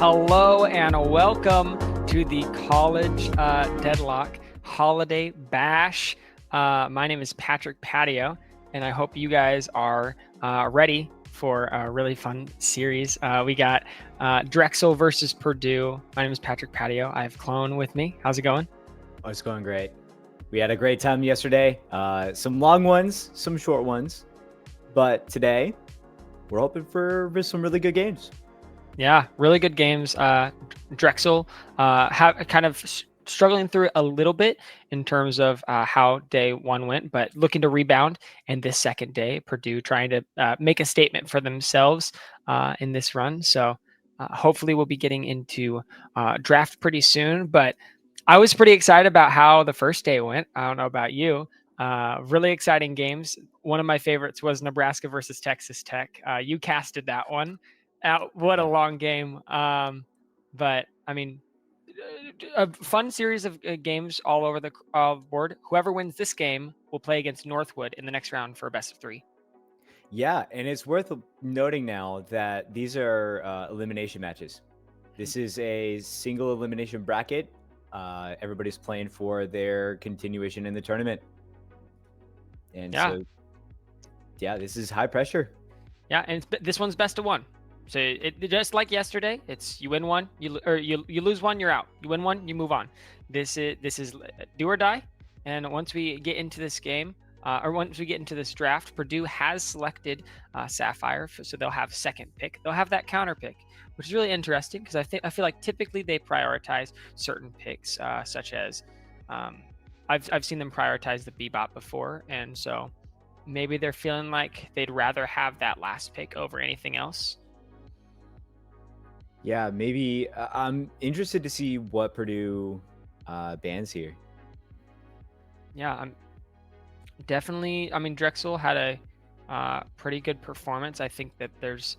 Hello and welcome to the College Deadlock Holiday Bash. My name is Patrick Patio, and I hope you guys are ready for a really fun series. We got Drexel versus Purdue. My name is Patrick Patio. I have Clone with me. How's it going? Oh, it's going great. We had a great time yesterday. Some long ones, some short ones. But today, we're hoping for some really good games. Yeah, really good games. Drexel have kind of struggling through it a little bit in terms of how day one went, but looking to rebound. And this second day, Purdue trying to make a statement for themselves in this run. So hopefully we'll be getting into draft pretty soon. But I was pretty excited about how the first day went. I don't know about you. Really exciting games. One of my favorites was Nebraska versus Texas Tech. You casted that one. What a Yeah. long game. But I mean, a fun series of games all over the board. Whoever wins this game will play against Northwood in the next round for a best of three. Yeah, and it's worth noting now that these are elimination matches. This is a single elimination bracket. Everybody's playing for their continuation in the tournament. And Yeah. so, yeah, this is high pressure. Yeah, and this one's best of one. So it just like yesterday, it's you win one, you lose one, you're out. You win one, you move on. This is do or die. And once we get into this game, or once we get into this draft, Purdue has selected Sapphire, so they'll have second pick. They'll have that counter pick, which is really interesting because I feel like typically they prioritize certain picks, such as I've seen them prioritize the Bebop before, and so maybe they're feeling like they'd rather have that last pick over anything else. Yeah, maybe I'm interested to see what Purdue bans here. Yeah, I'm definitely. I mean, Drexel had a pretty good performance. I think that there's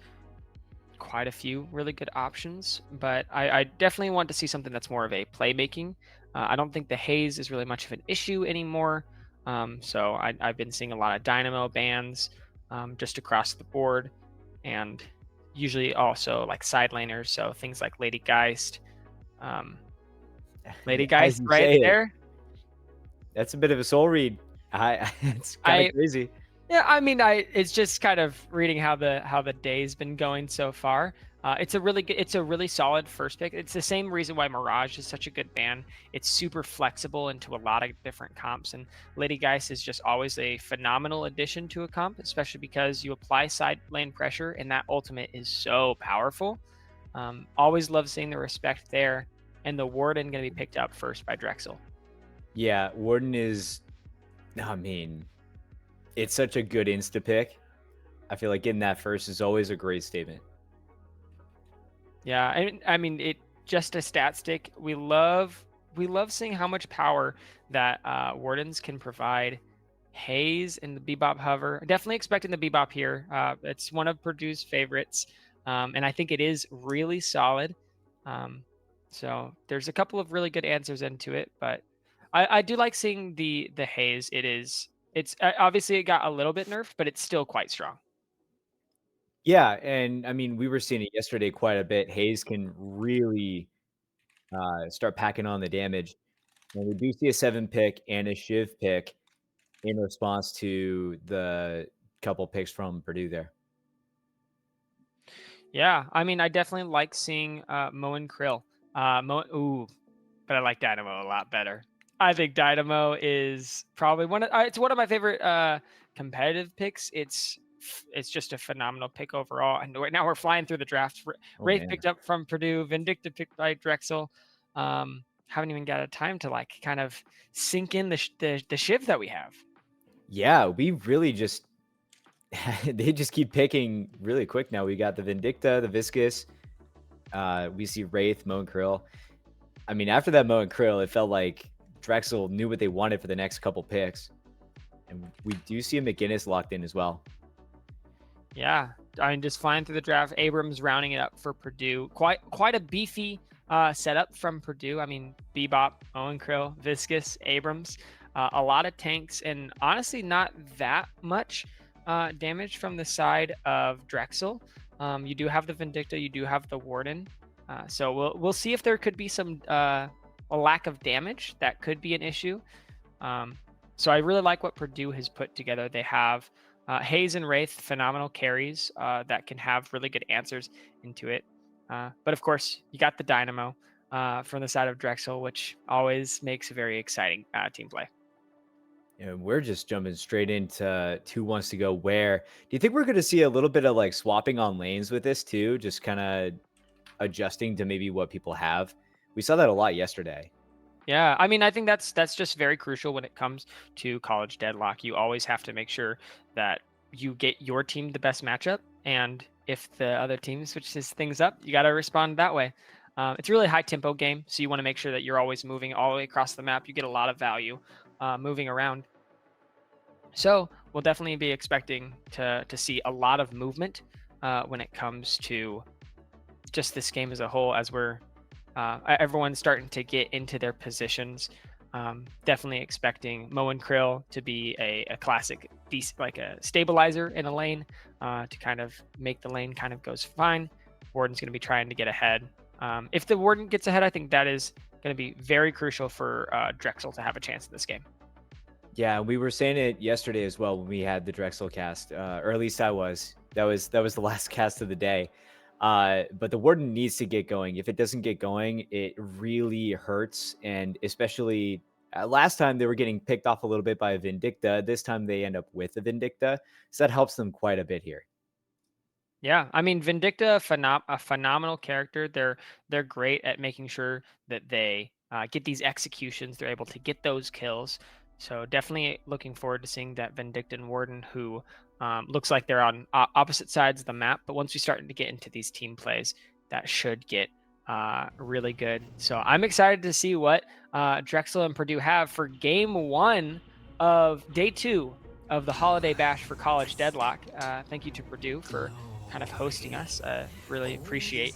quite a few really good options, but I definitely want to see something that's more of a playmaking. I don't think the haze is really much of an issue anymore. So I've been seeing a lot of Dynamo bans just across the board, and usually also like side laners. So things like Lady Geist. Um, Lady As Geist you right say it, there. that's a bit of a soul read. It's kind of I crazy. Yeah, I mean, it's just kind of reading how the day's been going so far. It's a really solid first pick. It's the same reason why Mirage is such a good ban. It's super flexible into a lot of different comps, and Lady Geist is just always a phenomenal addition to a comp, especially because you apply side lane pressure, and that ultimate is so powerful. Always love seeing the respect there, and the Warden going to be picked up first by Drexel. Yeah, Warden is, I mean, it's such a good insta pick. I feel like getting that first is always a great statement. Yeah, I mean it just a stat stick. We love seeing how much power that Wardens can provide. Haze and the Bebop Hover. Definitely expecting the Bebop here. It's one of Purdue's favorites, and I think it is really solid. So there's a couple of really good answers into it, but I do like seeing the Haze. It's obviously it got a little bit nerfed, but it's still quite strong. Yeah, and I mean, we were seeing it yesterday quite a bit. Hayes can really start packing on the damage. And we do see a 7 pick and a Shiv pick in response to the couple picks from Purdue there. Yeah, I mean, I definitely like seeing Mo and Krill. But I like Dynamo a lot better. I think Dynamo is probably it's one of my favorite competitive picks. It's just a phenomenal pick overall. And right now we're flying through the draft. Oh Wraith man. picked up from Purdue, Vindicta picked by Drexel. Haven't even got a time to like kind of sink in the shiv that we have. Yeah, we really just they just keep picking really quick now. We got the Vindicta, the Viscous. We see Wraith, Mo and Krill. I mean, after that Mo and Krill, it felt like Drexel knew what they wanted for the next couple picks. And we do see a McGinnis locked in as well. Yeah, I mean, just flying through the draft. Abrams rounding it up for Purdue. Quite a beefy setup from Purdue. I mean, Bebop, Owen Krill, Viscous, Abrams, a lot of tanks, and honestly, not that much damage from the side of Drexel. You do have the Vindicta, you do have the Warden. So we'll see if there could be some a lack of damage that could be an issue. Um, so I really like what Purdue has put together. They have Hayes and Wraith, phenomenal carries that can have really good answers into it. But of course, you got the Dynamo from the side of Drexel, which always makes a very exciting team play. And we're just jumping straight into who wants to go where. Do you think we're going to see a little bit of like swapping on lanes with this too? Just kind of adjusting to maybe what people have. We saw that a lot yesterday. Yeah, I mean, I think that's just very crucial when it comes to college deadlock. You always have to make sure that you get your team the best matchup, and if the other team switches things up, you got to respond that way. It's a really high tempo game, so you want to make sure that you're always moving all the way across the map. You get a lot of value moving around. So we'll definitely be expecting to see a lot of movement when it comes to just this game as a whole, as everyone's starting to get into their positions. Definitely expecting Mo and Krill to be a classic, like a stabilizer in a lane to kind of make the lane kind of goes fine. Warden's going to be trying to get ahead. If the Warden gets ahead, I think that is going to be very crucial for Drexel to have a chance in this game. Yeah, we were saying it yesterday as well when we had the Drexel cast, or at least I was. That was the last cast of the day. But the Warden needs to get going. If it doesn't get going, it really hurts. And especially last time they were getting picked off a little bit by a Vindicta. This time they end up with a Vindicta. So that helps them quite a bit here. Yeah, I mean Vindicta, a phenomenal character. They're great at making sure that they get these executions. They're able to get those kills. So definitely looking forward to seeing that Vindictan Warden, who looks like they're on opposite sides of the map. But once we start to get into these team plays, that should get really good. So I'm excited to see what Drexel and Purdue have for Game 1 of Day 2 of the Holiday Bash for College Deadlock. Thank you to Purdue for kind of hosting us. Really appreciate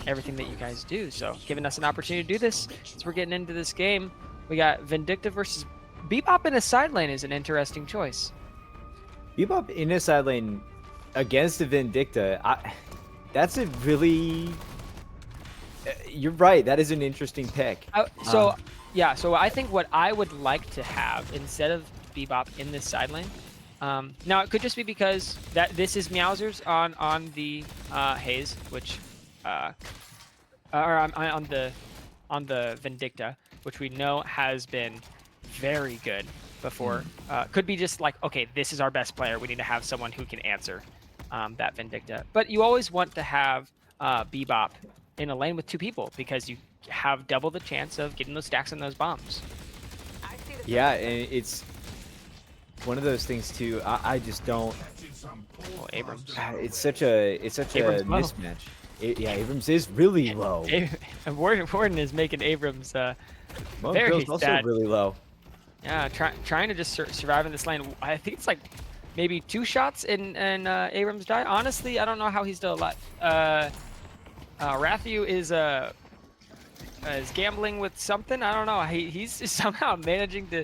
everything that you guys do. So giving us an opportunity to do this as we're getting into this game. We got Vindicta versus Bebop in a side lane is an interesting choice. Bebop in a side lane against a Vindicta. That's a really... You're right. That is an interesting pick. So I think what I would like to have instead of Bebop in this side lane. Now it could just be because that this is Meowsers on the Haze, which or on the Vindicta, which we know has been very good before. Could be just like, okay, this is our best player. We need to have someone who can answer that Vindicta. But you always want to have Bebop in a lane with two people because you have double the chance of getting those stacks on those bombs. Yeah, and it's one of those things too. I just don't. Oh, Abrams. It's such a Abrams low. mismatch. Yeah, Abrams is really low. And Warden is making Abrams very also sad. really low. Yeah, trying to just survive in this lane. I think it's like maybe 2 shots and Abrams die. Honestly, I don't know how he's still alive. Rathu is gambling with something. I don't know. He's somehow managing to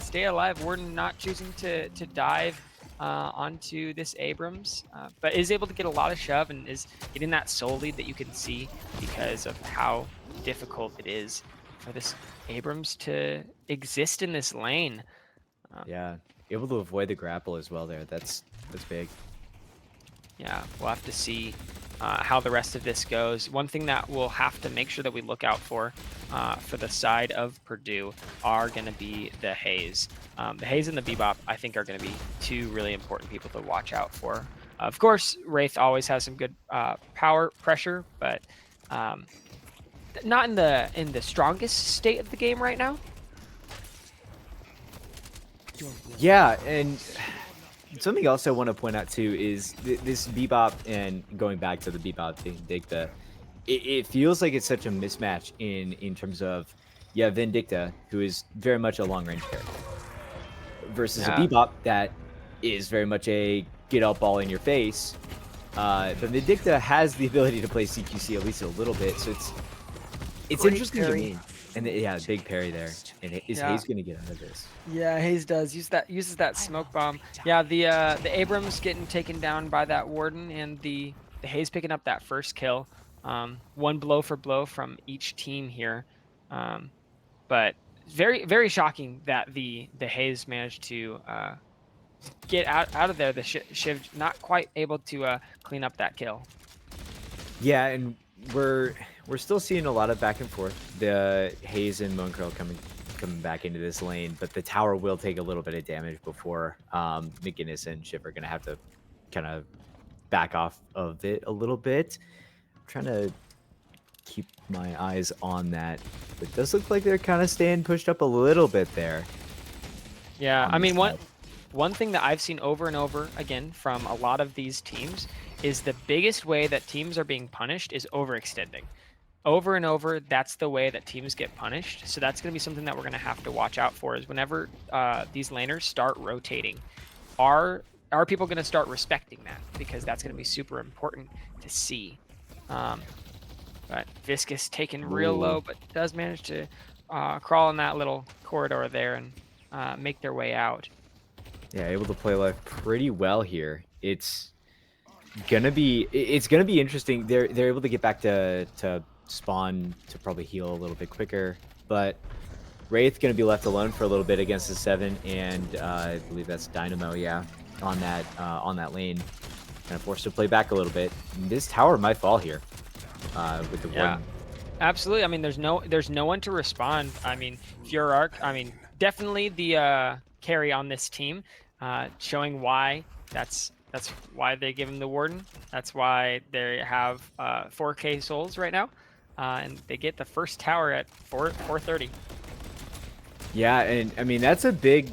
stay alive. Warden not choosing to dive onto this Abrams, but is able to get a lot of shove and is getting that soul lead that you can see because of how difficult it is for this Abrams to exist in this lane. Yeah, able to avoid the grapple as well there. That's big. Yeah, we'll have to see how the rest of this goes. One thing that we'll have to make sure that we look out for the side of Purdue are going to be the Haze. The Haze and the Bebop, I think, are going to be 2 really important people to watch out for. Of course, Wraith always has some good power pressure, but not in the strongest state of the game right now. Yeah, and something else I want to point out too is this Bebop, and going back to the Bebop Vindicta, it feels like it's such a mismatch in terms of, Vindicta, who is very much a long range character, versus a Bebop that is very much a get up all in your face. But Vindicta has the ability to play CQC at least a little bit, so it's interesting to me. And big parry there. And is Hayes gonna get out of this? Yeah, Hayes does uses that smoke bomb. Yeah, the Abrams getting taken down by that Warden, and the Hayes picking up that first kill. One blow for blow from each team here. But very, very shocking that the Haze managed to get out of there. The Shiv not quite able to clean up that kill. Yeah, and we're still seeing a lot of back and forth. The Haze and Mooncurl coming back into this lane, but the tower will take a little bit of damage before McGinnis and Shiv are gonna have to kind of back off of it a little bit. I'm trying to keep my eyes on that. It does look like they're kind of staying pushed up a little bit there. Yeah, I mean, side. one thing that I've seen over and over again from a lot of these teams is the biggest way that teams are being punished is overextending. Over and over, that's the way that teams get punished. So that's going to be something that we're going to have to watch out for is whenever these laners start rotating, are people going to start respecting that? Because that's going to be super important to see. But Viscous taken real low, but does manage to crawl in that little corridor there and make their way out. Yeah, able to play life pretty well here. It's gonna be interesting. They're able to get back to spawn to probably heal a little bit quicker, but Wraith gonna be left alone for a little bit against the 7, and I believe that's Dynamo, yeah, on that lane. Kind of forced to play back a little bit. And this tower might fall here with the Warden. Absolutely. I mean, there's no one to respond. I mean, Furark, I mean, definitely the carry on this team, showing why that's why they give him the Warden. That's why they have 4K souls right now, and they get the first tower at 430. Yeah, and I mean that's a big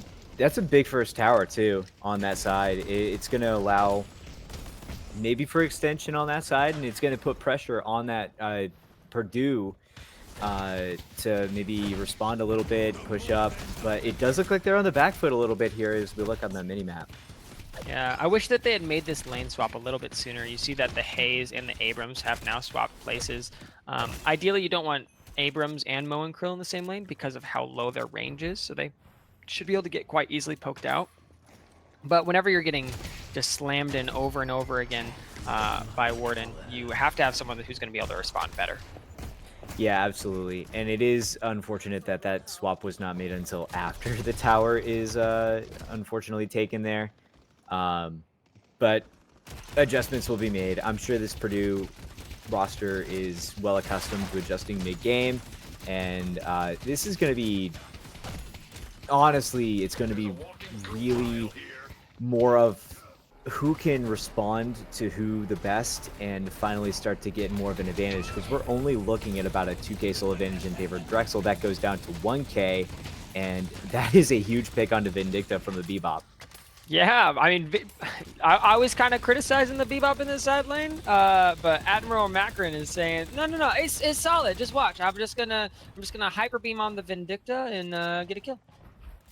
first tower too on that side. It's gonna allow maybe for extension on that side, and it's gonna put pressure on that Purdue to maybe respond a little bit, push up. But it does look like they're on the back foot a little bit here as we look on the mini map. Yeah, I wish that they had made this lane swap a little bit sooner. You see that the Haze and the Abrams have now swapped places. Ideally, you don't want Abrams and Moe and Krill in the same lane because of how low their range is, so they should be able to get quite easily poked out. But whenever you're getting just slammed in over and over again by Warden, you have to have someone who's going to be able to respond better. Yeah, absolutely. And it is unfortunate that that swap was not made until after the tower is unfortunately taken there. But adjustments will be made. I'm sure this Purdue roster is well accustomed to adjusting mid-game. And this is going to be, honestly, it's going to be really more of who can respond to who the best and finally start to get more of an advantage, because we're only looking at about a 2k soul advantage in favor of Drexel. That goes down to 1k, and that is a huge pick onto Vindicta from the Bebop. Yeah, I mean, I was kind of criticizing the Bebop in this side lane, but Admiral Macron is saying, no, it's solid. Just watch. I'm just gonna hyper beam on the Vindicta and get a kill.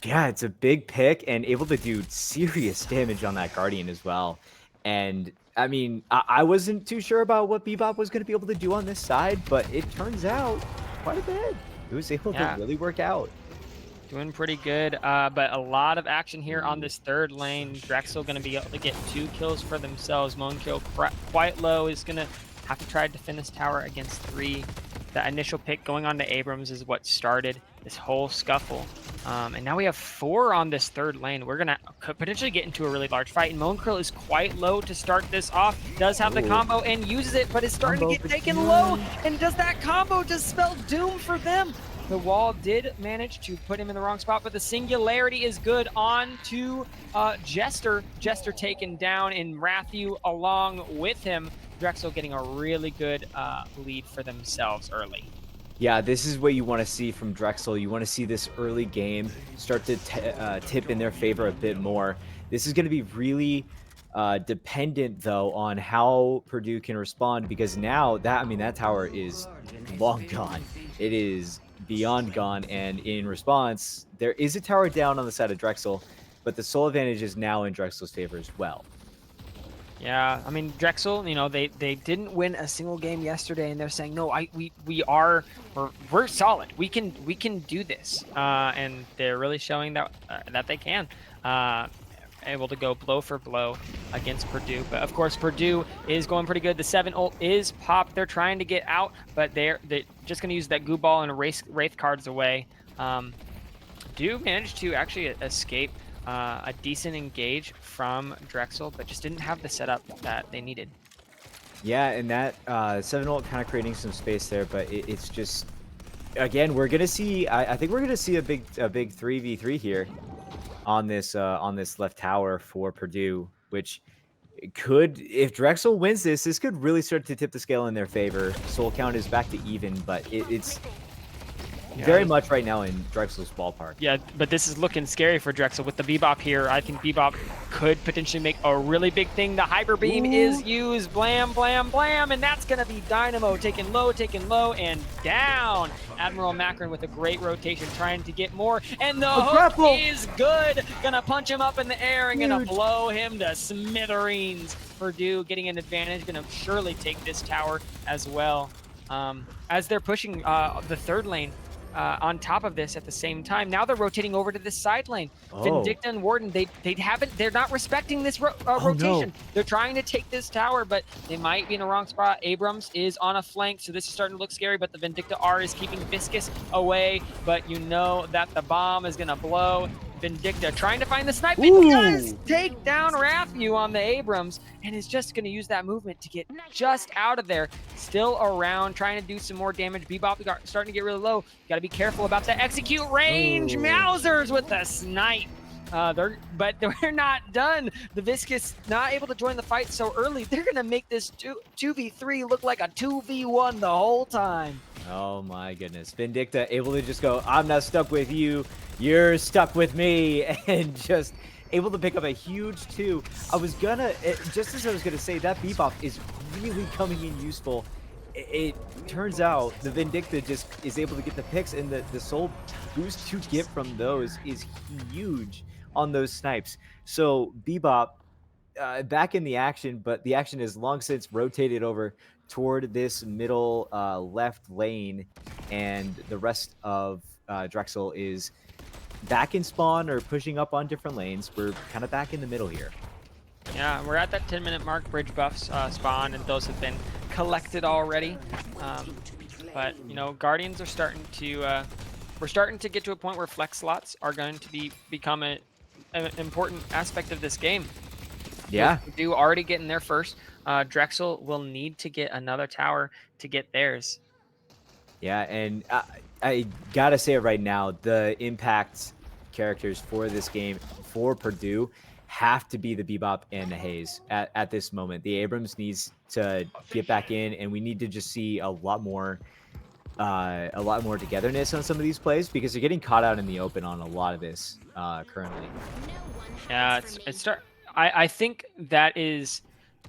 Yeah, it's a big pick and able to do serious damage on that Guardian as well. And I mean, I wasn't too sure about what Bebop was going to be able to do on this side, but it turns out quite a bit. It was able to really work out. Doing pretty good, but a lot of action here on this third lane. Drexel going to be able to get 2 kills for themselves. Moonkill quite low is going to have to try to defend this tower against 3. The initial pick going on to Abrams is what started this whole scuffle. And now we have 4 on this third lane. We're going to potentially get into a really large fight. And Mooncurl is quite low to start this off. Does have the combo and uses it, but is starting to get taken low. And does that combo just spell doom for them? The wall did manage to put him in the wrong spot, but the singularity is good on to Jester. Jester taken down, and Rathu along with him. Drexel getting a really good lead for themselves early. Yeah, this is what you want to see from Drexel. You want to see this early game start to tip in their favor a bit more. This is going to be really dependent, though, on how Purdue can respond, because now that tower is long gone. It is beyond gone, and in response, there is a tower down on the side of Drexel, but the soul advantage is now in Drexel's favor as well. Yeah, I mean, Drexel, you know, they didn't win a single game yesterday, and they're saying, no, we're solid. We can do this, and they're really showing that they can. able to go blow for blow against Purdue. But of course, Purdue is going pretty good. The 7 ult is popped. They're trying to get out, but they're just going to use that goo ball and Wraith cards away. Purdue managed to actually escape a decent engage from Drexel, but just didn't have the setup that they needed. Yeah, and that 7 ult kind of creating some space there, but it's just, again, we're gonna see. I think we're gonna see a big 3v3 here on this left tower for Purdue, which could, if Drexel wins this could really start to tip the scale in their favor. Soul count is back to even, but it's very much right now in Drexel's ballpark. Yeah, but this is looking scary for Drexel with the Bebop here. I think Bebop could potentially make a really big thing. The Hyper Beam is used. Blam, blam, blam. And that's going to be Dynamo taken low, and down. Admiral Macron with a great rotation, trying to get more. And the hook is good. Going to punch him up in the air and going to blow him to smithereens. Purdue getting an advantage. Going to surely take this tower as well. As they're pushing the third lane, on top of this at the same time. Now they're rotating over to this side lane. Vindicta and Warden, they're not respecting this rotation. No. They're trying to take this tower, but they might be in the wrong spot. Abrams is on a flank, so this is starting to look scary, but the Vindicta R is keeping Viscous away, but you know that the bomb is gonna blow. Vindicta trying to find the snipe. It does take down Rathu on the Abrams and is just going to use that movement to get just out of there. Still around, trying to do some more damage. Bebop starting to get really low. Got to be careful about the execute range. Mausers with the snipe. But they're not done. The Viscous not able to join the fight so early. They're going to make this 2v3 look like a 2v1 the whole time. Oh my goodness. Vindicta able to just go, I'm not stuck with you, you're stuck with me, and just able to pick up a huge 2. Just as I was gonna say, that Bebop is really coming in useful. It turns out the Vindicta just is able to get the picks, and the soul boost you get from those is huge on those snipes. So Bebop back in the action, but the action is long since rotated over toward this middle left lane, and the rest of Drexel is back in spawn or pushing up on different lanes. We're kind of back in the middle here. Yeah, we're at that 10-minute mark. Bridge buffs spawn, and those have been collected already. But you know, Guardians are starting to we're starting to get to a point where flex slots are going to become an important aspect of this game. Yeah, Purdue already getting there first. Drexel will need to get another tower to get theirs. Yeah, and I gotta say it right now, the impact characters for this game for Purdue have to be the Bebop and the Haze at this moment. The Abrams needs to get back in, and we need to just see a lot more togetherness on some of these plays, because they're getting caught out in the open on a lot of this currently. Yeah, I think that is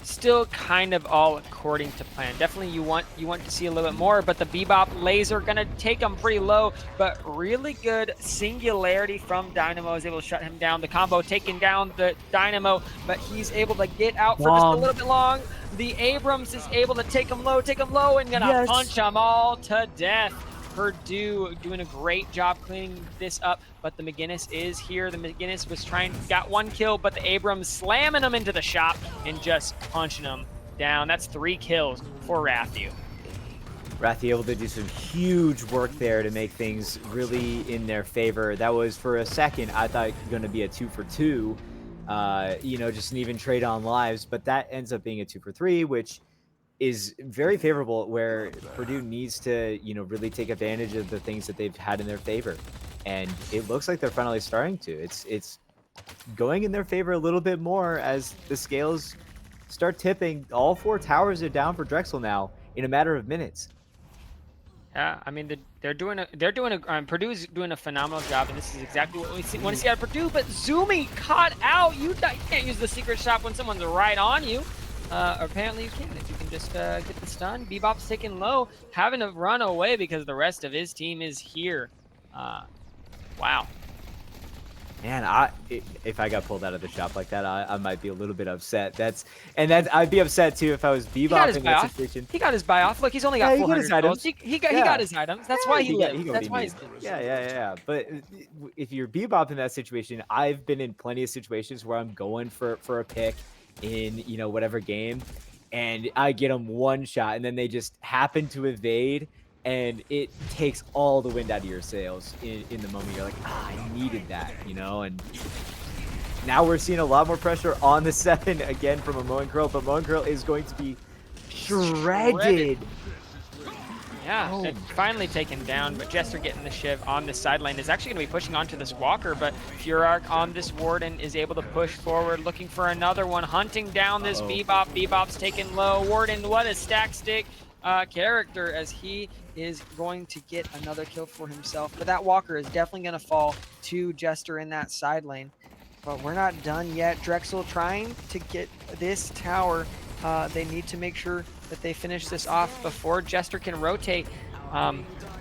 still kind of all according to plan. Definitely you want to see a little bit more, but the Bebop laser gonna take him pretty low, but really good singularity from Dynamo is able to shut him down. The combo taking down the Dynamo, but he's able to get out for just a little bit long. The Abrams is able to take him low, and gonna punch them all to death. Purdue doing a great job cleaning this up, but the McGinnis is here. The McGinnis got 1 kill, but the Abrams slamming him into the shop and just punching him down. That's 3 kills for Rathu. Rathu able to do some huge work there to make things really in their favor. That was, for a second, I thought going to be a 2 for 2, you know, just an even trade on lives, but that ends up being a 2 for 3, which is very favorable, where Purdue needs to, you know, really take advantage of the things that they've had in their favor. And it looks like they're finally starting to. It's going in their favor a little bit more as the scales start tipping. All 4 towers are down for Drexel now in a matter of minutes. Yeah, I mean, Purdue's doing a phenomenal job, and this is exactly what we want to see out of Purdue. But Zumi caught out. You can't use the secret shop when someone's right on you. Apparently you can, if you can just get the stun. Bebop's taking low, having to run away because the rest of his team is here. Wow. Man, if I got pulled out of the shop like that, I might be a little bit upset. I'd be upset too if I was He got Bebop his in buy that off. situation. He got his buy off. Look, he's only Yeah, got he got his 400 gold. items. He got Yeah, his items. That's why yeah, he he lived. got what That's he why he's needs. good. Yeah. But if you're Bebop in that situation, I've been in plenty of situations where I'm going for a pick in whatever game, and I get them one shot, and then they just happen to evade, and it takes all the wind out of your sails in the moment. You're like, I needed that, and now we're seeing a lot more pressure on the 7 again from a Moen Curl, but Moen Curl is going to be Shredded. shredded. Yeah, Oh, it's finally taken down, but Jester getting the shiv on the sideline is actually going to be pushing onto this Walker, but Furark on this Warden is able to push forward, looking for another one, hunting down this Bebop. Bebop's taken low. Warden, what a stack stick character, as he is going to get another kill for himself. But that Walker is definitely going to fall to Jester in that side lane. But we're not done yet. Drexel trying to get this tower. They need to make sure that they finish this off before Jester can rotate.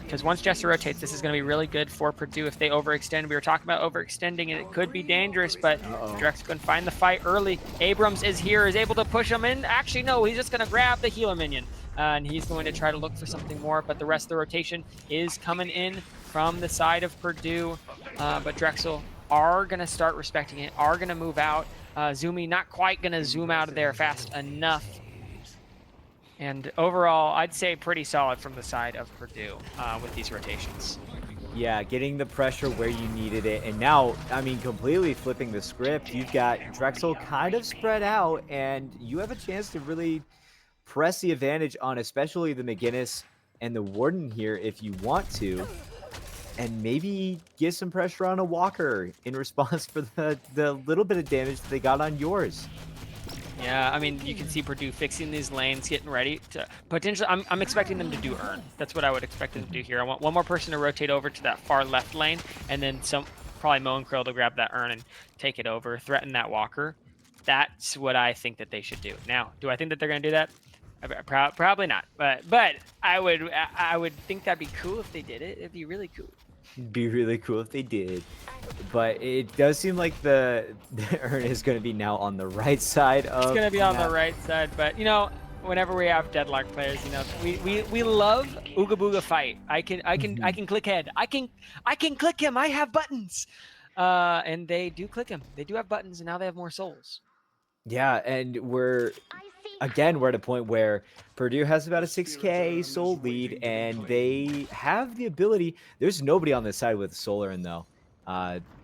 Because once Jester rotates, this is going to be really good for Purdue if they overextend. We were talking about overextending, and it could be dangerous, but Drex can find the fight early. Abrams is here, is able to push him in. Actually, no, he's just going to grab the healer minion, and he's going to try to look for something more, but the rest of the rotation is coming in from the side of Purdue. But Drexel are going to start respecting it, are going to move out. Zoomy not quite going to zoom out of there fast enough. And overall, I'd say pretty solid from the side of Purdue with these rotations. Yeah, getting the pressure where you needed it. And now, I mean, completely flipping the script. You've got Drexel kind of spread out, and you have a chance to really press the advantage on especially the McGinnis and the Warden here if you want to. And maybe get some pressure on a Walker in response for the little bit of damage that they got on yours. Yeah, I mean, you can see Purdue fixing these lanes, getting ready to potentially. I'm expecting them to do earn. That's what I would expect them to do here. I want one more person to rotate over to that far left lane, and then probably Mo and Krill to grab that earn and take it over, threaten that Walker. That's what I think that they should do. Now, do I think that they're going to do that? Probably not. But I would think that'd be cool if they did it. It'd be really cool. Be really cool if they did. But it does seem like the urn is going to be now on the right side of It's going to be on the right side, but whenever we have Deadlock players, we love Ooga Booga fight. I can click head. I can click him. I have buttons. And they do click him. They do have buttons, and now they have more souls. Yeah, and we're at a point where Purdue has about a 6K soul lead, and they have the ability. There's nobody on this side with solar in though.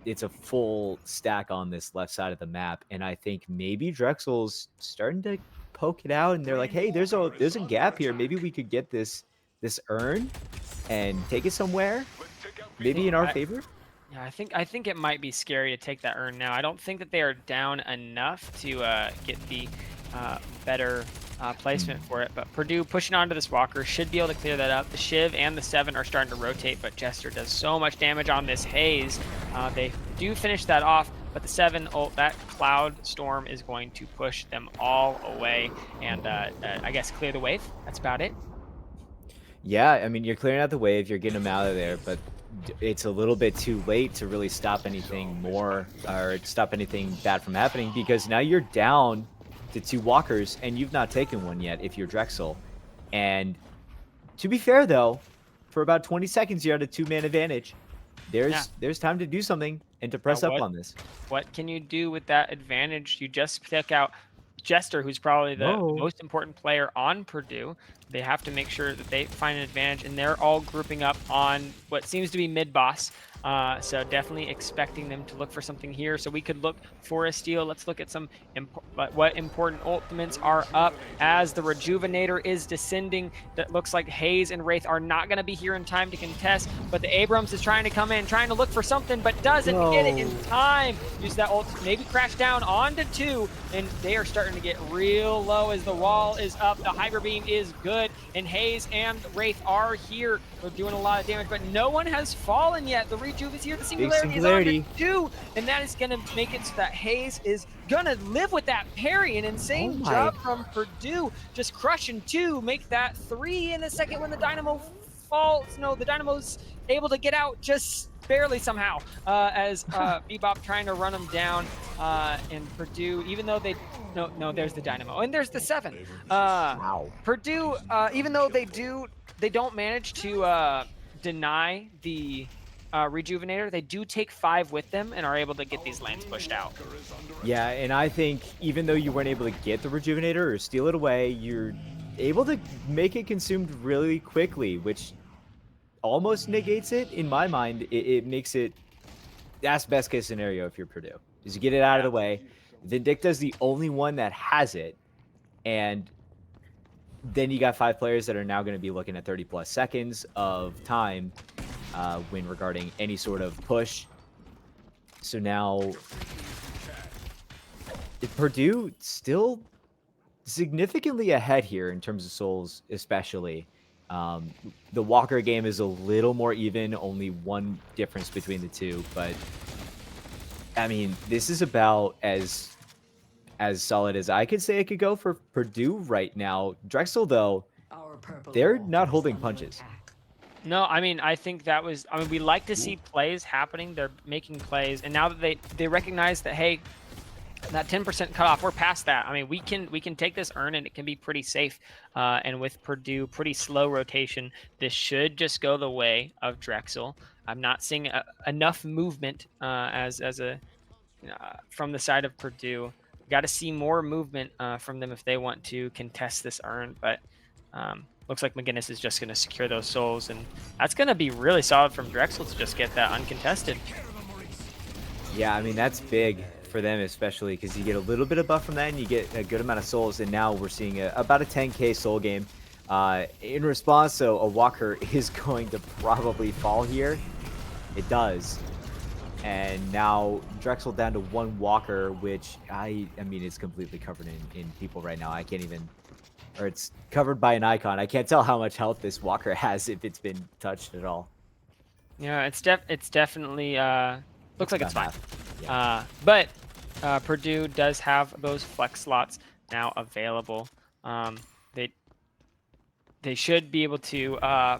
It's a full stack on this left side of the map, and I think maybe Drexel's starting to poke it out, and they're like, "Hey, there's a gap here. Maybe we could get this urn and take it somewhere, maybe in our favor." Yeah, I think it might be scary to take that urn now. I don't think that they are down enough to get the better placement for it. But Purdue pushing onto this Walker should be able to clear that up. The Shiv and the 7 are starting to rotate, but Jester does so much damage on this Haze. They do finish that off, but the 7 ult, that Cloud Storm is going to push them all away and I guess clear the wave. That's about it. Yeah, I mean, you're clearing out the wave, you're getting them out of there, but it's a little bit too late to really stop anything more or stop anything bad from happening, because now you're down to 2 Walkers and you've not taken one yet if you're Drexel. And to be fair though, for about 20 seconds you're at a 2-man advantage. There's time to do something and to press up on this. What can you do with that advantage? You just pick out Jester, who's probably the most important player on Purdue. They have to make sure that they find an advantage, and they're all grouping up on what seems to be mid-boss. So definitely expecting them to look for something here. So we could look for a steal. Let's look at some what important ultimates are up as the Rejuvenator is descending. That looks like Haze and Wraith are not going to be here in time to contest, but the Abrams is trying to come in, trying to look for something, but doesn't get it in time. Use that ult, maybe crash down onto 2, and they are starting to get real low as the wall is up. The Hyper Beam is good, and Haze and Wraith are here. They're doing a lot of damage, but no one has fallen yet. The Rejuve is here. The Singularity is on to 2, and that is going to make it so that Haze is going to live with that parry. An insane job from Purdue, just crushing 2, make that 3 in a second when the Dynamo falls. No, the Dynamo's able to get out just barely somehow as Bebop trying to run them down. And Purdue, even though they no, there's the Dynamo and there's the 7. Wow. Purdue, even though they don't manage to deny the Rejuvenator, they do take 5 with them and are able to get these lanes pushed out. Yeah, and I think even though you weren't able to get the Rejuvenator or steal it away, you're able to make it consumed really quickly, which almost negates it. In my mind, it makes it, that's best case scenario if you're Purdue, is you get it out of the way. Vindicta's the only one that has it, and then you got 5 players that are now going to be looking at 30 plus seconds of time when regarding any sort of push. So now Purdue still significantly ahead here in terms of souls, especially. The Walker game is a little more even, only 1 difference between the two, but I mean, this is about as solid as I could say it could go for Purdue right now. Drexel, though, they're not holding punches. No, I mean, I think that was, I mean, we like to see plays happening. They're making plays. And now that they recognize that, hey, that 10% cutoff, we're past that. I mean, we can take this earn and it can be pretty safe. And with Purdue, pretty slow rotation, this should just go the way of Drexel. I'm not seeing enough movement from the side of Purdue. Got to see more movement from them if they want to contest this earn. But looks like McGinnis is just going to secure those souls, and that's going to be really solid from Drexel to just get that uncontested. Yeah, I mean, that's big for them, especially because you get a little bit of buff from that and you get a good amount of souls, and now we're seeing about a 10k soul game. In response, so a Walker is going to probably fall here. It does. And now Drexel down to 1 Walker, which I mean, it's completely covered in people right now. I can't even, or it's covered by an icon. I can't tell how much health this Walker has if it's been touched at all. Yeah, it's definitely looks like it's fine. Yeah. But Purdue does have those flex slots now available. They should be able to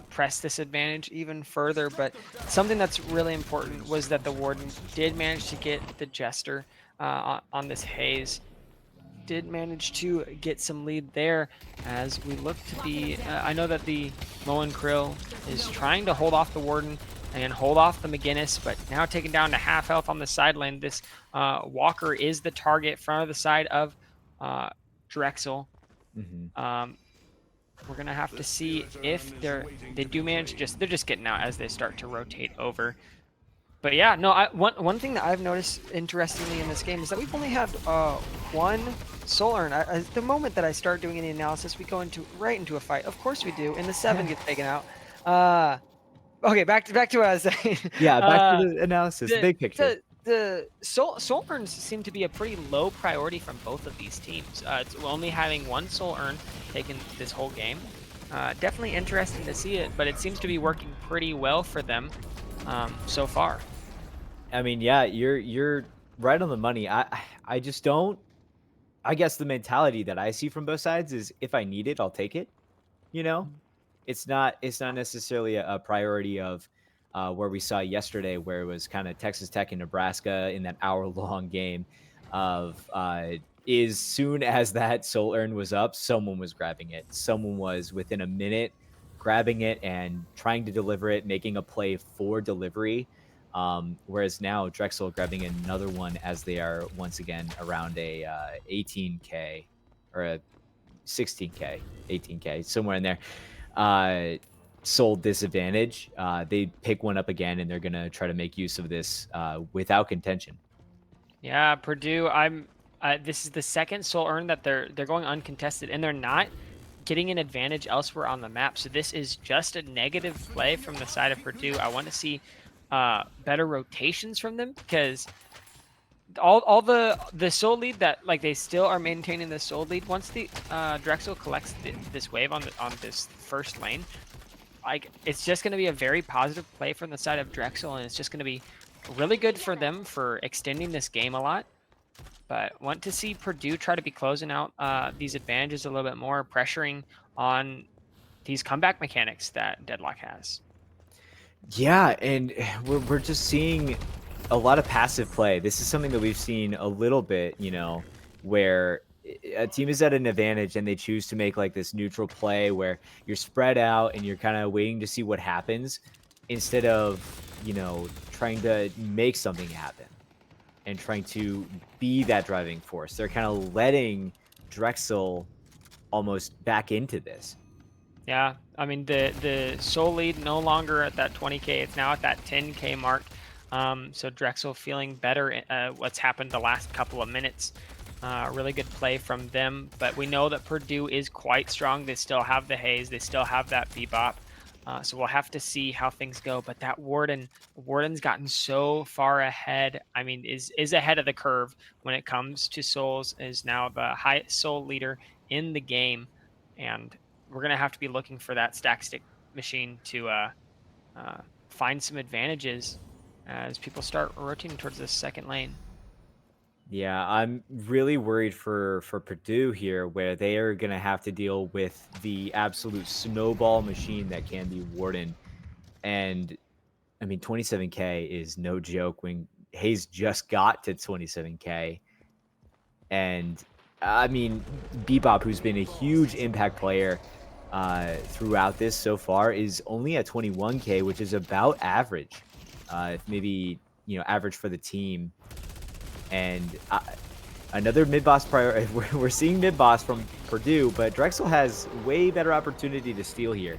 press this advantage even further, but something that's really important was that the Warden did manage to get the Jester on this Haze. Did manage to get some lead there as we look to be, I know that the Moen Krill is trying to hold off the Warden and hold off the McGinnis, but now taken down to half health on the side lane. This Walker is the target front of the side of Drexel. We're gonna have to see if they do manage they're just getting out as they start to rotate over. But yeah, no, one thing that I've noticed interestingly in this game is that we've only had 1 soul earn. The moment that I start doing any analysis, we go right into a fight. Of course we do, and the 7 gets taken out. Okay, back to what I was saying. Yeah, back to the analysis, the big picture. The soul earns seem to be a pretty low priority from both of these teams. It's only having 1 soul earn taken this whole game. Definitely interesting to see it, but it seems to be working pretty well for them so far. I mean, yeah, you're right on the money. I just don't. I guess the mentality that I see from both sides is if I need it, I'll take it. You know, it's not necessarily a priority of where we saw yesterday, where it was kind of Texas Tech and Nebraska in that hour-long game of as soon as that soul earn was up, someone was grabbing it. Someone was within a minute grabbing it and trying to deliver it, making a play for delivery. Whereas now Drexel grabbing another one as they are once again around a 18k or a 16k, 18k, somewhere in there. Soul disadvantage. They pick one up again and they're gonna try to make use of this without contention. Yeah, Purdue. This is the 2nd soul earn that they're going uncontested, and they're not getting an advantage elsewhere on the map. So this is just a negative play from the side of Purdue. I want to see better rotations from them, because all the soul lead that, like, they still are maintaining the soul lead. Once the Drexel collects this wave on this first lane, like, it's just going to be a very positive play from the side of Drexel, and it's just going to be really good for them for extending this game a lot. But want to see Purdue try to be closing out these advantages a little bit more, pressuring on these comeback mechanics that Deadlock has. Yeah, and we're just seeing a lot of passive play. This is something that we've seen a little bit, where a team is at an advantage and they choose to make like this neutral play where you're spread out and you're kind of waiting to see what happens instead of, trying to make something happen and trying to be that driving force. They're kind of letting Drexel almost back into this. Yeah, I mean the Soul lead no longer at that 20K. It's now at that 10K mark. So Drexel feeling better. What's happened the last couple of minutes. Really good play from them. But we know that Purdue is quite strong. They still have the haze. They still have that bebop. So we'll have to see how things go. But that Warden's gotten so far ahead. I mean, is ahead of the curve when it comes to souls. Is now the highest soul leader in the game, and we're going to have to be looking for that stack stick machine to find some advantages as people start rotating towards this second lane. Yeah, I'm really worried for Purdue here, where they are going to have to deal with the absolute snowball machine that can be Warden. And I mean, 27K is no joke when Hayes just got to 27K. And I mean, Bebop, who's been a huge impact player throughout this so far, is only at 21K, which is about average, maybe, average for the team. And another mid-boss priority. We're seeing mid-boss from Purdue, but Drexel has way better opportunity to steal here.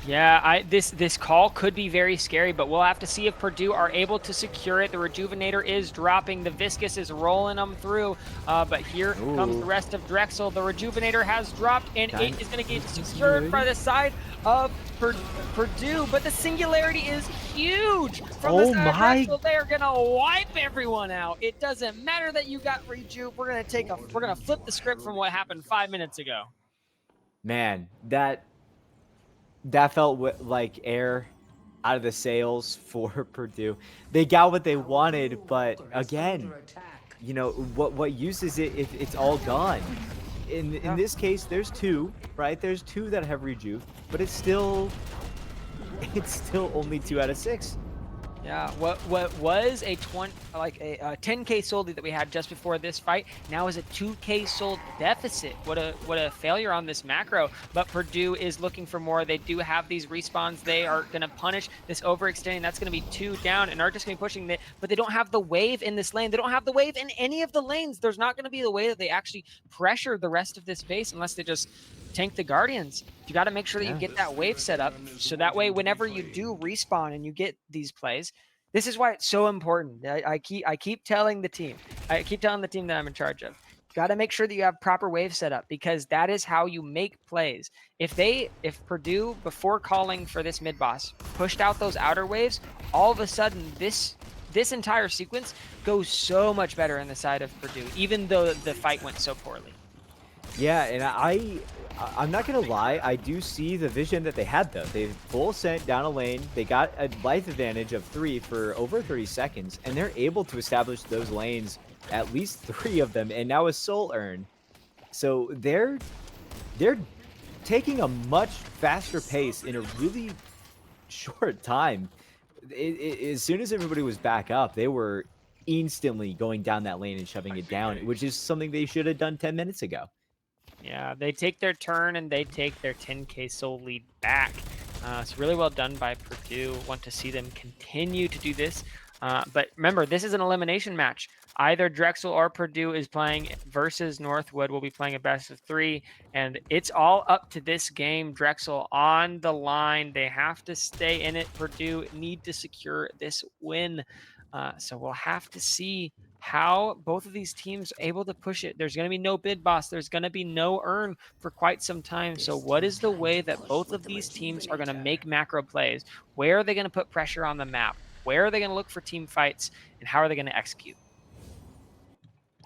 Yeah, this call could be very scary, but we'll have to see if Purdue are able to secure it. The Rejuvenator is dropping. The Viscous is rolling them through. But here comes the rest of Drexel. The Rejuvenator has dropped, and 8 is going to get secured by the side of Purdue. But the Singularity is huge from the side of Drexel. They are going to wipe everyone out. It doesn't matter that you got Rejuve. We're going to flip the script from what happened 5 minutes ago. Man, that felt like air out of the sails for Purdue. They got what they wanted, but again, what use is it if it's all gone? In this case, there's 2, right? There's 2 that have Rejuve, but it's still only 2 out of 6. Yeah, what was a 10K soul lead that we had just before this fight now is a 2K soul deficit. What a failure on this macro. But Purdue is looking for more. They do have these respawns. They are going to punish this overextending. That's going to be 2 down, and are just going to be pushing it. But they don't have the wave in this lane. They don't have the wave in any of the lanes. There's not going to be the way that they actually pressure the rest of this base unless they just tank the Guardians. You got to make sure that you get that wave set up, so that way whenever you do respawn and you get these plays, this is why it's so important. I keep telling the team, that I'm in charge of, you got to make sure that you have proper wave set up, because that is how you make plays. If Purdue, before calling for this mid boss, pushed out those outer waves, all of a sudden this entire sequence goes so much better on the side of Purdue, even though the fight went so poorly. Yeah, and I'm not gonna lie, I do see the vision that they had though. They full sent down a lane, they got a life advantage of 3 for over 30 seconds, and they're able to establish those lanes, at least 3 of them, and now a soul earn. So they're taking a much faster pace in a really short time. As soon as everybody was back up, they were instantly going down that lane and shoving it down, which is something they should have done 10 minutes ago. Yeah, they take their turn and they take their 10K soul lead back. It's really well done by Purdue. Want to see them continue to do this. But remember, this is an elimination match. Either Drexel or Purdue is playing versus Northwood. Will be playing a best of 3, and it's all up to this game. Drexel on the line. They have to stay in it. Purdue need to secure this win. So we'll have to see how both of these teams are able to push it. There's going to be no bid boss. There's going to be no earn for quite some time. So what is the way that both of these teams are going to make macro plays? Where are they going to put pressure on the map? Where are they going to look for team fights? And how are they going to execute?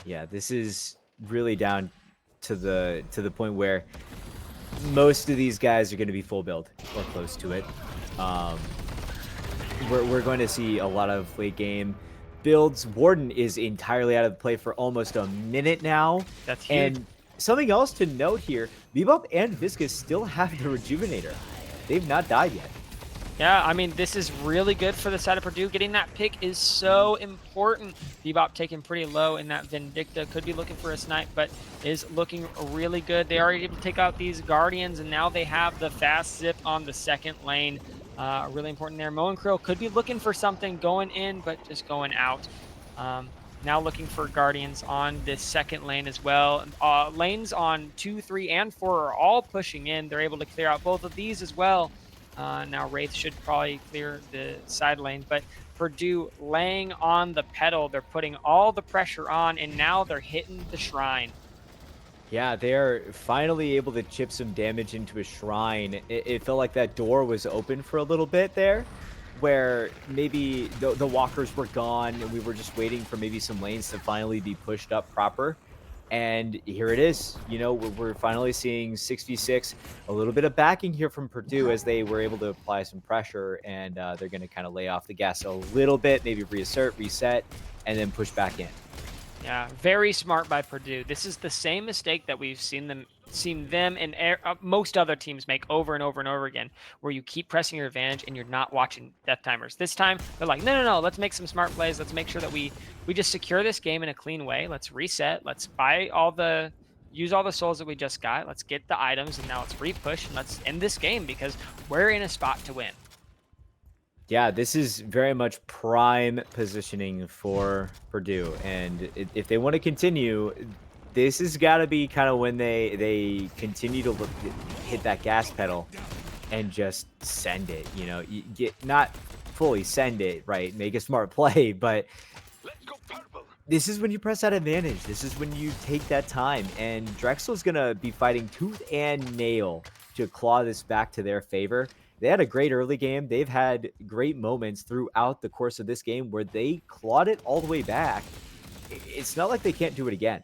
Yeah, this is really down to the point where most of these guys are going to be full build or close to it. We're going to see a lot of late game builds. Warden is entirely out of the play for almost a minute now. That's huge. And something else to note here, Bebop and Viscous still have the Rejuvenator. they've not died yet. Yeah, I mean, this is really good for the side of Purdue. Getting that pick is so important. Bebop taking pretty low in that Vindicta. Could be looking for a snipe, but is looking really good. They are able to take out these Guardians, and now they have the fast zip on the second lane. Really important there. Mo and Krill could be looking for something going in, but just going out. Now looking for Guardians on this second lane as well. Lanes on 2, 3, and 4 are all pushing in. They're able to clear out both of these as well. Now Wraith should probably clear the side lane, but Purdue laying on the pedal. They're putting all the pressure on, and now they're hitting the shrine. Yeah, they're finally able to chip some damage into a shrine. It felt like that door was open for a little bit there, where maybe the walkers were gone and we were just waiting for maybe some lanes to finally be pushed up proper. And here it is. You know, we're finally seeing 6v6, a little bit of backing here from Purdue as they were able to apply some pressure, and they're going to kind of lay off the gas a little bit, maybe reassert, reset, and then push back in. Yeah, very smart by Purdue. This is the same mistake that we've seen them and most other teams make over and over and over again, where you keep pressing your advantage and you're not watching death timers. This time they're like, no, let's make some smart plays. Let's make sure that we just secure this game in a clean way. Let's reset. Let's use all the souls that we just got. Let's get the items, and now let's repush and let's end this game because we're in a spot to win. Yeah, this is very much prime positioning for Purdue, and if they want to continue, this has got to be kind of when they continue to hit that gas pedal and just send it. You know, you get not fully send it, right? Make a smart play, but this is when you press that advantage. This is when you take that time, and Drexel's gonna be fighting tooth and nail to claw this back to their favor. They had a great early game. They've had great moments throughout the course of this game where they clawed it all the way back. It's not like they can't do it again.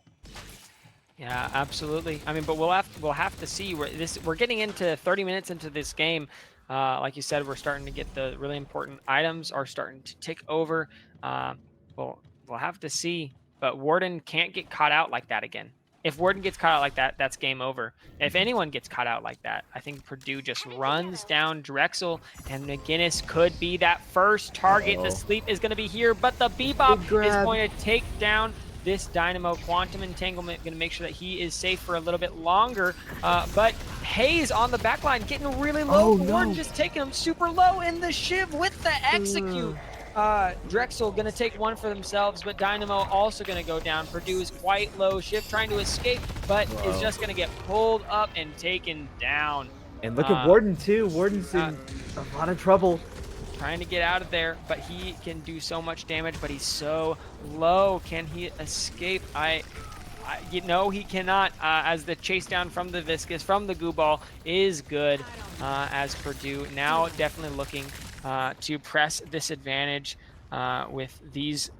Yeah, absolutely. I mean, but we'll have to see. We're getting into 30 minutes into this game. Like you said, we're starting to get the really important items are starting to tick over. We'll have to see. But Warden can't get caught out like that again. If Warden gets caught out like that, that's game over. If anyone gets caught out like that, I think Purdue just runs down Drexel, and McGinnis could be that first target. The sleep is going to be here, but the Bebop is going to take down this Dynamo. Quantum Entanglement going to make sure that he is safe for a little bit longer. But Hayes on the back line getting really low. Warden just taking him super low in the Shiv with the execute. Drexel gonna take one for themselves, but Dynamo also gonna go down. Purdue is quite low. Shiv trying to escape, but is just gonna get pulled up and taken down. And look at Warden too. Warden's in a lot of trouble. Trying to get out of there, but he can do so much damage, but he's so low. Can he escape? No, he cannot, as the chase down from the Viscous, from the Goo Ball is good, as Purdue now definitely looking to press this advantage with these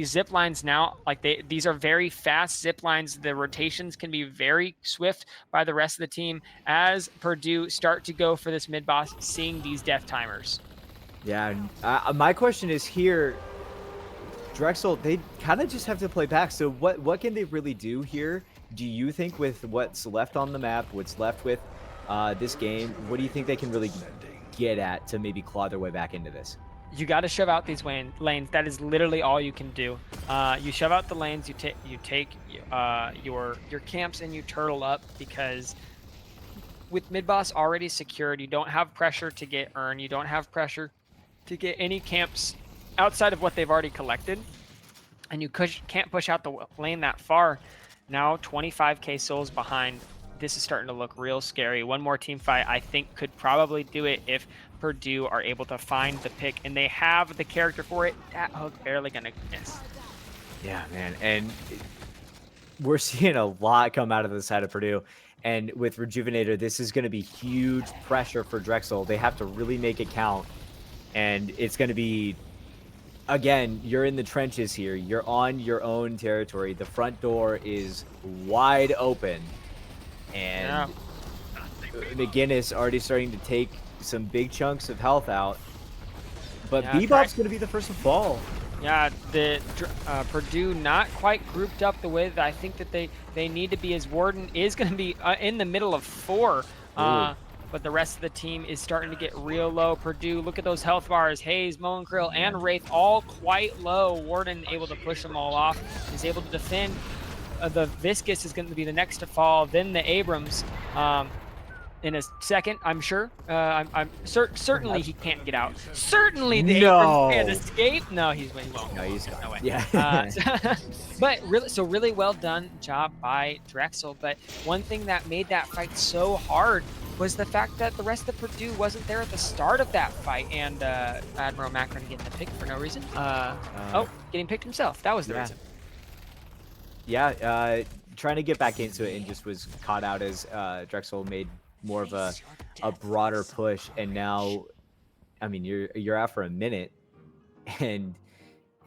zip lines now. Like these are very fast zip lines. The rotations can be very swift by the rest of the team as Purdue start to go for this mid boss, seeing these death timers. Yeah, my question is here, Drexel, they kind of just have to play back. So what can they really do here? Do you think with what's left on the map, what's left with this game, what do you think they can really get at to maybe claw their way back into this? You got to shove out these lanes. That is literally all you can do. You shove out the lanes. You take your camps and you turtle up, because with mid boss already secured, you don't have pressure to get urn. You don't have pressure to get any camps outside of what they've already collected, and you can't push out the lane that far. Now 25k souls behind. This is starting to look real scary. One more team fight, I think, could probably do it if Purdue are able to find the pick, and they have the character for it. That hook barely gonna miss. Yeah, man, and we're seeing a lot come out of the side of Purdue, and with Rejuvenator, this is going to be huge pressure for Drexel. They have to really make it count, and it's going to be, again, you're in the trenches here. You're on your own territory. The front door is wide open. And McGinnis already starting to take some big chunks of health out. But Bebop's going to be the first to fall. Yeah, the Purdue not quite grouped up the way that I think that they need to be, as Warden is going to be in the middle of 4. but the rest of the team is starting to get real low. Purdue, look at those health bars. Hayes, Moen Krill, and Wraith all quite low. Warden able to push them all off. He's able to defend. The Viscous is going to be the next to fall, then the Abrams. In a second, I'm sure. Certainly he can't get out. Certainly the Abrams can't escape. No, he won't. No, he's gone. No way. Yeah. But really well done job by Drexel. But one thing that made that fight so hard was the fact that the rest of Purdue wasn't there at the start of that fight, and Admiral Macron getting the pick for no reason. Getting picked himself. That was the reason. Yeah, trying to get back into it and just was caught out as Drexel made more of a broader push, and now, I mean, you're out for a minute, and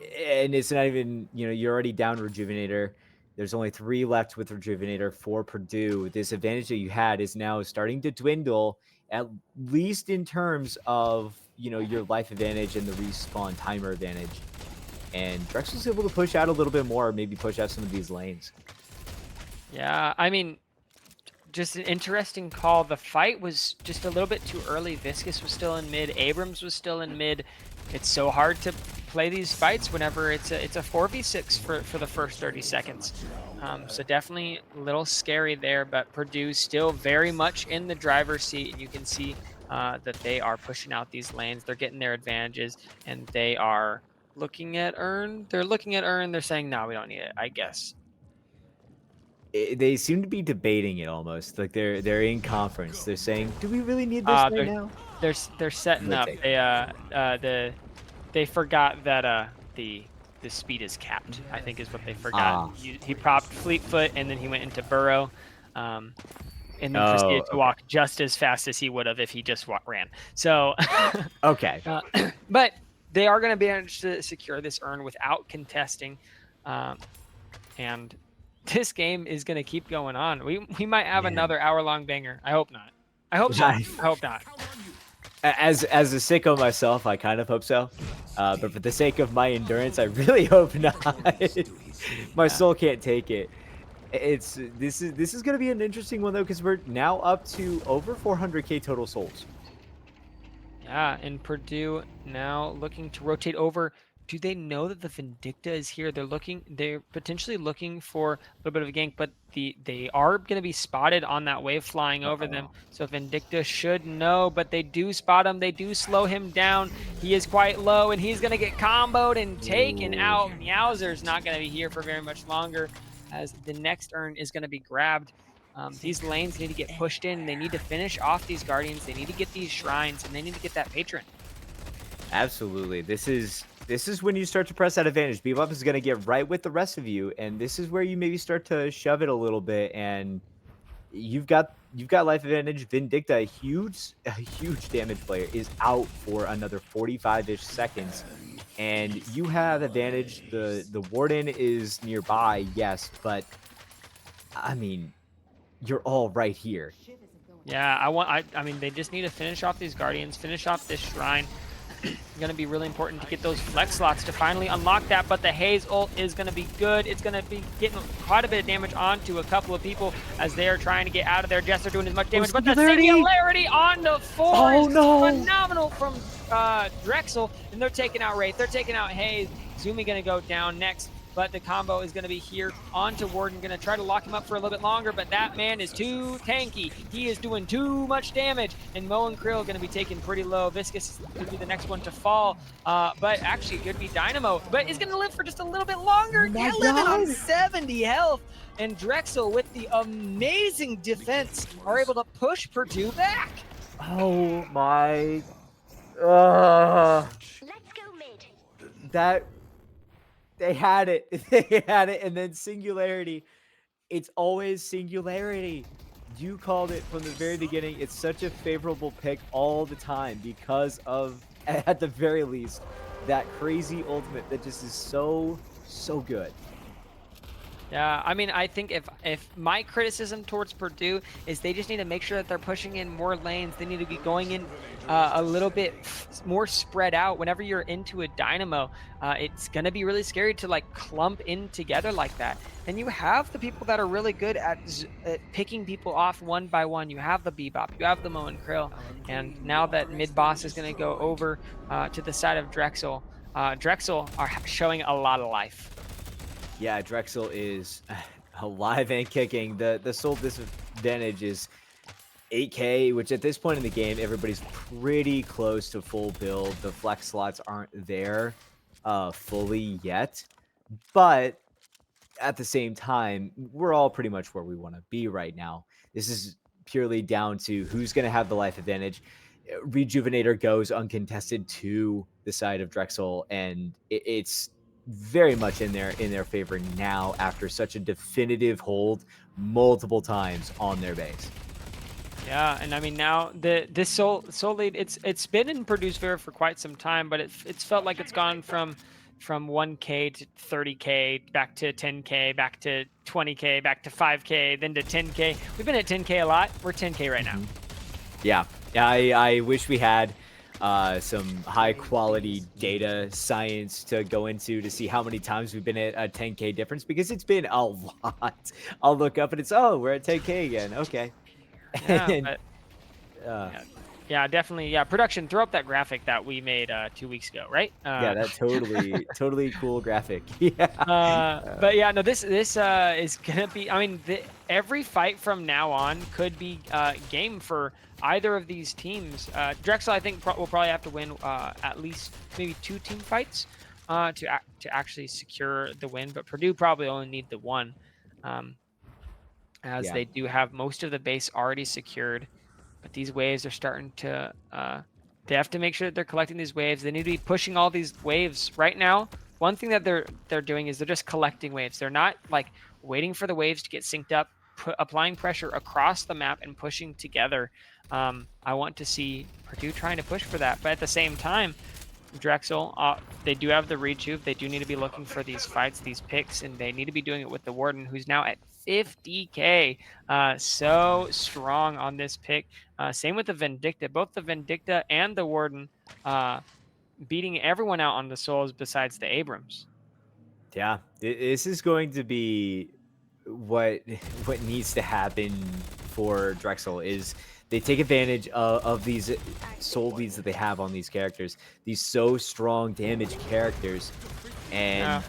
it's not even, you're already down Rejuvenator. There's only 3 left with Rejuvenator for Purdue. This advantage that you had is now starting to dwindle, at least in terms of your life advantage and the respawn timer advantage. And Drexel's able to push out a little bit more, maybe push out some of these lanes. Yeah, I mean, just an interesting call. The fight was just a little bit too early. Viscous was still in mid. Abrams was still in mid. It's so hard to play these fights whenever it's a 4v6 for the first 30 seconds. So definitely a little scary there, but Purdue still very much in the driver's seat, and you can see that they are pushing out these lanes. They're getting their advantages, and they are looking at Earn. They're looking at Earn. They're saying, no, we don't need it, I guess. They seem to be debating it almost. Like they're in conference. They're saying, do we really need this right now? They're setting up. They forgot that the speed is capped, I think is what they forgot. He propped Fleetfoot, and then he went into Burrow, and then proceeded to walk just as fast as he would have if he just ran. So okay. But they are going to be able to secure this Earn without contesting, and this game is going to keep going on. We might have another hour-long banger. I hope not. I hope so. I hope not. As a sicko myself, I kind of hope so. But for the sake of my endurance, I really hope not. My soul can't take it. This is going to be an interesting one though, because we're now up to over 400k total souls. Yeah, and Purdue now looking to rotate over. Do they know that the Vindicta is here? They're potentially looking for a little bit of a gank, but they are going to be spotted on that wave flying over them. So Vindicta should know, but they do spot him. They do slow him down. He is quite low, and he's going to get comboed and taken out. Meowser's not going to be here for very much longer, as the next Earn is going to be grabbed. These lanes need to get pushed in. They need to finish off these Guardians. They need to get these Shrines, and they need to get that Patron. Absolutely. This is when you start to press that advantage. Bebop is going to get right with the rest of you, and this is where you maybe start to shove it a little bit, and you've got life advantage. Vindicta, a huge damage player, is out for another 45-ish seconds, and you have advantage. The Warden is nearby, yes, but I mean, you're all right here. Yeah, I mean, they just need to finish off these Guardians, finish off this Shrine. Going to be really important to get those flex slots to finally unlock that, but the Haze ult is going to be good. It's going to be getting quite a bit of damage onto a couple of people as they are trying to get out of there. Jester doing as much damage, but the singularity on the 4 is phenomenal from Drexel, and they're taking out Wraith. They're taking out Haze. Zumi going to go down next, but the combo is going to be here onto Warden. Going to try to lock him up for a little bit longer, but that man is too tanky. He is doing too much damage, and Moen Krill going to be taken pretty low. Viscous could be the next one to fall, but actually it could be Dynamo, but is going to live for just a little bit longer. Yeah, living on 70 health, and Drexel with the amazing defense are able to push Purdue back. Oh my. Let's go mid. That. They had it. They had it. And then Singularity. It's always Singularity. You called it from the very beginning. It's such a favorable pick all the time because of, at the very least, that crazy ultimate that just is so good. Yeah, I mean, I think if my criticism towards Purdue is they just need to make sure that they're pushing in more lanes. They need to be going in a little bit more spread out. Whenever you're into a dynamo, it's gonna be really scary to like clump in together like that. And you have the people that are really good at picking people off one by one. You have the Bebop, you have the Mo and Krill, and now that mid boss is gonna go over to the side of Drexel. Drexel are showing a lot of life. Yeah, Drexel is alive and kicking. The soul disadvantage is 8K, which at this point in the game, everybody's pretty close to full build. The flex slots aren't there fully yet, but at the same time, we're all pretty much where we want to be right now. This is purely down to who's going to have the life advantage. Rejuvenator goes uncontested to the side of Drexel, and it's very much in their favor now after such a definitive hold multiple times on their base. Yeah, and I mean now this soul lead it's been in Purdue's favor for quite some time, but it's felt like it's gone from 1K to 30K, back to 10K, back to 20K, back to 5K, then to 10K. We've been at 10K a lot. We're 10K right now. Yeah, I wish we had some high quality data science to go into to see how many times we've been at a 10K difference, because it's been a lot. I'll look up and it's, oh, we're at 10K again. Okay. Yeah, And, but yeah, definitely. Yeah, production, throw up that graphic that we made 2 weeks ago, right? yeah, that totally cool graphic. Yeah. But yeah, no, this is gonna be. I mean, every fight from now on could be game for either of these teams. Drexel, I think, will probably have to win at least maybe 2 team fights to actually secure the win. But Purdue probably only need the one, as Yeah. they do have most of the base already secured. But these waves are starting to. They have to make sure that they're collecting these waves. They need to be pushing all these waves right now. One thing that they're doing is they're just collecting waves. They're not like waiting for the waves to get synced up, applying pressure across the map and pushing together. I want to see Purdue trying to push for that, but at the same time, Drexel, they do have the rejuve. They do need to be looking for these fights, these picks, and they need to be doing it with the Warden, who's now at 50K. So strong on this pick. Same with the Vindicta. Both the Vindicta and the Warden beating everyone out on the souls besides the Abrams. Yeah, this is going to be what what needs to happen for Drexel is they take advantage of these soul leads that they have on these characters, these so strong damage characters, and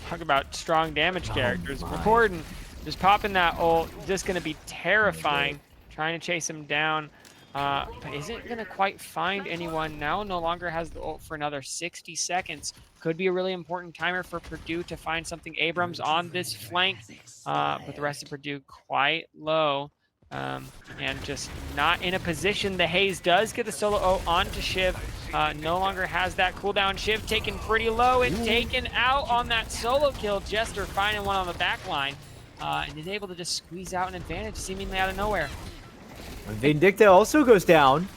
talk about strong damage characters. my. Warden just popping that ult, just going to be terrifying, trying to chase him down. But isn't going to quite find anyone now. No longer has the ult for another 60 seconds. Could be a really important timer for Purdue to find something. Abrams on this flank, but the rest of Purdue quite low. And just not in a position. The Haze does get the solo O onto Shiv. No longer has that cooldown. Shiv taken pretty low and taken out on that solo kill. Jester finding one on the back line and is able to just squeeze out an advantage seemingly out of nowhere. Vindicta also goes down.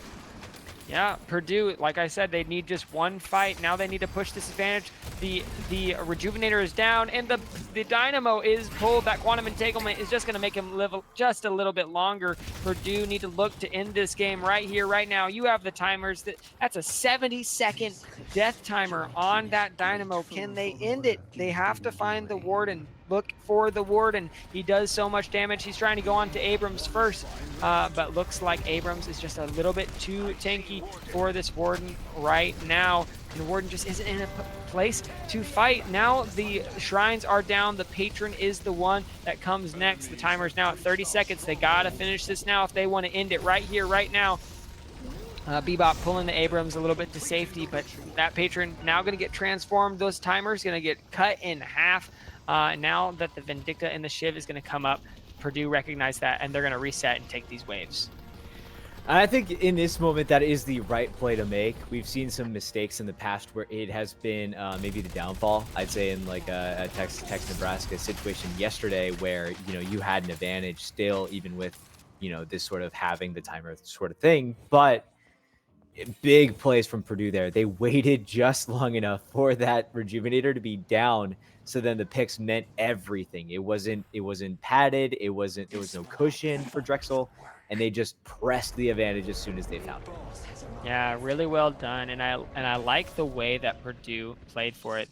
Yeah, Purdue, like I said, they need just one fight. Now they need to push this advantage. The Rejuvenator is down, and the Dynamo is pulled. That Quantum Entanglement is just going to make him live just a little bit longer. Purdue need to look to end this game right here, right now. You have the timers. That's a 70-second death timer on that Dynamo. Can they end it? They have to find the Warden. Look for the Warden. He does so much damage. He's trying to go on to Abrams first, but looks like Abrams is just a little bit too tanky for this Warden right now. And the Warden just isn't in a place to fight. Now the Shrines are down. The Patron is the one that comes next. The timer is now at 30 seconds. They got to finish this now if they want to end it right here, right now. Bebop pulling the Abrams a little bit to safety, but that Patron now going to get transformed. Those timers going to get cut in half. Now that the Vindicta and the Shiv is going to come up, Purdue recognize that, and they're going to reset and take these waves. I think in this moment, that is the right play to make. We've seen some mistakes in the past where it has been maybe the downfall. I'd say in like a Texas-Nebraska situation yesterday where, you know, you had an advantage still, even with, you know, this sort of having the timer sort of thing. But Big plays from Purdue there. They waited just long enough for that rejuvenator to be down. So then the picks meant everything. It wasn't padded. There was no cushion for Drexel. And they just pressed the advantage as soon as they found it. Yeah, really well done. And I like the way that Purdue played for it.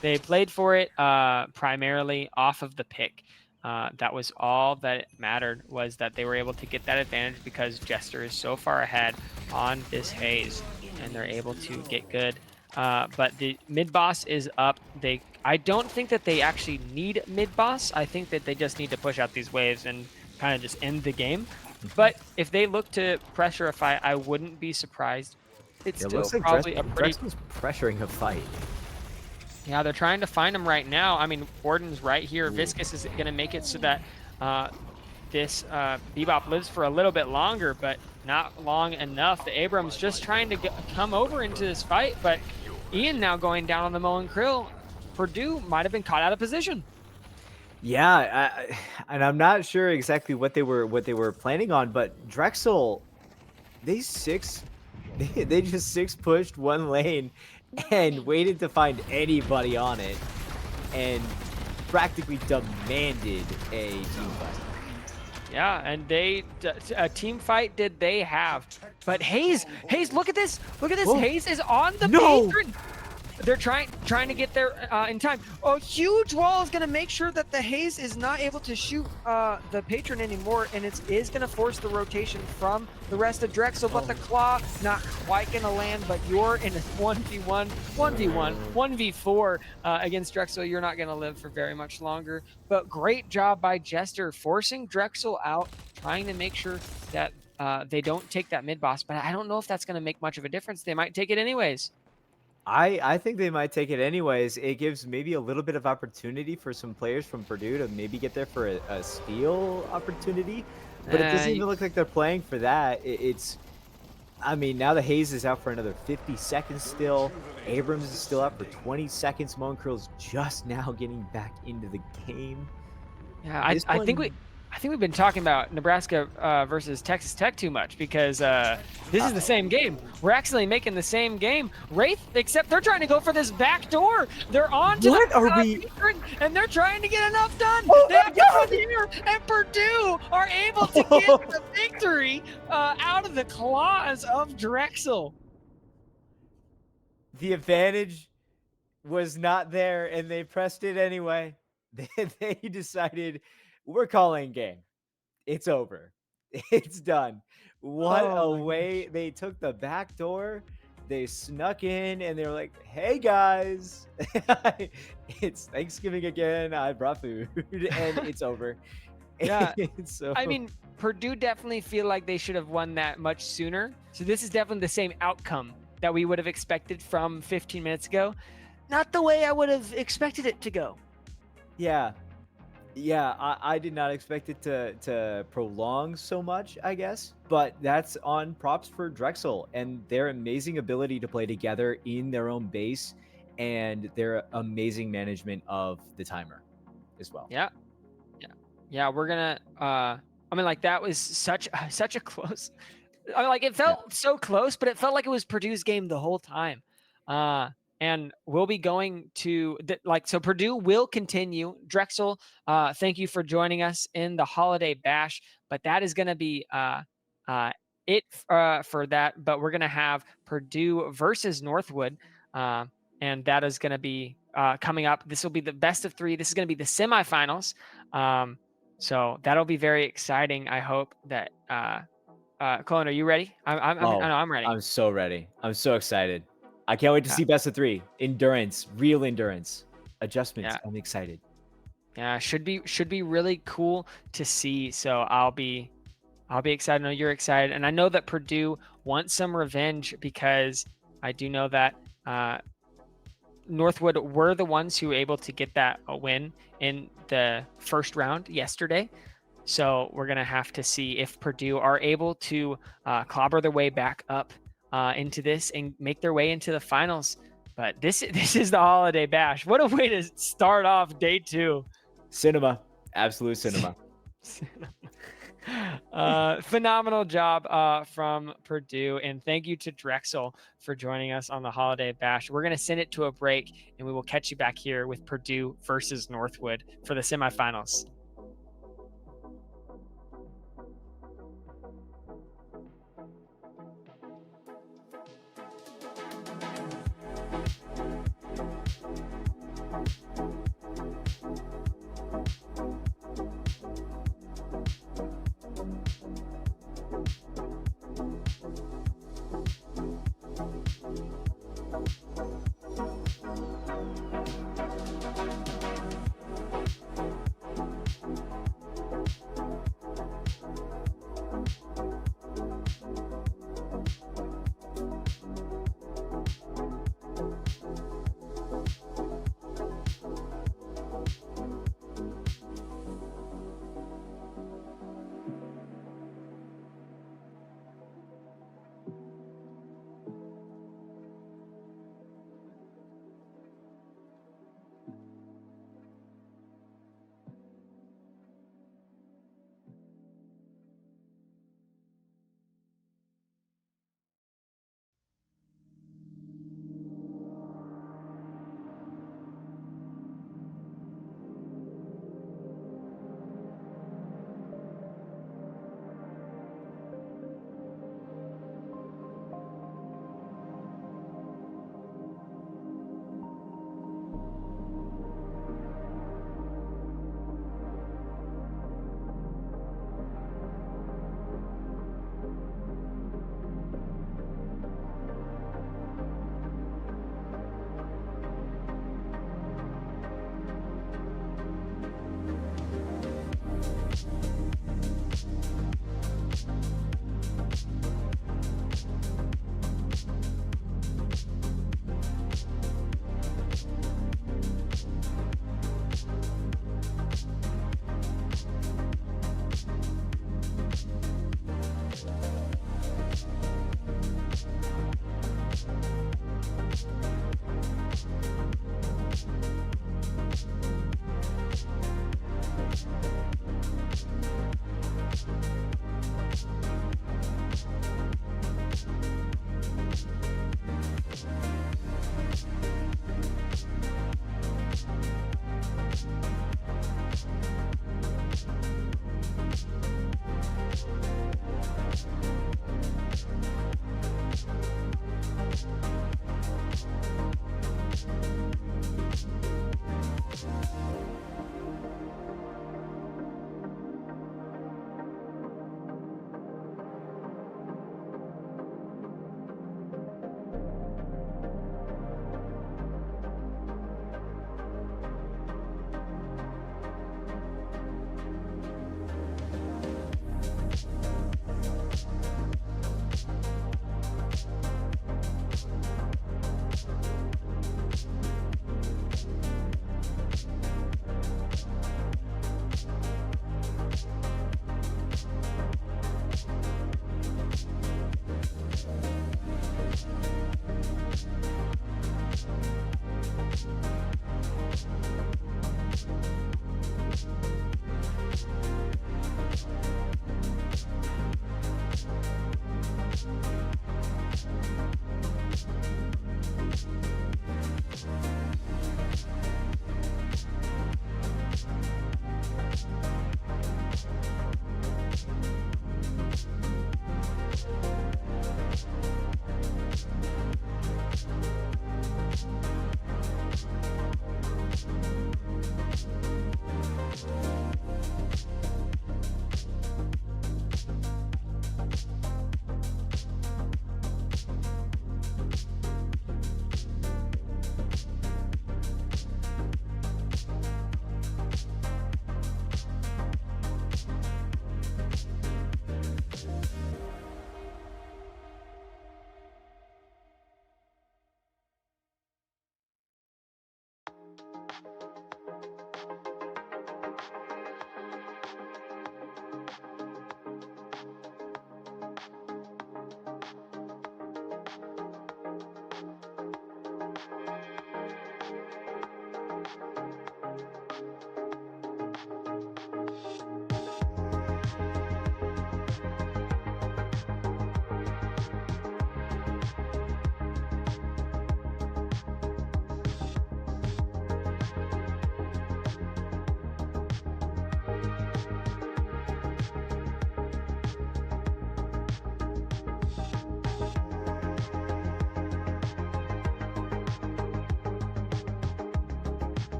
They played for it primarily off of the pick. That was all that mattered, was that they were able to get that advantage because Jester is so far ahead on this haze, and they're able to get good. But the mid boss is up. I don't think that they actually need mid boss. I think that they just need to push out these waves and kind of just end the game. But if they look to pressure a fight, I wouldn't be surprised. It's It still looks like probably a pretty... Drexel's pressuring a fight. Yeah, they're trying to find him right now. I mean, Warden's right here. Viscous is going to make it so that this Bebop lives for a little bit longer, but not long enough. The Abrams just trying to come over into this fight, but Ian now going down on the Mullen Krill. Purdue might have been caught out of position. Yeah, and I'm not sure exactly what they were planning on, but Drexel, they just 6-pushed one lane and waited to find anybody on it, and practically demanded a team fight. Yeah, and a team fight did they have. But Hayes, look at this. Look at this. Whoa. Hayes is on the No. patron. They're trying to get there in time. A huge wall is going to make sure that the Haze is not able to shoot the patron anymore, and it is going to force the rotation from the rest of Drexel. But the claw not quite going to land, but you're in a 1v1, 1v4 against Drexel. You're not going to live for very much longer. But great job by Jester, forcing Drexel out, trying to make sure that they don't take that mid boss. But I don't know if that's going to make much of a difference. They might take it anyways. I think they might take it anyways. It gives maybe a little bit of opportunity for some players from Purdue to maybe get there for a steal opportunity, but it doesn't even look like they're playing for that. I mean, now the Haze is out for another 50 seconds still. Abrams is still out for 20 seconds. Monkrill's just now getting back into the game. Yeah, I think we've been talking about Nebraska versus Texas Tech too much, because this is the same game. We're actually making the same game. Wraith, except they're trying to go for this back door. They're on to patron, and they're trying to get enough done. They have to here, and Purdue are able to get the victory out of the claws of Drexel. The advantage was not there, and they pressed it anyway. They decided, we're calling game. It's over. It's done. What a way. They took the back door. They snuck in, and they were like, hey, guys. It's Thanksgiving again. I brought food, and it's over. Yeah. So, I mean, Purdue definitely feel like they should have won that much sooner. So this is definitely the same outcome that we would have expected from 15 minutes ago. Not the way I would have expected it to go. Yeah. Yeah, I did not expect it to prolong so much, I guess. But that's on props for Drexel and their amazing ability to play together in their own base, and their amazing management of the timer as well. Yeah, we're gonna I mean, like, that was such a close, I mean, like, it felt so close, but it felt like it was Purdue's game the whole time. And we'll be going to so Purdue will continue. Drexel, thank you for joining us in the Holiday Bash, but that is going to be it for that. But we're going to have Purdue versus Northwood, and that is going to be coming up. This will be the best of 3. This is going to be the semifinals. So that'll be very exciting. I hope that Colin, are you ready? I'm ready. I'm so ready. I'm so excited. I can't wait to see best of 3. Endurance, real endurance, adjustments. Yeah. I'm excited. Yeah, should be really cool to see. So I'll be excited. I know you're excited, and I know that Purdue wants some revenge, because I do know that Northwood were the ones who were able to get that win in the first round yesterday. So we're gonna have to see if Purdue are able to clobber their way back up into this and make their way into the finals. But this is the Holiday Bash. What a way to start off day 2. Cinema, absolute cinema. Phenomenal job from Purdue, and thank you to Drexel for joining us on the Holiday Bash. We're going to send it to a break, and we will catch you back here with Purdue versus Northwood for the semifinals.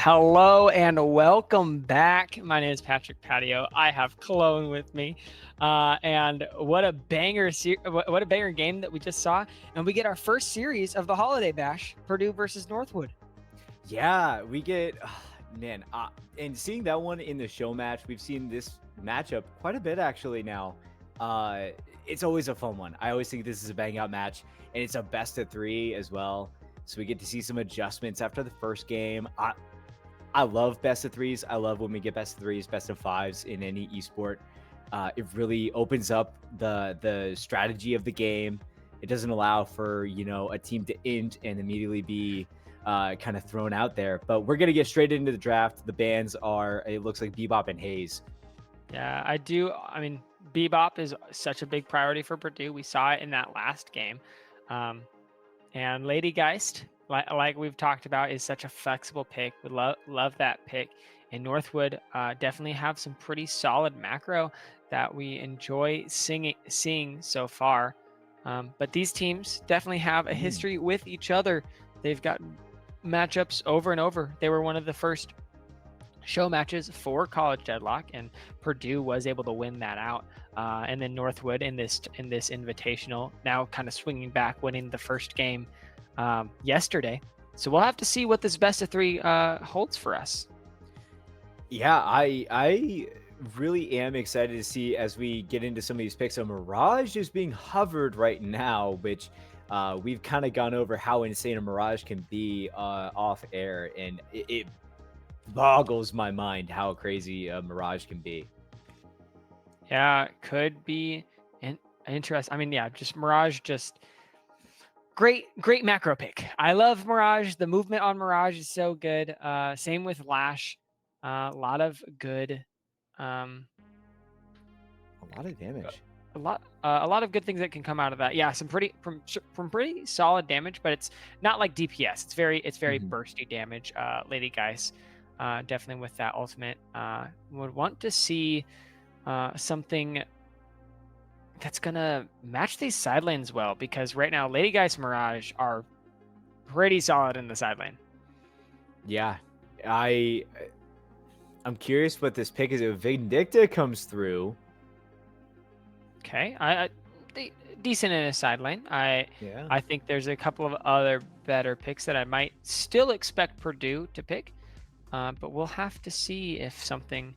Hello and welcome back. My name is Patrick Patio. I have Cologne with me, and what a banger! What a banger game that we just saw, and we get our first series of the Holiday Bash: Purdue versus Northwood. Yeah, we get man, and seeing that one in the show match, we've seen this matchup quite a bit actually now. Uh, it's always a fun one. I always think this is a bang out match, and it's a best of 3 as well. So we get to see some adjustments after the first game. I love best of 3s. I love when we get best of 3s, best of 5s in any esport. It really opens up the strategy of the game. It doesn't allow for a team to int and immediately be kind of thrown out there. But we're gonna get straight into the draft. The bands are, it looks like, Bebop and Haze. Yeah, I do. I mean, Bebop is such a big priority for Purdue. We saw it in that last game. And Lady Geist, like we've talked about, is such a flexible pick. We love that pick. And Northwood definitely have some pretty solid macro that we enjoy seeing so far. But these teams definitely have a history with each other. They've got matchups over and over. They were one of the first show matches for College Deadlock, and Purdue was able to win that out. And then Northwood in this Invitational, now kind of swinging back, winning the first game yesterday. So we'll have to see what this best of 3 holds for us. Yeah, I really am excited to see as we get into some of these picks. So Mirage is being hovered right now, which we've kind of gone over how insane a Mirage can be off air, and it boggles my mind how crazy a Mirage can be. Yeah, could be interesting. I mean, yeah, just Mirage, just great macro pick. I love Mirage. The movement on Mirage is so good. Same with Lash. A lot of good. A lot of damage. A lot of good things that can come out of that. Yeah, some pretty pretty solid damage, but it's not like DPS. It's very bursty damage. Lady Geist, definitely with that ultimate. Would want to see something that's gonna match these side lanes well, because right now Lady Geist Mirage are pretty solid in the side lane. Yeah, I'm curious what this pick is. If Vindicta comes through, okay, decent in a side lane. I think there's a couple of other better picks that I might still expect Purdue to pick, but we'll have to see if something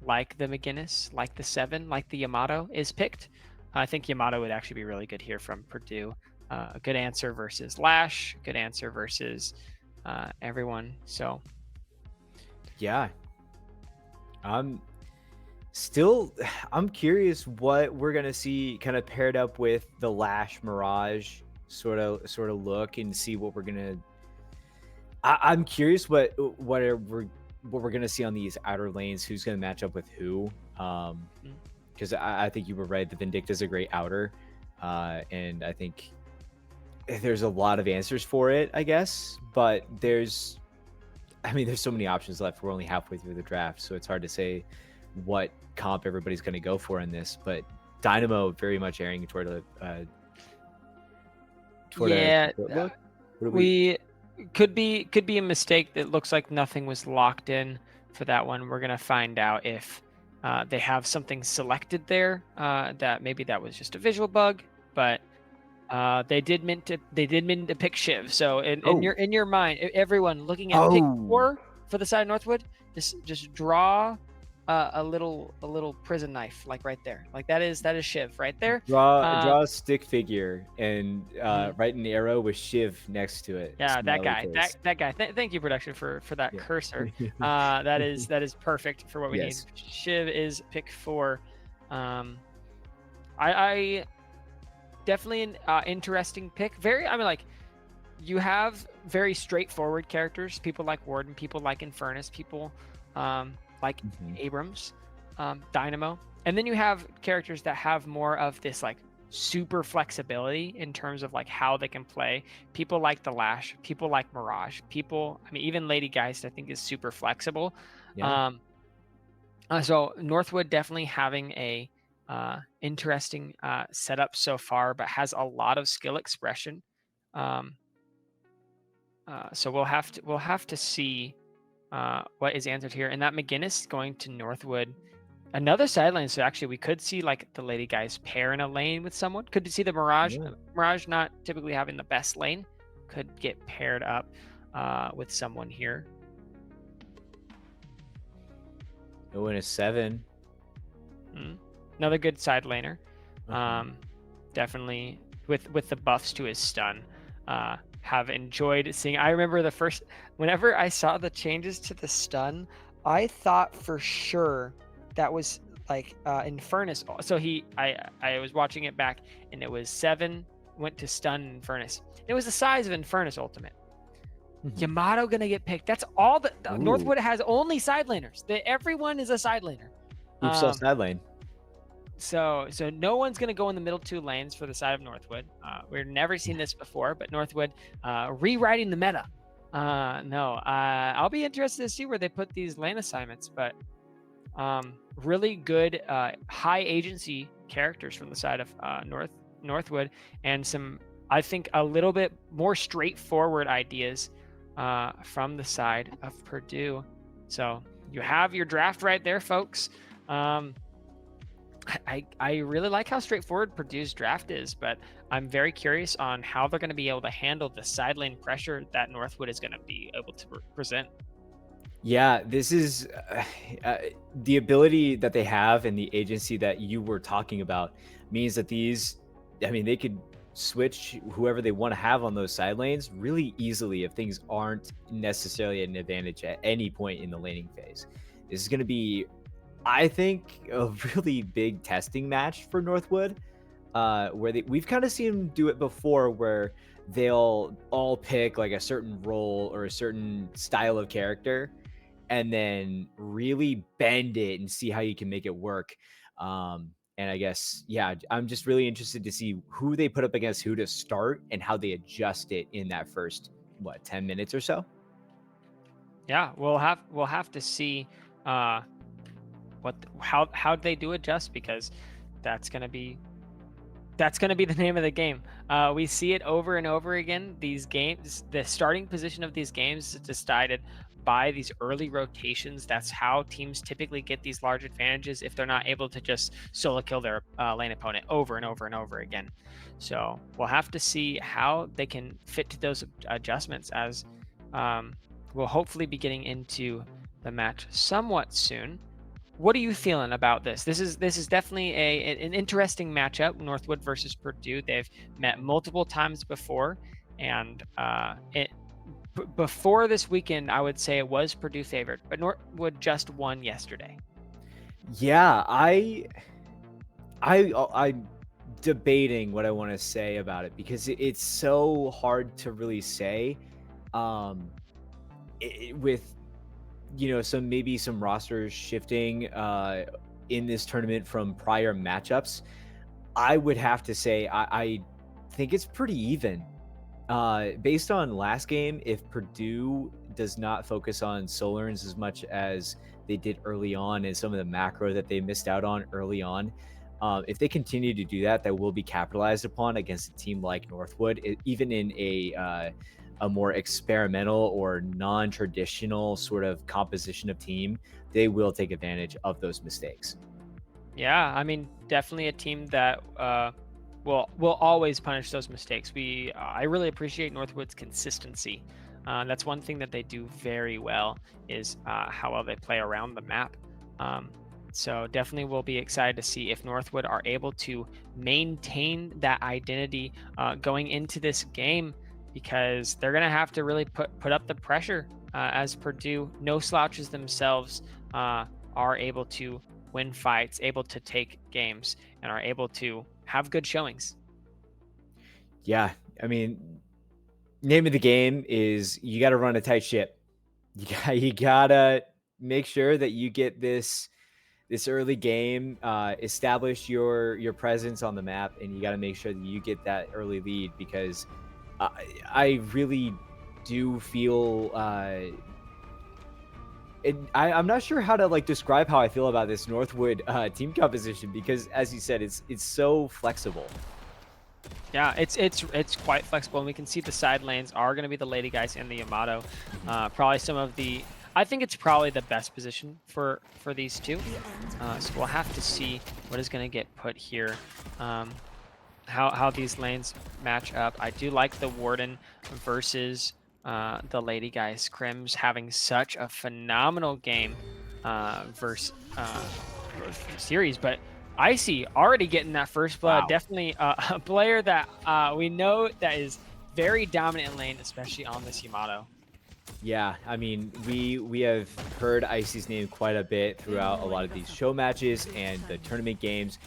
like the McGinnis, like the 7, like the Yamato is picked. I think Yamato would actually be really good here from Purdue. A good answer versus Lash, good answer versus everyone. So, yeah, I'm curious what we're gonna see kind of paired up with the Lash Mirage sort of look, and see what we're gonna. I'm curious what we're gonna see on these outer lanes. Who's gonna match up with who? Because I think you were right. The Vindicta is a great outer, and I think there's a lot of answers for it, I guess. But there's so many options left. We're only halfway through the draft, so it's hard to say what comp everybody's gonna go for in this. But Dynamo very much erring toward a look. We could be a mistake. That looks like nothing was locked in for that one. We're gonna find out if they have something selected there, that maybe that was just a visual bug, but they did mean to pick Shiv. So in your mind, everyone looking at pick 4 for the side of Northwood, just draw a little prison knife, like right there. Like that is Shiv right there. Draw a stick figure and write an arrow with Shiv next to it. Yeah, that guy. That guy. Thank you, production, for that cursor. That is perfect for what we need. Shiv is pick 4. I definitely an interesting pick. You have very straightforward characters. People like Warden, people like Infernus, people like Abrams, Dynamo, and then you have characters that have more of this like super flexibility in terms of like how they can play. People like the Lash, people like Mirage, even Lady Geist I think is super flexible. So Northwood definitely having a interesting setup so far, but has a lot of skill expression. So we'll have to see what is answered here. And that McGinnis going to Northwood, another side lane. So actually, we could see like the Lady Guys pair in a lane with someone. Could see the Mirage. Yeah. Mirage not typically having the best lane, could get paired up with someone here. Oh, and a 7. Another good side laner. Uh-huh. Definitely with the buffs to his stun. Have enjoyed seeing. I remember whenever I saw the changes to the stun, I thought for sure that was like Infernus. So I was watching it back, and it was 7 went to stun Infernus. It was the size of Infernus ultimate. Yamato gonna get picked. That's all that Ooh. Northwood has. Only side laners. Everyone is a side laner. Oops, side lane. So no one's going to go in the middle 2 lanes for the side of Northwood. We've never seen this before, but Northwood rewriting the meta. I'll be interested to see where they put these lane assignments, but really good high agency characters from the side of Northwood, and some, I think, a little bit more straightforward ideas from the side of Purdue. So you have your draft right there, folks. I really like how straightforward Purdue's draft is, but I'm very curious on how they're going to be able to handle the side lane pressure that Northwood is going to be able to present. Yeah, this is the ability that they have and the agency that you were talking about means that they could switch whoever they want to have on those side lanes really easily if things aren't necessarily an advantage at any point in the laning phase. This is going to be, I think, a really big testing match for Northwood, where we've kind of seen them do it before, where they'll all pick like a certain role or a certain style of character, and then really bend it and see how you can make it work. And I guess, yeah, I'm just really interested to see who they put up against who to start and how they adjust it in that first 10 minutes or so. Yeah, we'll have to see how they do adjust, because that's gonna be the name of the game. We see it over and over again. These games, the starting position of these games is decided by these early rotations. That's how teams typically get these large advantages if they're not able to just solo kill their lane opponent over and over and over again. So we'll have to see how they can fit to those adjustments, as we'll hopefully be getting into the match somewhat soon. What are you feeling about this? This is definitely an interesting matchup. Northwood versus Purdue. They've met multiple times before, and before this weekend, I would say it was Purdue favored, but Northwood just won yesterday. Yeah, I'm debating what I want to say about it, because it's so hard to really say. With some rosters shifting in this tournament from prior matchups, I would have to say I think it's pretty even. Based on last game, if Purdue does not focus on Solarns as much as they did early on, and some of the macro that they missed out on early on, if they continue to do that, that will be capitalized upon against a team like Northwood, even in a more experimental or non-traditional sort of composition of team. They will take advantage of those mistakes. Yeah, I mean, definitely a team that will always punish those mistakes. I really appreciate Northwood's consistency. That's one thing that they do very well, is how well they play around the map. So definitely we'll be excited to see if Northwood are able to maintain that identity going into this game, because they're going to have to really put up the pressure as Purdue, no slouches themselves, are able to win fights, able to take games, and are able to have good showings. Yeah, I mean, name of the game is you got to run a tight ship. You gotta make sure that you get this early game, establish your presence on the map, and you got to make sure that you get that early lead, because I really do feel I'm not sure how to describe how I feel about this Northwood team composition, because as you said, it's so flexible. Yeah, it's quite flexible, and we can see the side lanes are going to be the Lady Guys and the Yamato. Probably some of the. I think it's probably the best position for these two. So we'll have to see what is going to get put here. How these lanes match up. I do like the Warden versus the Lady Guys. Crims having such a phenomenal game versus series, but Icy already getting that first blood. Wow. Definitely a player that we know that is very dominant in lane, especially on this Yamato. Yeah, I mean, we have heard Icy's name quite a bit throughout a lot of these show matches and the tournament games.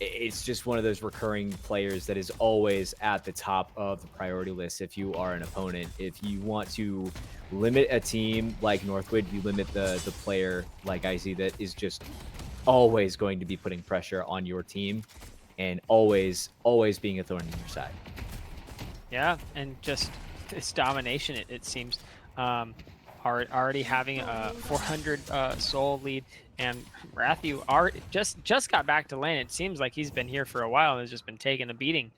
It's just one of those recurring players that is always at the top of the priority list if you are an opponent. If you want to limit a team like Northwood, you limit the player like Icy that is just always going to be putting pressure on your team and always being a thorn in your side. Yeah, and just this domination, it seems. Already having a 400 soul lead, and Matthew just got back to lane. It seems like he's been here for a while and has just been taking a beating.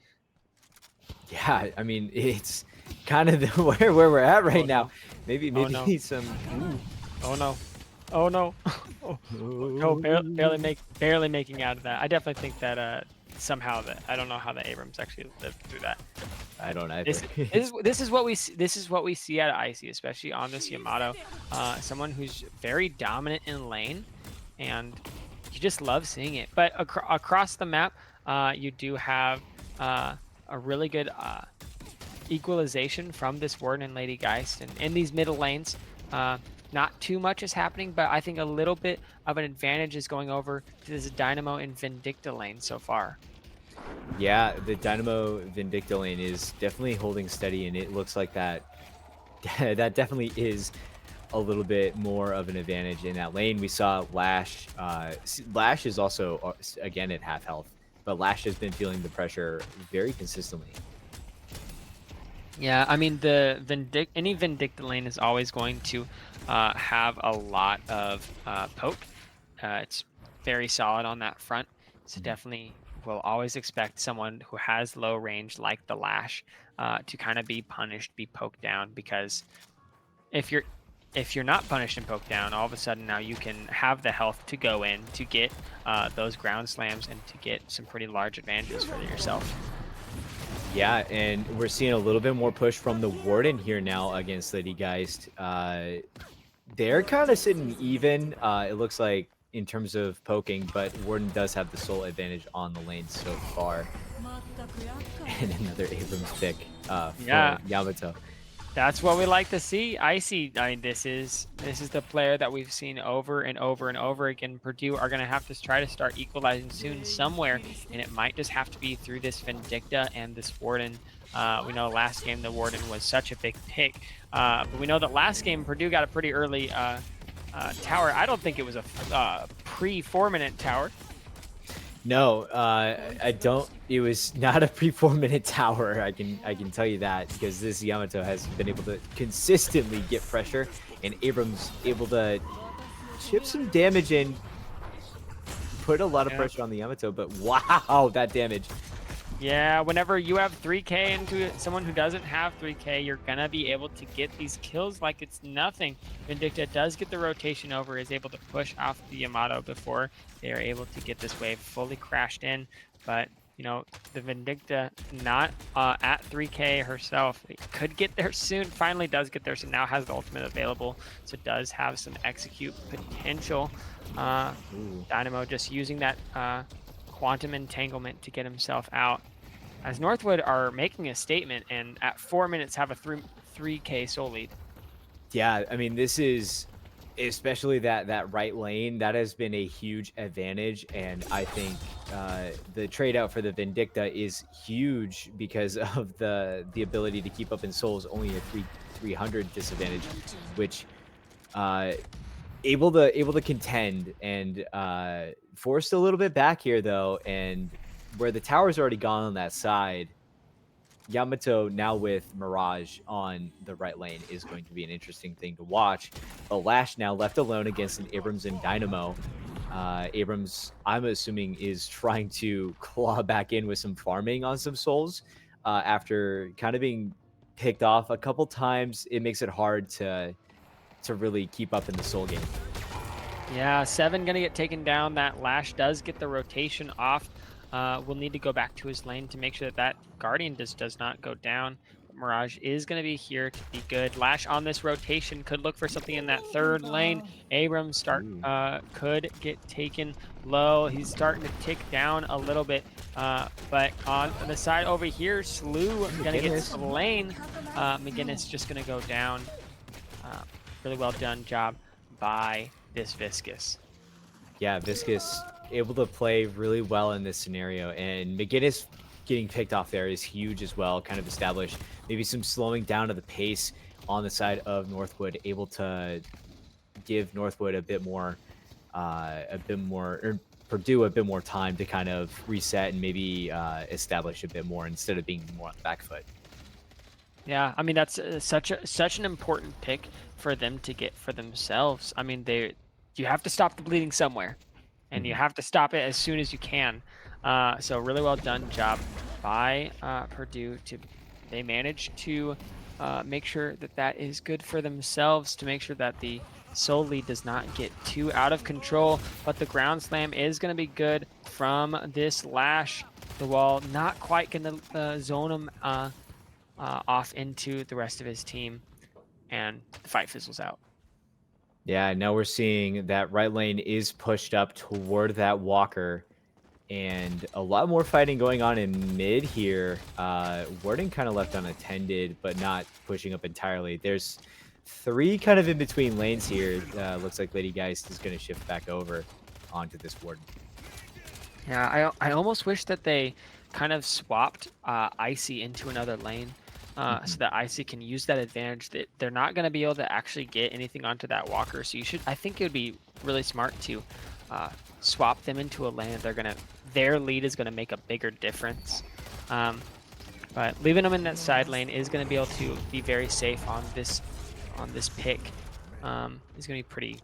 Yeah, I mean, it's kind of where we're at right now. No. Maybe No. some. Oh no. Oh no. Oh, barely making out of that. I definitely think that somehow that I don't know how the Abrams actually lived through that. I don't either. This is what we see, this is what we see out of Icy, especially on this Yamato. Someone who's very dominant in lane, and you just love seeing it. But across the map, you do have a really good equalization from this Warden and Lady Geist, and in these middle lanes, not too much is happening, but I think a little bit of an advantage is going over to this Dynamo and Vindicta lane so far. Yeah, the Dynamo Vindicta lane is definitely holding steady, and it looks like that that definitely is a little bit more of an advantage in that lane. We saw Lash. Lash is also again at half health, but Lash has been feeling the pressure very consistently. Yeah, I mean any Vindicta lane is always going to have a lot of poke. It's very solid on that front, so definitely will always expect someone who has low range like the Lash to kind of be punished, be poked down, because if you're not punished and poked down, all of a sudden now you can have the health to go in to get those ground slams and to get some pretty large advantages for yourself. Yeah, and we're seeing a little bit more push from the Warden here now against Lady Geist. They're kind of sitting even, it looks like, in terms of poking, but Warden does have the sole advantage on the lane so far. And another Abrams pick for Yamato. That's what we like to see. Icy, I mean, this is the player that we've seen over and over and over again. Purdue are going to have to try to start equalizing soon somewhere, and it might just have to be through this Vindicta and this Warden. We know last game the Warden was such a big pick, but we know that last game Purdue got a pretty early tower. I don't think it was a pre-4-minute tower. No, I don't. It was not a pre-4-minute tower. I can tell you that, because this Yamato has been able to consistently get pressure, and Abrams able to chip some damage in, put a lot of pressure on the Yamato. But wow, that damage! Yeah, whenever you have 3K into someone who doesn't have 3K, you're gonna be able to get these kills like it's nothing. Vindicta does get the rotation over, is able to push off the Yamato before they are able to get this wave fully crashed in. But, you know, the Vindicta not at 3K herself. It could get there soon, finally does get there, so now has the ultimate available. So it does have some execute potential. Dynamo just using that quantum entanglement to get himself out, as Northwood are making a statement and at 4 minutes have a 3K soul lead. Yeah, I mean, this is, especially that right lane, that has been a huge advantage, and I think the trade out for the Vindicta is huge because of the ability to keep up in souls. Only a 300 disadvantage, which able to contend, and forced a little bit back here though, and where the tower's already gone on that side, Yamato now with Mirage on the right lane is going to be an interesting thing to watch. But Lash now left alone against an Abrams and Dynamo. Abrams, I'm assuming, is trying to claw back in with some farming on some souls. after kind of being picked off a couple times, it makes it hard to really keep up in the soul game. Yeah, 7 gonna get taken down. That Lash does get the rotation off. We'll need to go back to his lane to make sure that that Guardian does not go down. But Mirage is gonna be here to be good. Lash on this rotation could look for something in that third lane. Abrams could get taken low. He's starting to tick down a little bit. But on the side over here, Slew gonna get slain. McGinnis just gonna go down. Really well done job by this Viscous. Yeah, Viscous able to play really well in this scenario, and McGinnis getting picked off there is huge as well. Kind of establish maybe some slowing down of the pace on the side of Northwood, able to give Northwood a bit more, or Purdue a bit more time to kind of reset and maybe establish a bit more instead of being more on the back foot. Yeah, I mean that's such an important pick for them to get for themselves. I mean you have to stop the bleeding somewhere, and you have to stop it as soon as you can. So really well done job by Purdue. They managed to make sure that that is good for themselves, to make sure that the soul lead does not get too out of control. But the ground slam is going to be good from this Lash. The wall not quite going to zone him off into the rest of his team, and the fight fizzles out. Yeah, now we're seeing that right lane is pushed up toward that Walker, and a lot more fighting going on in mid here. Warden kind of left unattended, but not pushing up entirely. There's 3 kind of in between lanes here. Looks like Lady Geist is going to shift back over onto this Warden. Yeah, I almost wish that they kind of swapped Icy into another lane. So that Icy can use that advantage. That they're not going to be able to actually get anything onto that Walker. So I think it would be really smart to swap them into a lane. Their lead is going to make a bigger difference. But leaving them in that side lane is going to be able to be very safe on this pick. He's going to be pretty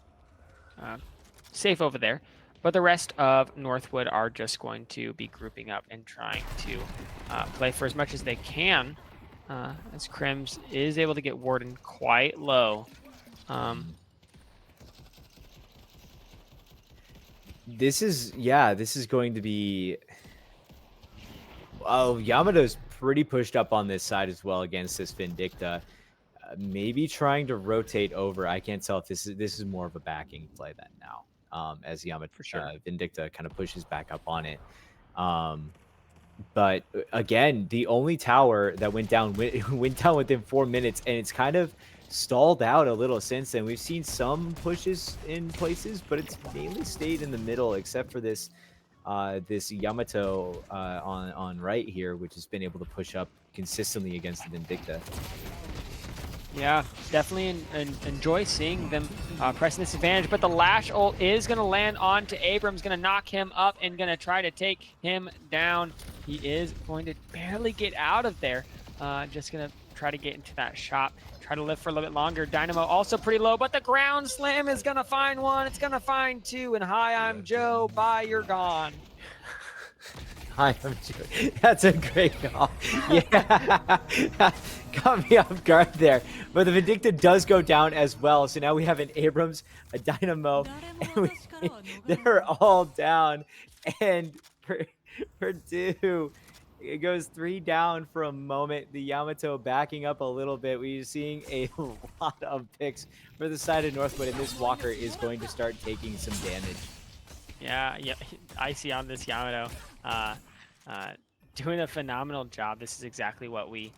safe over there. But the rest of Northwood are just going to be grouping up and trying to play for as much as they can. As Crims is able to get Warden quite low. This is going to be... Oh, Yamato's pretty pushed up on this side as well against this Vindicta. Maybe trying to rotate over. I can't tell if this is more of a backing play than now. As Yamato, For sure. Vindicta kind of pushes back up on it. But again, the only tower that went down within 4 minutes, and it's kind of stalled out a little since then. We've seen some pushes in places, but it's mainly stayed in the middle, except for this this Yamato on right here, which has been able to push up consistently against the Vindicta. Yeah, definitely enjoy seeing them pressing this advantage, but the Lash ult is going to land onto Abrams, going to knock him up and going to try to take him down. He is going to barely get out of there. Just going to try to get into that shot, try to live for a little bit longer. Dynamo also pretty low, but the ground slam is going to find one. It's going to find 2, and hi, I'm Joe. Bye, you're gone. Hi, I'm Joe. That's a great call. Yeah. Caught me off guard there. But the Vindicta does go down as well. So now we have an Abrams, a Dynamo, and they're all down. And Purdue, it goes 3 down for a moment. The Yamato backing up a little bit. We're seeing a lot of picks for the side of Northwood, and this Walker is going to start taking some damage. Yeah, Icy on this Yamato. Doing a phenomenal job. This is exactly what we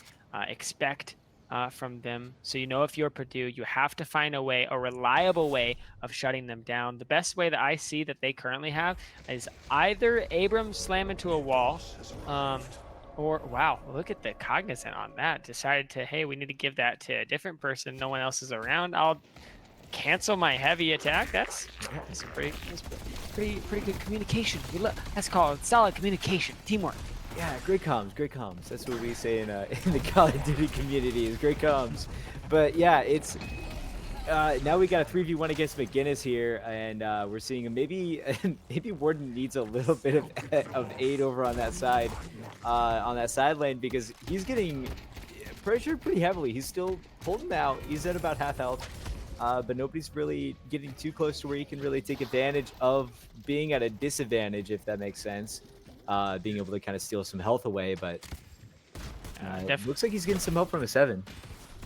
expect from them. So if you're Purdue, you have to find a reliable way of shutting them down. The best way that I see that they currently have is either Abrams slam into a wall, or wow, look at the Cognizant on that. Decided to, hey, we need to give that to a different person. No one else is around. I'll cancel my heavy attack. That's pretty good communication. That's called solid communication, teamwork. Yeah, great comms, great comms. That's what we say in the Call of Duty community, is great comms. But yeah, now we got a 3v1 against McGinnis here, and we're seeing maybe maybe Warden needs a little bit of aid over on that side lane, because he's getting pressured pretty heavily. He's still holding out. He's at about half health, but nobody's really getting too close to where he can really take advantage of being at a disadvantage, if that makes sense. Being able to kind of steal some health away, but it looks like he's getting some help from a 7.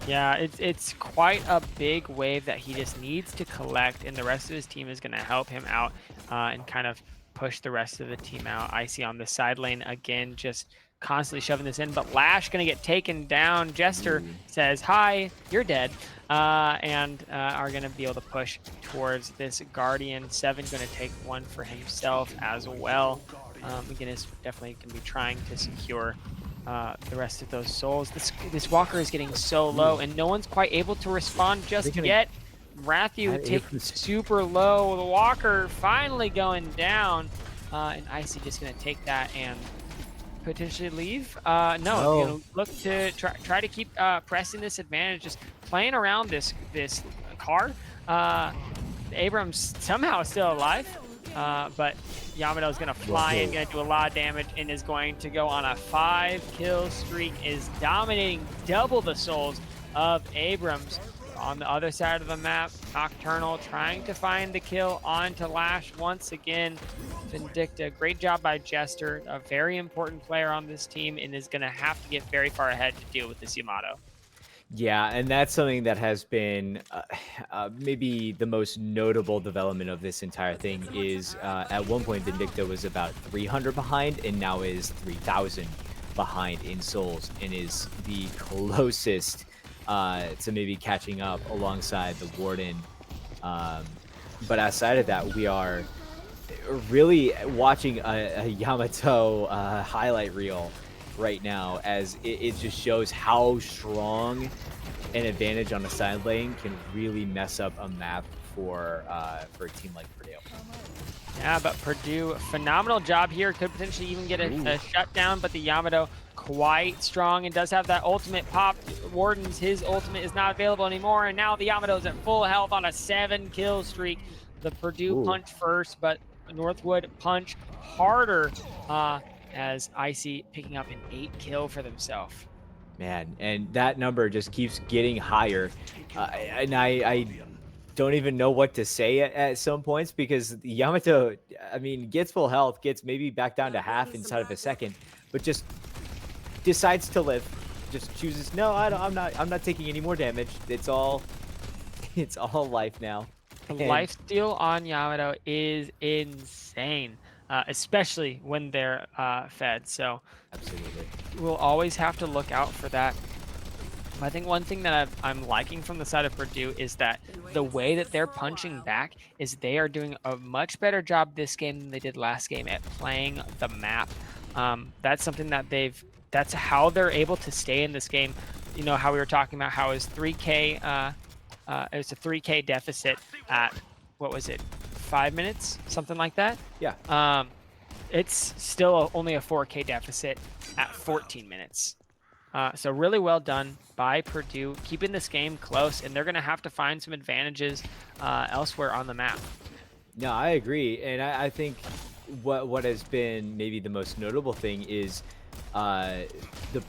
Yeah, it's quite a big wave that he just needs to collect, and the rest of his team is going to help him out and kind of push the rest of the team out. Icy on the side lane again, just constantly shoving this in, but Lash going to get taken down. Jester says, "Hi, you're dead," and are going to be able to push towards this Guardian. 7 going to take one for himself as well. McGinnis definitely going to be trying to secure the rest of those souls. This Walker is getting so low, and no one's quite able to respond just yet. Rathu takes super low. The Walker finally going down, and Icy just going to take that and potentially leave. No, gonna look to try to keep pressing this advantage, just playing around this car. Abrams somehow still alive, but Yamato is going to fly in, going to do a lot of damage, and is going to go on a 5-kill streak, is dominating double the souls of Abrams. On the other side of the map, Nocturnal trying to find the kill onto Lash once again. Vindicta, great job by Jester, a very important player on this team, and is going to have to get very far ahead to deal with this Yamato. Yeah, and that's something that has been maybe the most notable development of this entire thing is at one point Vindicta was about 300 behind, and now is 3,000 behind in souls, and is the closest to maybe catching up alongside the Warden. But outside of that, we are really watching a Yamato highlight reel right now, as it just shows how strong an advantage on a side lane can really mess up a map for a team like Purdue. Yeah, but Purdue, phenomenal job here. Could potentially even get a shutdown, but the Yamato quite strong and does have that ultimate pop. Warden's, his ultimate is not available anymore, and now the Yamato's at full health on a 7-kill streak. The Purdue punch first, but Northwood punch harder, as Icy picking up an 8-kill for themselves. Man, and that number just keeps getting higher. And I don't even know what to say at some points, because Yamato, I mean, gets full health, gets maybe back down to half inside of a second, but just decides to live. Just chooses, no, I'm not taking any more damage. It's all life now. The lifesteal on Yamato is insane, especially when they're fed. So absolutely, we'll always have to look out for that. I think one thing that I'm liking from the side of Purdue is that the way that they're punching back is they are doing a much better job this game than they did last game at playing the map. That's something that that's how they're able to stay in this game. You know how we were talking about how his 3K, it was a 3K deficit at, what was it, 5 minutes, something like that? Yeah. It's still only a 4K deficit at 14 minutes. So really well done by Purdue, keeping this game close, and they're going to have to find some advantages elsewhere on the map. No, I agree, and I think what has been maybe the most notable thing is the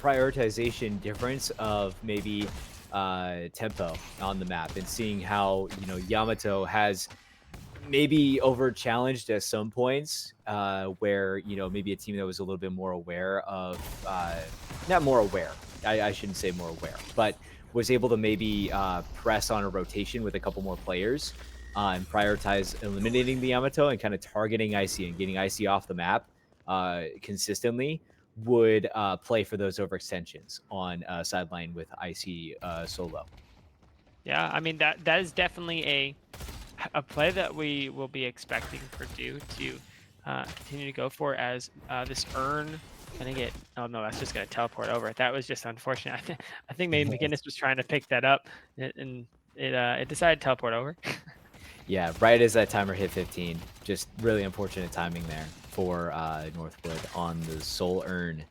prioritization difference of maybe tempo on the map, and seeing how, you know, Yamato has maybe over challenged at some points where, you know, maybe a team that was a little bit more aware of not more aware, I shouldn't say more aware, but was able to maybe press on a rotation with a couple more players and prioritize eliminating the Yamato and kind of targeting Icy and getting Icy off the map consistently, would play for those overextensions on sideline with Icy solo. Yeah, I mean, that is definitely a play that we will be expecting Purdue to continue to go for, as this Urn gonna get, oh no, that's just gonna teleport over. That was just unfortunate. I think maybe McGinnis was trying to pick that up, and it decided to teleport over. Yeah, right as that timer hit 15. Just really unfortunate timing there for Northwood on the soul Urn.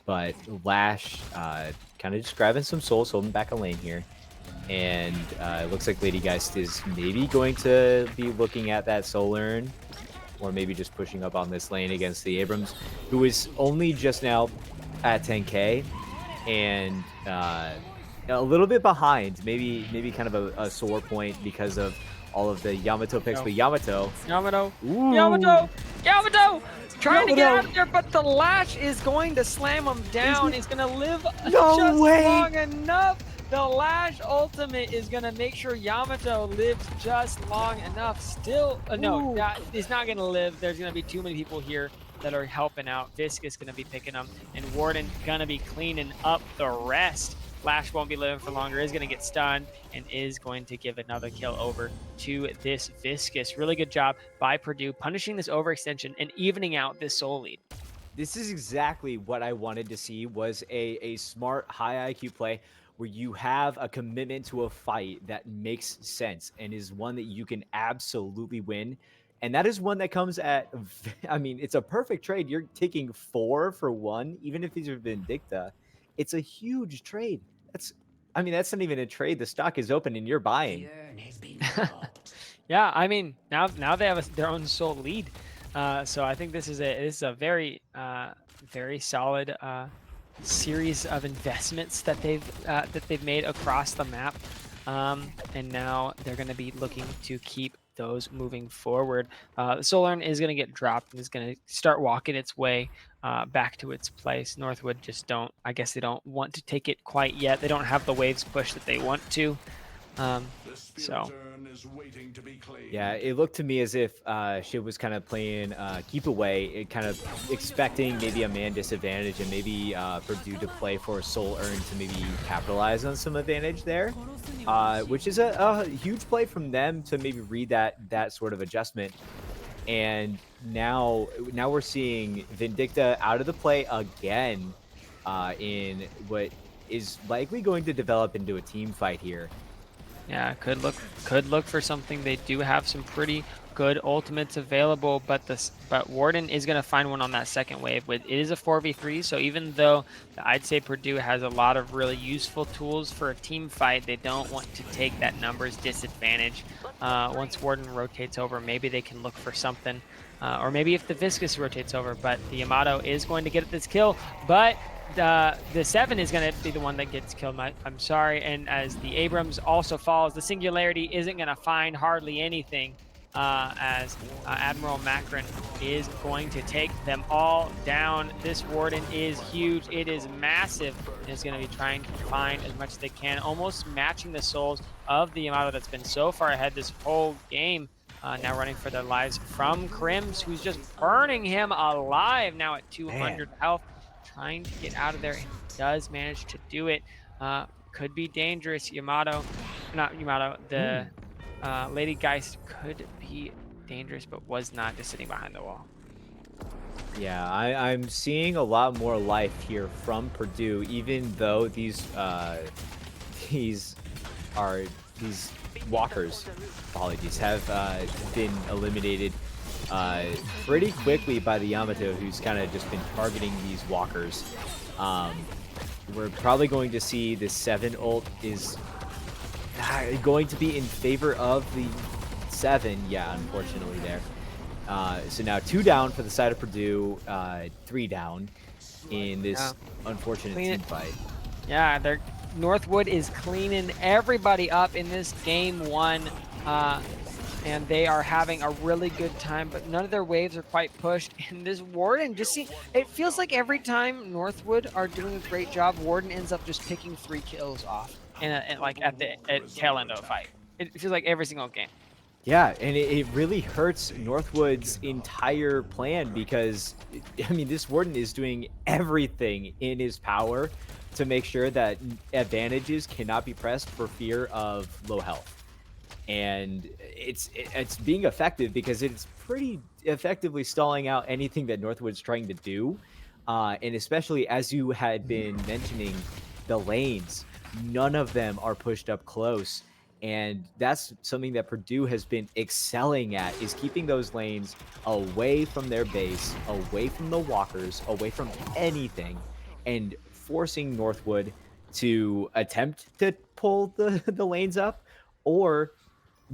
But Lash kind of just grabbing some souls, holding back a lane here. And it looks like Lady Geist is maybe going to be looking at that Soul Urn, or maybe just pushing up on this lane against the Abrams, who is only just now at 10k and a little bit behind, maybe kind of a sore point because of all of the Yamato picks. But Yamato, Yamato, ooh, Yamato, trying to get Yamato. out of there, but the lash is going to slam him down. He's gonna live No just way. long enough. The lash ultimate is gonna make sure Yamato lives just long enough. Still, no, he's not gonna live. There's gonna be too many people here that are helping out. Viscous gonna be picking him, and Warden gonna be cleaning up the rest. Lash won't be living for longer, is going to get stunned, and is going to give another kill over to this Viscous. Really good job by Purdue punishing this overextension and evening out this soul lead. This is exactly what I wanted to see, was a smart, high IQ play where you have a commitment to a fight that makes sense and is one that you can absolutely win. And that is one that comes at, I mean, it's a perfect trade. You're taking 4 for 1, even if these are Vindicta. It's a huge trade. I mean, that's not even a trade. The stock is open and you're buying. Yeah, I mean, now they have their own soul lead. So I think this is a very very solid series of investments that they've made across the map, and now they're going to be looking to keep those moving forward. The Soul Urn is going to get dropped and is going to start walking its way back to its place. Northwood just I guess they don't want to take it quite yet. They don't have the waves push that they want to. So yeah, it looked to me as if Shiv was kind of playing keep away, kind of expecting maybe a man disadvantage and maybe Purdue to play for a Soul Urn to maybe capitalize on some advantage there, which is a huge play from them to maybe read that sort of adjustment. And now we're seeing Vindicta out of the play again in what is likely going to develop into a team fight here. Yeah, could look for something. They do have some pretty good ultimates available, but Warden is going to find one on that second wave. It is a 4v3, so even though I'd say Purdue has a lot of really useful tools for a team fight, they don't want to take that numbers disadvantage. Once Warden rotates over, maybe they can look for something, or maybe if the Viscous rotates over, but the Yamato is going to get this kill, but the 7 is going to be the one that gets killed. I'm sorry. And as the Abrams also falls, the Singularity isn't going to find hardly anything, as Admiral Macron is going to take them all down. This Warden is huge. It is massive, and is going to be trying to find as much as they can, almost matching the souls of the Yamato that's been so far ahead this whole game. Now running for their lives from Crims, who's just burning him alive now at 200 health. Trying to get out of there, and does manage to do it. Could be dangerous. Not Yamato, the Lady Geist could be dangerous, but was not, just sitting behind the wall. Yeah, I'm seeing a lot more life here from Purdue, even though these walkers, apologies, have been eliminated pretty quickly by the Yamato, who's kind of just been targeting these walkers. We're probably going to see the 7 ult is going to be in favor of the 7. Yeah, unfortunately there. So now 2 down for the side of Purdue, 3 down in this unfortunate team fight. Yeah, Northwood is cleaning everybody up in this game 1. And they are having a really good time, but none of their waves are quite pushed. And this Warden it feels like every time Northwood are doing a great job, Warden ends up just picking 3 kills off, like at tail end of a fight. It feels like every single game. Yeah, and it really hurts Northwood's entire plan because, I mean, this Warden is doing everything in his power to make sure that advantages cannot be pressed for fear of low health. And it's being effective because it's pretty effectively stalling out anything that Northwood's trying to do. And especially as you had been mentioning, the lanes, none of them are pushed up close. And that's something that Purdue has been excelling at, is keeping those lanes away from their base, away from the walkers, away from anything, and forcing Northwood to attempt to pull the lanes up, or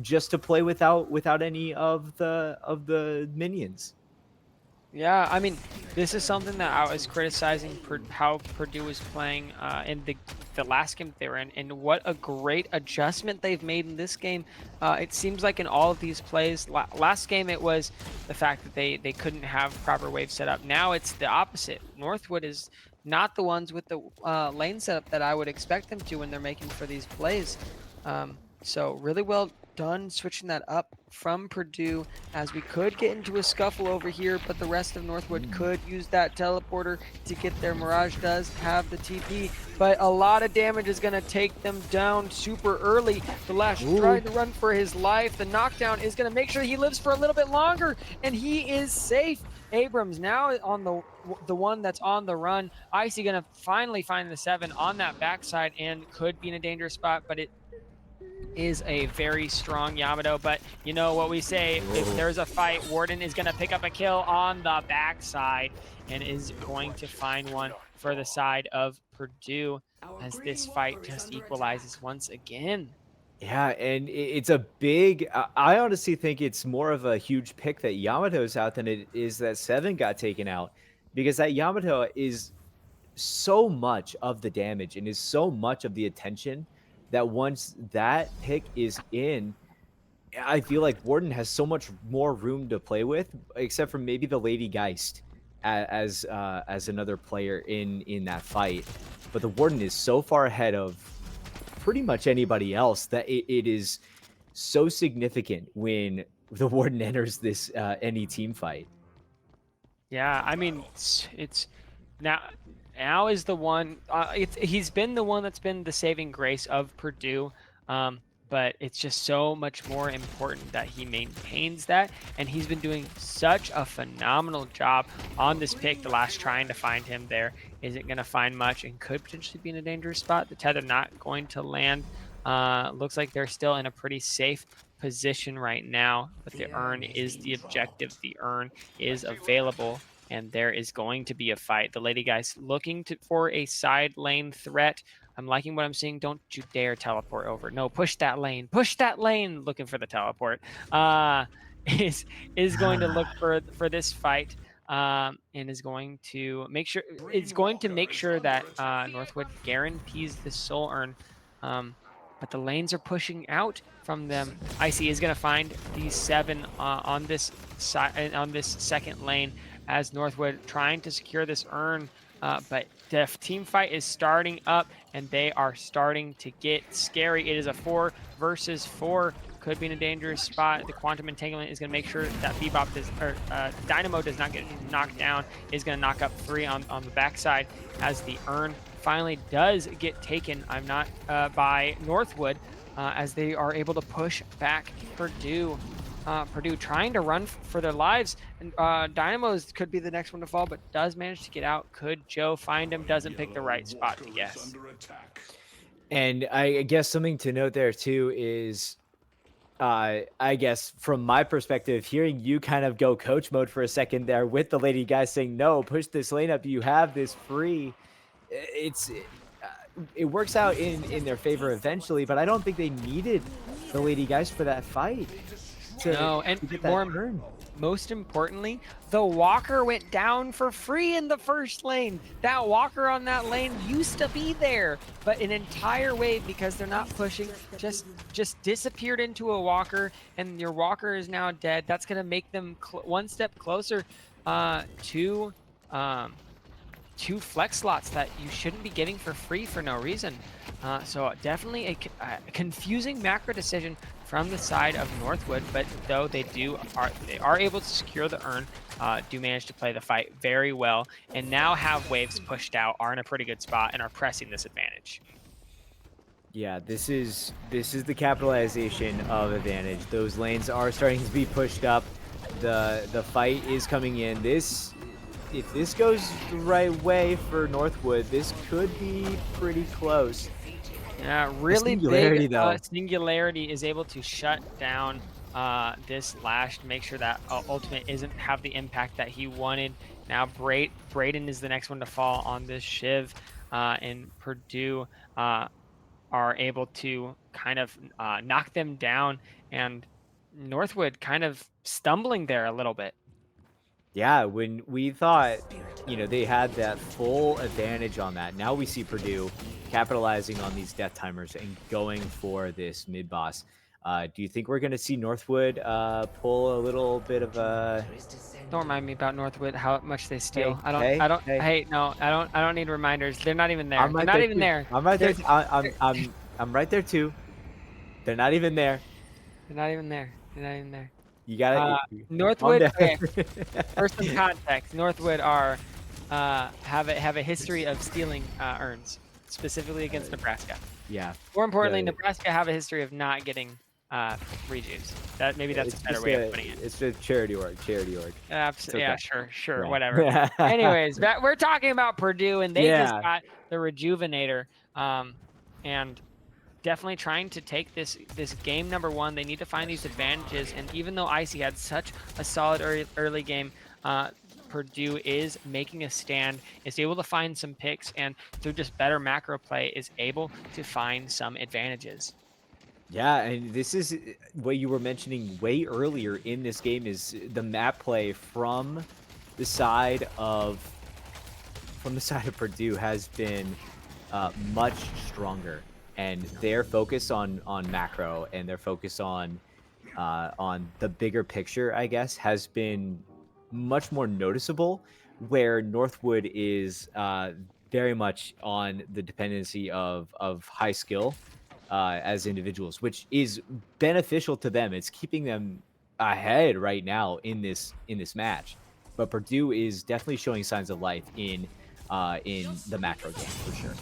just to play without any of the minions. Yeah, I mean, this is something that I was criticizing how Purdue was playing in the last game they were in, and what a great adjustment they've made in this game. It seems like in all of these plays, last game it was the fact that they couldn't have proper wave setup. Now it's the opposite. Northwood is not the ones with the lane setup that I would expect them to when they're making for these plays. So really well done switching that up from Purdue, as we could get into a scuffle over here, but the rest of Northwood could use that teleporter to get there. Mirage does have the TP, but a lot of damage is going to take them down super early. The Lash trying to run for his life. The knockdown is going to make sure he lives for a little bit longer, and he is safe. Abrams now on the one that's on the run. Icy going to finally find the 7 on that backside and could be in a dangerous spot, but it is a very strong Yamato. But you know what we say, if there's a fight, Warden is going to pick up a kill on the backside and is going to find one for the side of Purdue, as this fight just equalizes once again. Yeah, and it's a big. I honestly think it's more of a huge pick that Yamato's out than it is that 7 got taken out, because that Yamato is so much of the damage and is so much of the attention that once that pick is in, I feel like Warden has so much more room to play with, except for maybe the Lady Geist as another player in that fight. But the Warden is so far ahead of pretty much anybody else that it is so significant when the Warden enters this any team fight. Yeah, I mean, it's now is the one. He's been the one that's been the saving grace of Purdue, but it's just so much more important that he maintains that, and he's been doing such a phenomenal job on this pick. The Last trying to find him there isn't going to find much and could potentially be in a dangerous spot. The tether not going to land. Looks like they're still in a pretty safe position right now, but the urn is the objective. The urn is available, and there is going to be a fight. The Lady Guys looking for a side lane threat. I'm liking what I'm seeing. Don't you dare teleport over. No, push that lane. Push that lane. Looking for the teleport. Is going to look for this fight. And is going to make sure that Northwood guarantees the soul urn. But the lanes are pushing out from them. Icy is going to find these 7 on this side, on this second lane, as Northwood trying to secure this urn. But the team fight is starting up, and they are starting to get scary. It is a 4 versus 4. Could be in a dangerous spot. The quantum entanglement is going to make sure that Bebop does, or Dynamo does not get knocked down. Is going to knock up 3 on the backside, as the urn finally does get taken. I'm not by Northwood, as they are able to push back Purdue. Purdue trying to run for their lives, and Dynamos could be the next one to fall, but does manage to get out. Could Joe find him? Doesn't pick the right spot to guess. And I guess something to note there too is, I guess from my perspective, hearing you kind of go coach mode for a second there with the Lady Guys saying, no, push this lane up, you have this free. It works out in their favor eventually, but I don't think they needed the Lady Guys for that fight. Most importantly, the Walker went down for free in the first lane. That Walker on that lane used to be there, but an entire wave, because they're not pushing, just disappeared into a Walker, and your Walker is now dead. That's going to make them one step closer to 2 flex slots that you shouldn't be getting for free for no reason. So definitely a confusing macro decision from the side of Northwood, but though they are able to secure the urn, do manage to play the fight very well, and now have waves pushed out, are in a pretty good spot, and are pressing this advantage. Yeah, this is the capitalization of advantage. Those lanes are starting to be pushed up. The fight is coming in. If this goes the right way for Northwood, this could be pretty close. Yeah, really big Singularity is able to shut down this Lash to make sure that Ultimate isn't have the impact that he wanted. Now Brayden is the next one to fall on this Shiv. and Purdue are able to kind of knock them down, and Northwood kind of stumbling there a little bit. Yeah, when we thought, they had that full advantage on that. Now we see Purdue capitalizing on these death timers and going for this mid boss. Do you think we're going to see Northwood pull a little bit of a Don't remind me about Northwood, how much they steal. hey, hey, hey? Hey, no, I don't need reminders. They're not even there. I'm They're right not there even too. there. I'm right there. They're, I'm right there too. They're not even there. they're not even there. They're not even there. You got Uh, it. Calm Northwood, down. okay, for some context, Northwood are have a history of stealing urns, specifically against Nebraska. Yeah. More importantly, the- Nebraska have a history of not getting rejuves. That's a better way of putting it. It's a charity org. Absolutely. Yeah, okay. sure, Yeah. whatever. Anyways, we're talking about Purdue, and they just Yeah. got the rejuvenator, and definitely trying to take this game number one. They need to find these advantages, and even though Icy had such a solid early game, Purdue is making a stand, is able to find some picks, and through just better macro play is able to find some advantages. Yeah, and this is what you were mentioning way earlier in this game is the map play the side of Purdue has been much stronger, and their focus on macro and their focus on the bigger picture, I guess, has been much more noticeable. Where Northwood is very much on the dependency of high skill as individuals, which is beneficial to them. It's keeping them ahead right now in this match. But Purdue is definitely showing signs of life in the macro game for sure.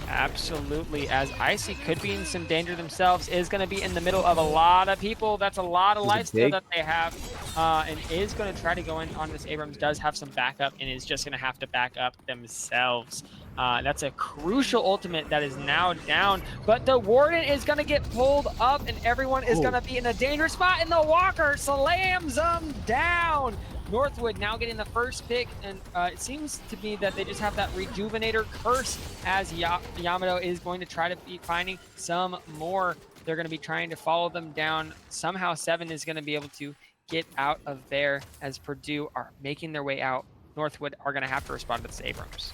Absolutely, as Icy could be in some danger themselves, is going to be in the middle of a lot of people. That's a lot of lifesteal that they have, and is going to try to go in on this. Abrams does have some backup and is just going to have to back up themselves. That's a crucial ultimate that is now down, but the Warden is going to get pulled up, and everyone is going to be in a dangerous spot, and the Walker slams them down. Northwood now getting the first pick, and it seems to me that they just have that rejuvenator curse, as Yamato is going to try to be finding some more. They're going to be trying to follow them down. Somehow 7 is going to be able to get out of there, as Purdue are making their way out. Northwood are going to have to respond to this Abrams.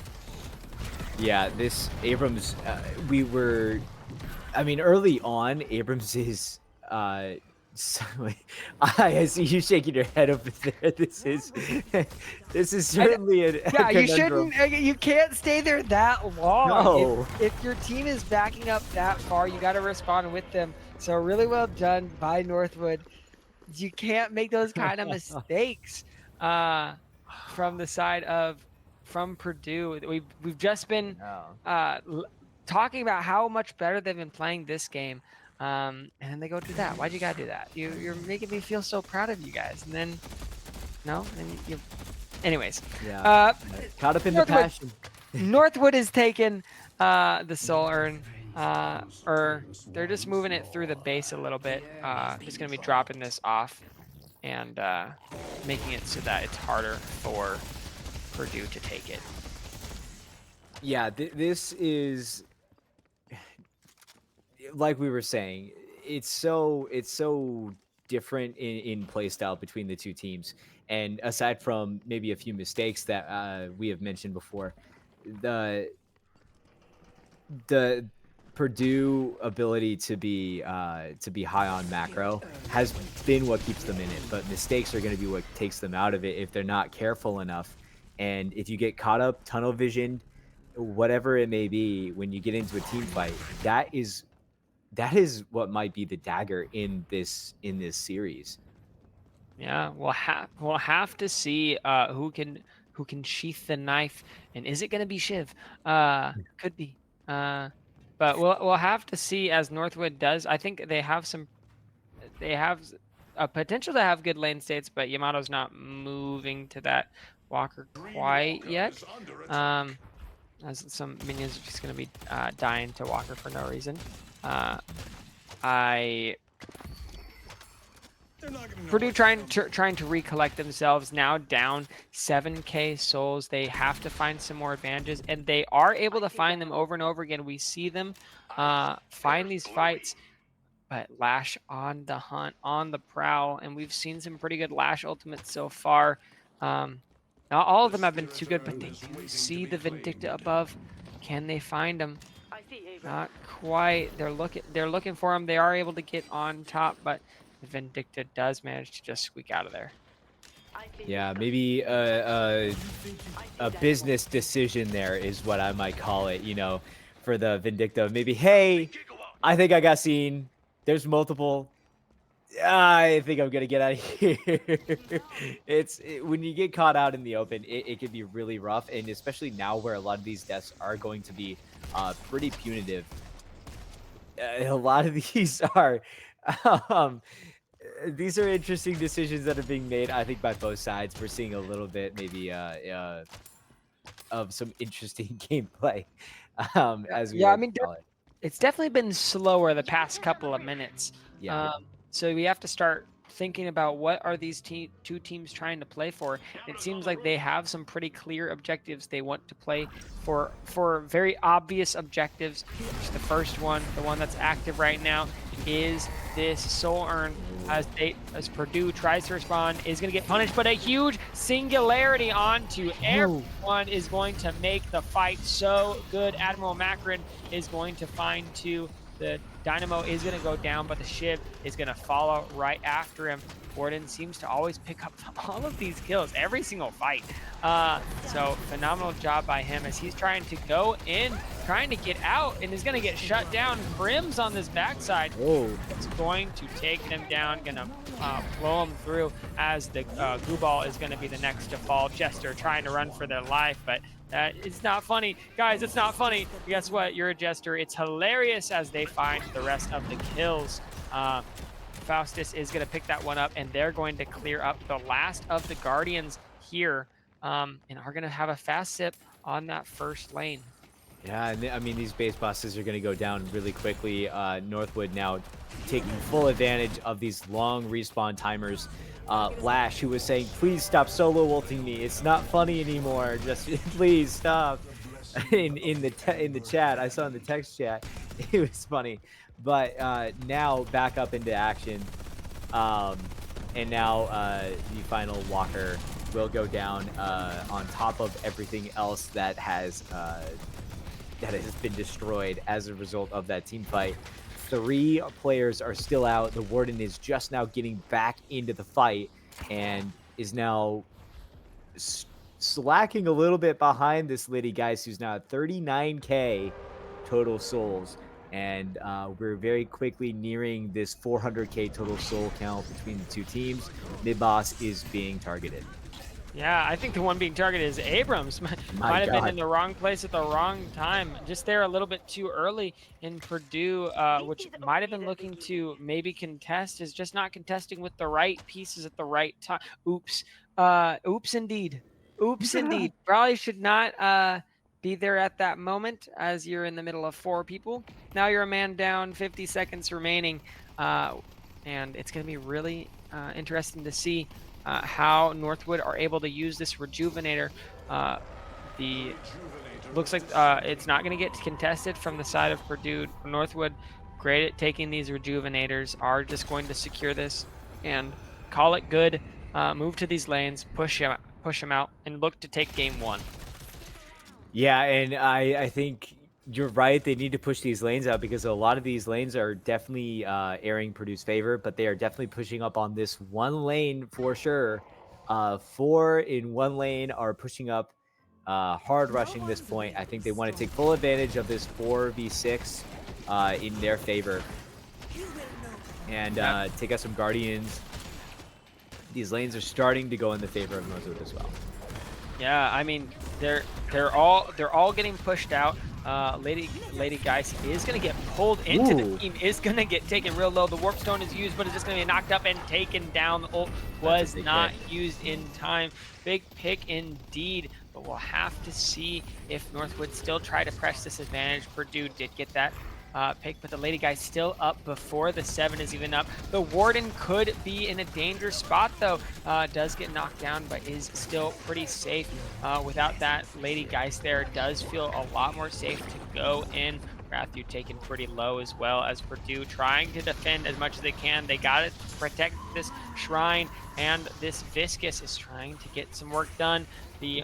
Yeah, this Abrams, early on, Abrams is so, I see you shaking your head over there. This is certainly a you conundrum. shouldn't. You can't stay there that long. No. If your team is backing up that far, you got to respond with them. So really well done by Northwood. You can't make those kind of mistakes from the side of Purdue. We've just been talking about how much better they've been playing this game. And then they go do that. Why'd you gotta do that? You're making me feel so proud of you guys. And then, no, and you. Anyways, Caught up in the passion. Northwood is taking the soul urn. Or they're just moving it through the base a little bit. Just gonna be dropping this off and making it so that it's harder for Purdue to take it. Yeah, this is, like we were saying, it's so different in play style between the two teams. And aside from maybe a few mistakes that we have mentioned before, the Purdue ability to be high on macro has been what keeps them in it, but mistakes are going to be what takes them out of it if they're not careful enough. And if you get caught up, tunnel visioned, whatever it may be, when you get into a team fight, that is what might be the dagger in this series. Yeah, we'll have to see who can sheath the knife, and is it going to be Shiv? Could be. But we'll have to see, as Northwood does. I think they have a potential to have good lane states, but Yamato's not moving to that Walker quite yet. As some minions are just going to be dying to Walker for no reason. Purdue trying to recollect themselves, now down 7k souls. They have to find some more advantages, and they are able to find them over and over again. We see them find these fights, but Lash on the hunt, on the prowl, and we've seen some pretty good Lash ultimates so far. Not all of them have been too good, but they do see the Vindicta above. Can they find them? Not quite. They're looking for him. They are able to get on top, but the Vindicta does manage to just squeak out of there. Yeah, maybe a business decision there is what I might call it, you know, for the Vindicta. Maybe, hey, I think I got seen. There's multiple. I think I'm gonna get out of here. When you get caught out in the open, it can be really rough, and especially now where a lot of these deaths are going to be pretty punitive. A lot of these are um, these are interesting decisions that are being made, I think, by both sides. We're seeing a little bit maybe of some interesting gameplay as we Yeah, I like mean, to call it. it's definitely been slower the past couple of minutes. Yeah. So we have to start thinking about what are these two teams trying to play for. It seems like they have some pretty clear objectives they want to play for very obvious objectives. The first one, the one that's active right now, is this soul earn as Purdue tries to respond, is going to get punished, but a huge singularity onto everyone is going to make the fight so good. Admiral Macron is going to find two. The Dynamo is going to go down, but the Shiv is going to follow right after him. Gordon seems to always pick up all of these kills every single fight. So phenomenal job by him as he's trying to go in, trying to get out, and is going to get shut down. Brims on this backside. It's going to take him down, going to blow him through as the Goo Ball is going to be the next to fall. Jester trying to run for their life, but it's not funny. Guys, it's not funny. Guess what? You're a Jester. It's hilarious as they find the rest of the kills. Faustus is going to pick that one up, and they're going to clear up the last of the Guardians here, and are going to have a fast sip on that first lane. Yeah, and I mean, these base bosses are going to go down really quickly. Northwood now taking full advantage of these long respawn timers. Lash, who was saying, please stop solo ulting me. It's not funny anymore. Just please stop. In the chat, I saw in the text chat, it was funny. But now back up into action. And now the final Walker will go down on top of everything else that has been destroyed as a result of that team fight. 3 players are still out. The Warden is just now getting back into the fight and is now slacking a little bit behind this Liddy Geist, who's now at 39k total souls. And we're very quickly nearing this 400k total soul count between the two teams. Mid-boss is being targeted. Yeah, I think the one being targeted is Abrams. Might have been in the wrong place at the wrong time. Just there a little bit too early in Purdue, which might have been looking to maybe contest, is just not contesting with the right pieces at the right time. Oops. Oops, indeed. Oops, indeed. Probably should not be there at that moment as you're in the middle of 4 people. Now you're a man down, 50 seconds remaining. And it's going to be really interesting to see how Northwood are able to use this Rejuvenator. Looks like it's not going to get contested from the side of Purdue. Northwood, great at taking these Rejuvenators, are just going to secure this and call it good. Move to these lanes, push them out, and look to take game 1. Yeah, and I think you're right. They need to push these lanes out because a lot of these lanes are definitely airing Purdue's favor, but they are definitely pushing up on this one lane for sure. 4 in one lane are pushing up, hard rushing this point. I think they want to take full advantage of this 4v6 in their favor and take out some Guardians. These lanes are starting to go in the favor of Northwood as well. Yeah, I mean they're all getting pushed out. Lady Geist is gonna get pulled into the team, is gonna get taken real low. The Warp Stone is used, but it's just gonna be knocked up and taken down. The ult was not used in time. Big pick indeed, but we'll have to see if Northwood still try to press this advantage. Purdue did get that pick, but the Lady Guy's still up before the 7 is even up. The Warden could be in a dangerous spot, though. Does get knocked down, but is still pretty safe. Without that Lady Geist there, does feel a lot more safe to go in. Rathu taken pretty low as well as Purdue trying to defend as much as they can. They got to protect this shrine, and this Viscous is trying to get some work done. The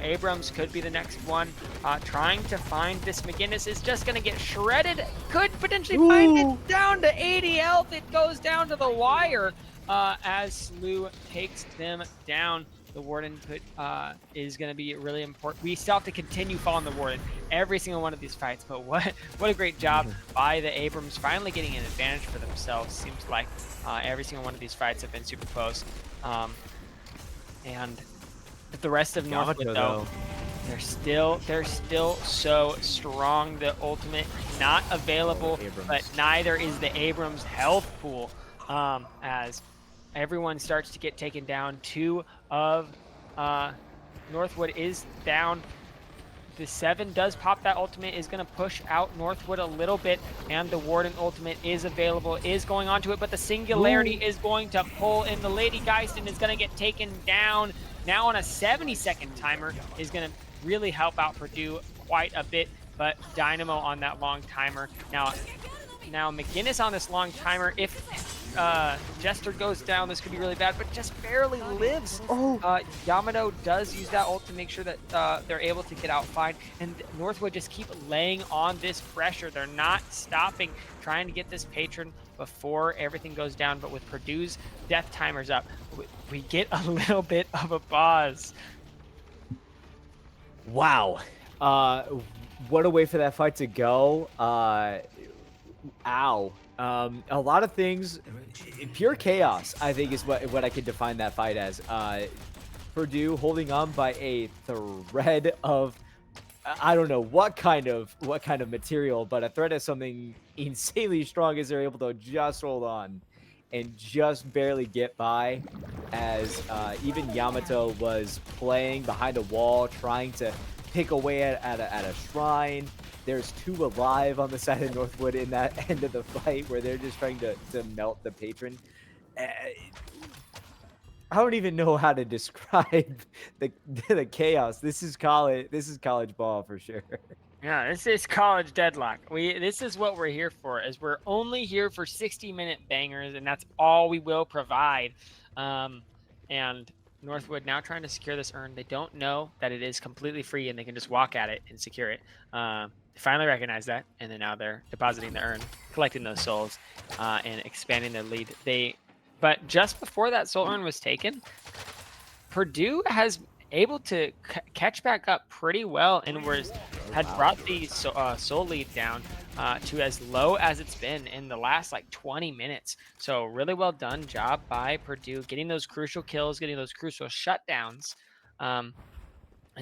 Abrams could be the next one. Trying to find this McGinnis is just going to get shredded. Could potentially find it down to 80 health. It goes down to the wire as Slew takes them down. The Warden is going to be really important. We still have to continue following the Warden every single one of these fights, but what a great job by the Abrams finally getting an advantage for themselves. Seems like every single one of these fights have been super close. And the rest of Northwood, though, they're still so strong. The ultimate not available, but neither is the Abrams health pool, as everyone starts to get taken down. 2 of Northwood is down. The 7 does pop that ultimate, is going to push out Northwood a little bit, and the Warden ultimate is available, is going onto it, but the Singularity is going to pull in the Lady Geist and is going to get taken down. Now on a 70-second timer is going to really help out Purdue quite a bit, but Dynamo on that long timer. Now McGinnis on this long timer, if Jester goes down, this could be really bad, but just barely lives. Yamato does use that ult to make sure that they're able to get out fine, and Northwood just keep laying on this pressure. They're not stopping, trying to get this patron before everything goes down, but with Purdue's death timers up, we get a little bit of a pause. Wow. What a way for that fight to go. Ow. A lot of things, pure chaos, I think, is what I could define that fight as. Purdue holding on by a thread of, I don't know what kind of material, but a thread of something insanely strong, as they're able to just hold on and just barely get by, as even Yamato was playing behind a wall, trying to pick away at a shrine. There's 2 alive on the side of Northwood in that end of the fight, where they're just trying to melt the patron. I don't even know how to describe the chaos. This is college ball for sure. Yeah, this is college Deadlock. This is what we're here for, as we're only here for 60-minute bangers, and that's all we will provide. And Northwood now trying to secure this urn. They don't know that it is completely free and they can just walk at it and secure it. They finally recognize that, and then now they're depositing the urn, collecting those souls, and expanding their lead. But just before that soul urn was taken, Purdue has able to catch back up pretty well, and had brought the soul lead down to as low as it's been in the last like 20 minutes. So really well done job by Purdue, getting those crucial kills, getting those crucial shutdowns, and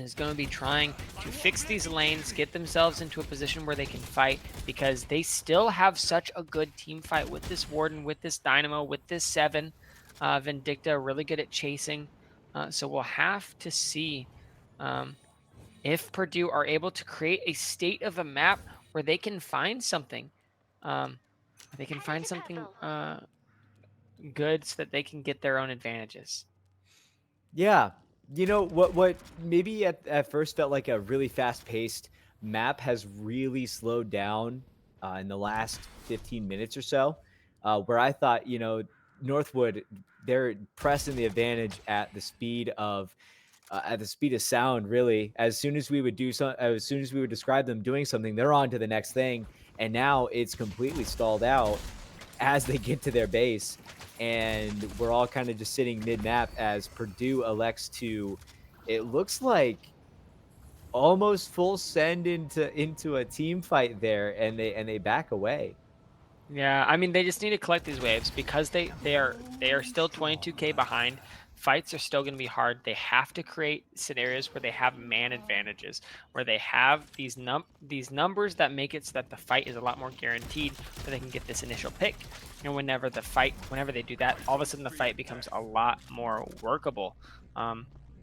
is going to be trying to fix these lanes, get themselves into a position where they can fight, because they still have such a good team fight with this Warden, with this Dynamo, with this 7. Vindicta really good at chasing. So we'll have to see if Purdue are able to create a state of a map where they can find something. They can find something good so that they can get their own advantages. Yeah. You know, what maybe at first felt like a really fast-paced map has really slowed down in the last 15 minutes or so, where I thought, Northwood, they're pressing the advantage at the speed of sound, really. As soon as we would describe them doing something, they're on to the next thing, and now it's completely stalled out as they get to their base, and we're all kind of just sitting mid-map as Purdue elects to, it looks like, almost full send into a team fight there, and they back away. Yeah, I mean, they just need to collect these waves, because they are still 22k behind. Fights are still going to be hard. They have to create scenarios where they have man advantages, where they have these numbers that make it so that the fight is a lot more guaranteed, where they can get this initial pick. And whenever they do that, all of a sudden the fight becomes a lot more workable.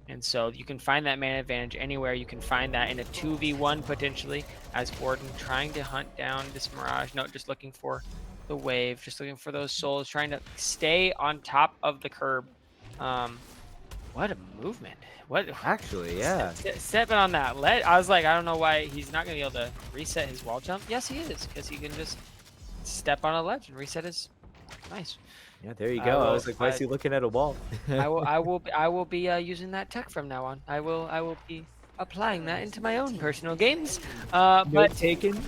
And so you can find that man advantage anywhere. You can find that in a 2v1 potentially, as Gordon trying to hunt down this Mirage. No, just looking for the wave, just looking for those souls, trying to stay on top of the curb. What a movement. What Actually, yeah. stepping on that ledge. I was like, I don't know why he's not going to be able to reset his wall jump. Yes, he is, because he can just step on a ledge and reset his. Nice. Yeah, there you I go. I will. was like, why is he looking at a wall? I will be using that tech from now on. I will be applying that into my own personal games. Note But taken.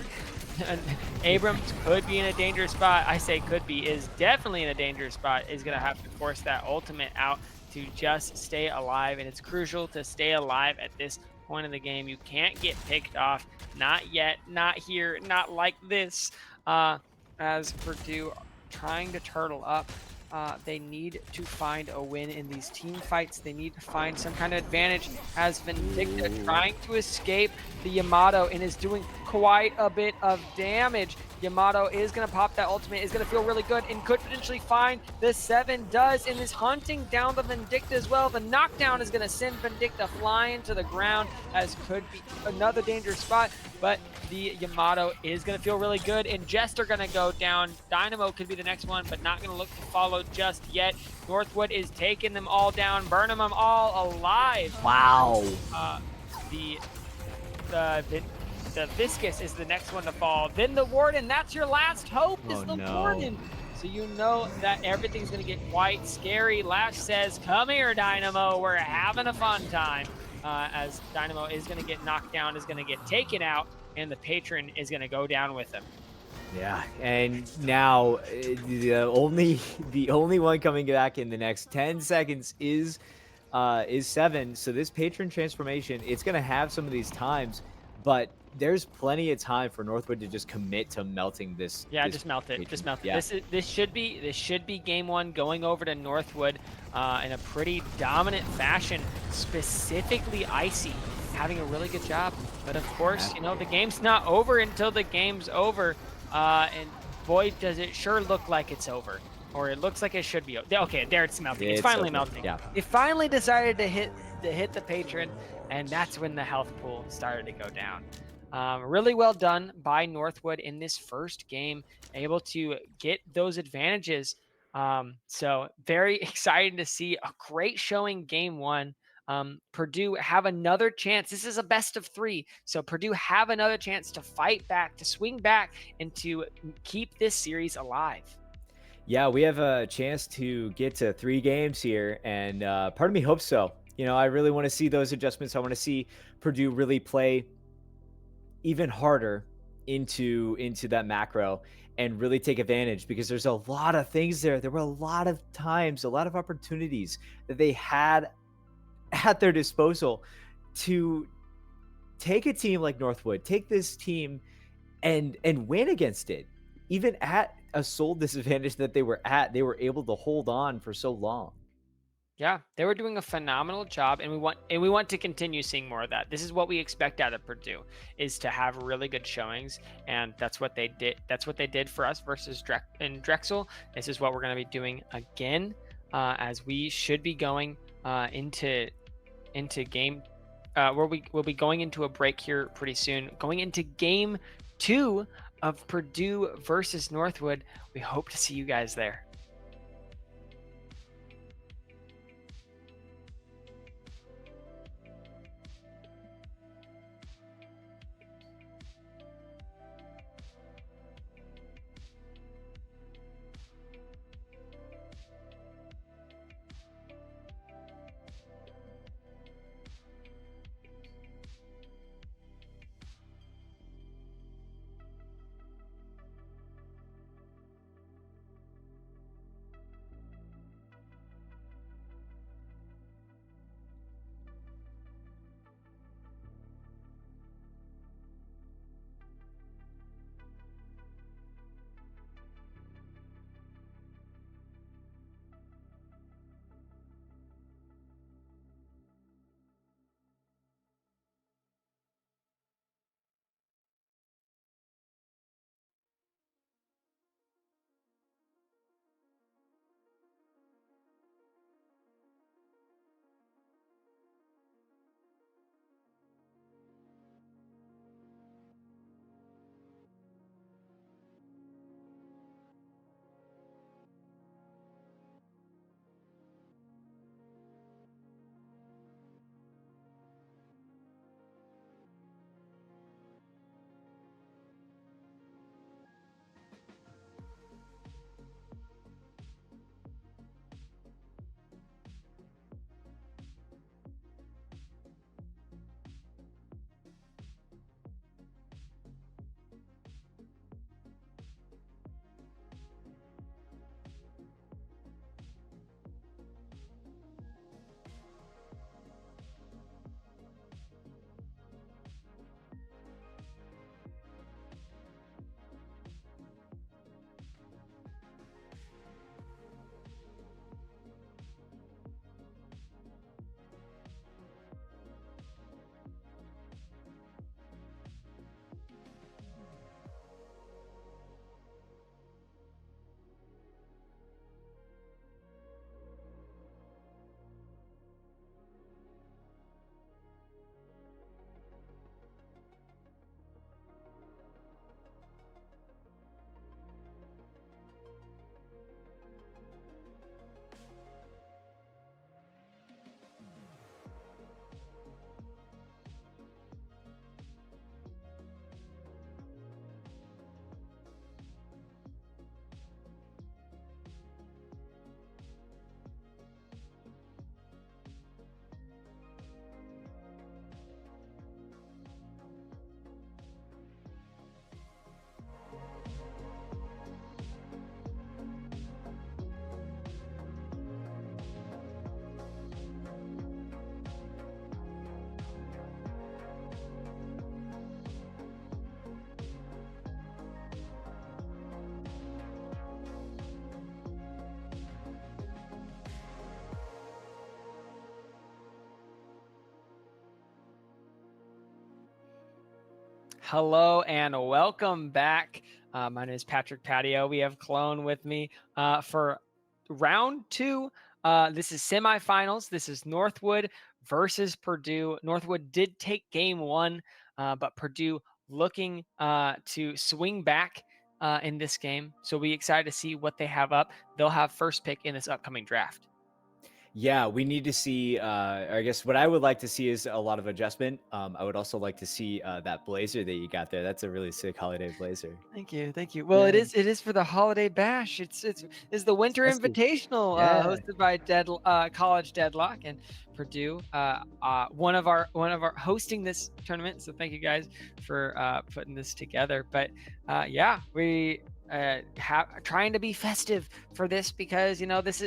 Abrams could be in a dangerous spot. I say could be, is definitely in a dangerous spot. Is going to have to force that ultimate out to just stay alive. And it's crucial to stay alive at this point in the game. You can't get picked off. Not yet. Not here. Not like this. As Purdue trying to turtle up. They need to find a win in these team fights. They need to find some kind of advantage as Vindicta trying to escape the Yamato and is doing quite a bit of damage. Yamato is going to pop that ultimate, is going to feel really good and could potentially find the 7 does and is hunting down the Vindicta as well. The knockdown is going to send Vindicta flying to the ground, as could be another dangerous spot, but the Yamato is going to feel really good, and Jester going to go down. Dynamo could be the next one, but not going to look to follow just yet. Northwood is taking them all down, burning them all alive. Wow. The Viscous is the next one to fall. Then the Warden, that's your last hope, is the Warden. So you know that everything's going to get quite scary. Lash says, come here, Dynamo. We're having a fun time. As Dynamo is going to get knocked down, is going to get taken out, and the Patron is going to go down with him. Yeah, and now the only one coming back in the next 10 seconds is 7. So this Patron transformation, it's going to have some of these times, but there's plenty of time for Northwood to just commit to melting this. Yeah, this just melt it. Patron. Just melt it. Yeah. This should be game 1 going over to Northwood in a pretty dominant fashion, specifically Icy having a really good job. But of course, you know, the game's not over until the game's over. And boy, does it sure look like it's over. Or it looks like it should be. Okay, there it's melting. It's finally melting. Yeah. It finally decided to hit the Patron, and that's when the health pool started to go down. Really well done by Northwood in this first game, able to get those advantages. So very exciting to see a great showing game 1. Purdue have another chance. This is a best of 3. So Purdue have another chance to fight back, to swing back, and to keep this series alive. Yeah, we have a chance to get to 3 games here, and part of me hopes so. You know, I really want to see those adjustments. I want to see Purdue really play even harder into that macro and really take advantage, because there's a lot of things there. There were a lot of times, a lot of opportunities that they had at their disposal to take a team like Northwood, take this team and win against it. Even at a soul disadvantage that they were at, they were able to hold on for so long. Yeah, they were doing a phenomenal job, and we want to continue seeing more of that. This is what we expect out of Purdue, is to have really good showings, and that's what they did. That's what they did for us versus Drexel. This is what we're going to be doing again, as we should be going into game. We'll be going into a break here pretty soon, going into game 2 of Purdue versus Northwood. We hope to see you guys there. Hello and welcome back. My name is Patrick Patio. We have Clone with me for round two. This is semifinals. This is Northwood versus Purdue. Northwood did take game one, but Purdue looking to swing back in this game. So we excited to see what they have up. They'll have first pick in this upcoming draft. Yeah, we need to see. I guess what I would like to see is a lot of adjustment. I would also like to see that blazer that you got there. That's a really sick holiday blazer. Thank you, thank you. Well, Yeah, it is for the holiday bash. It's the it's Winter festive. Invitational, Yeah, hosted by College Deadlock and Purdue. One of our hosting this tournament. So thank you guys for putting this together. But yeah, we trying to be festive for this because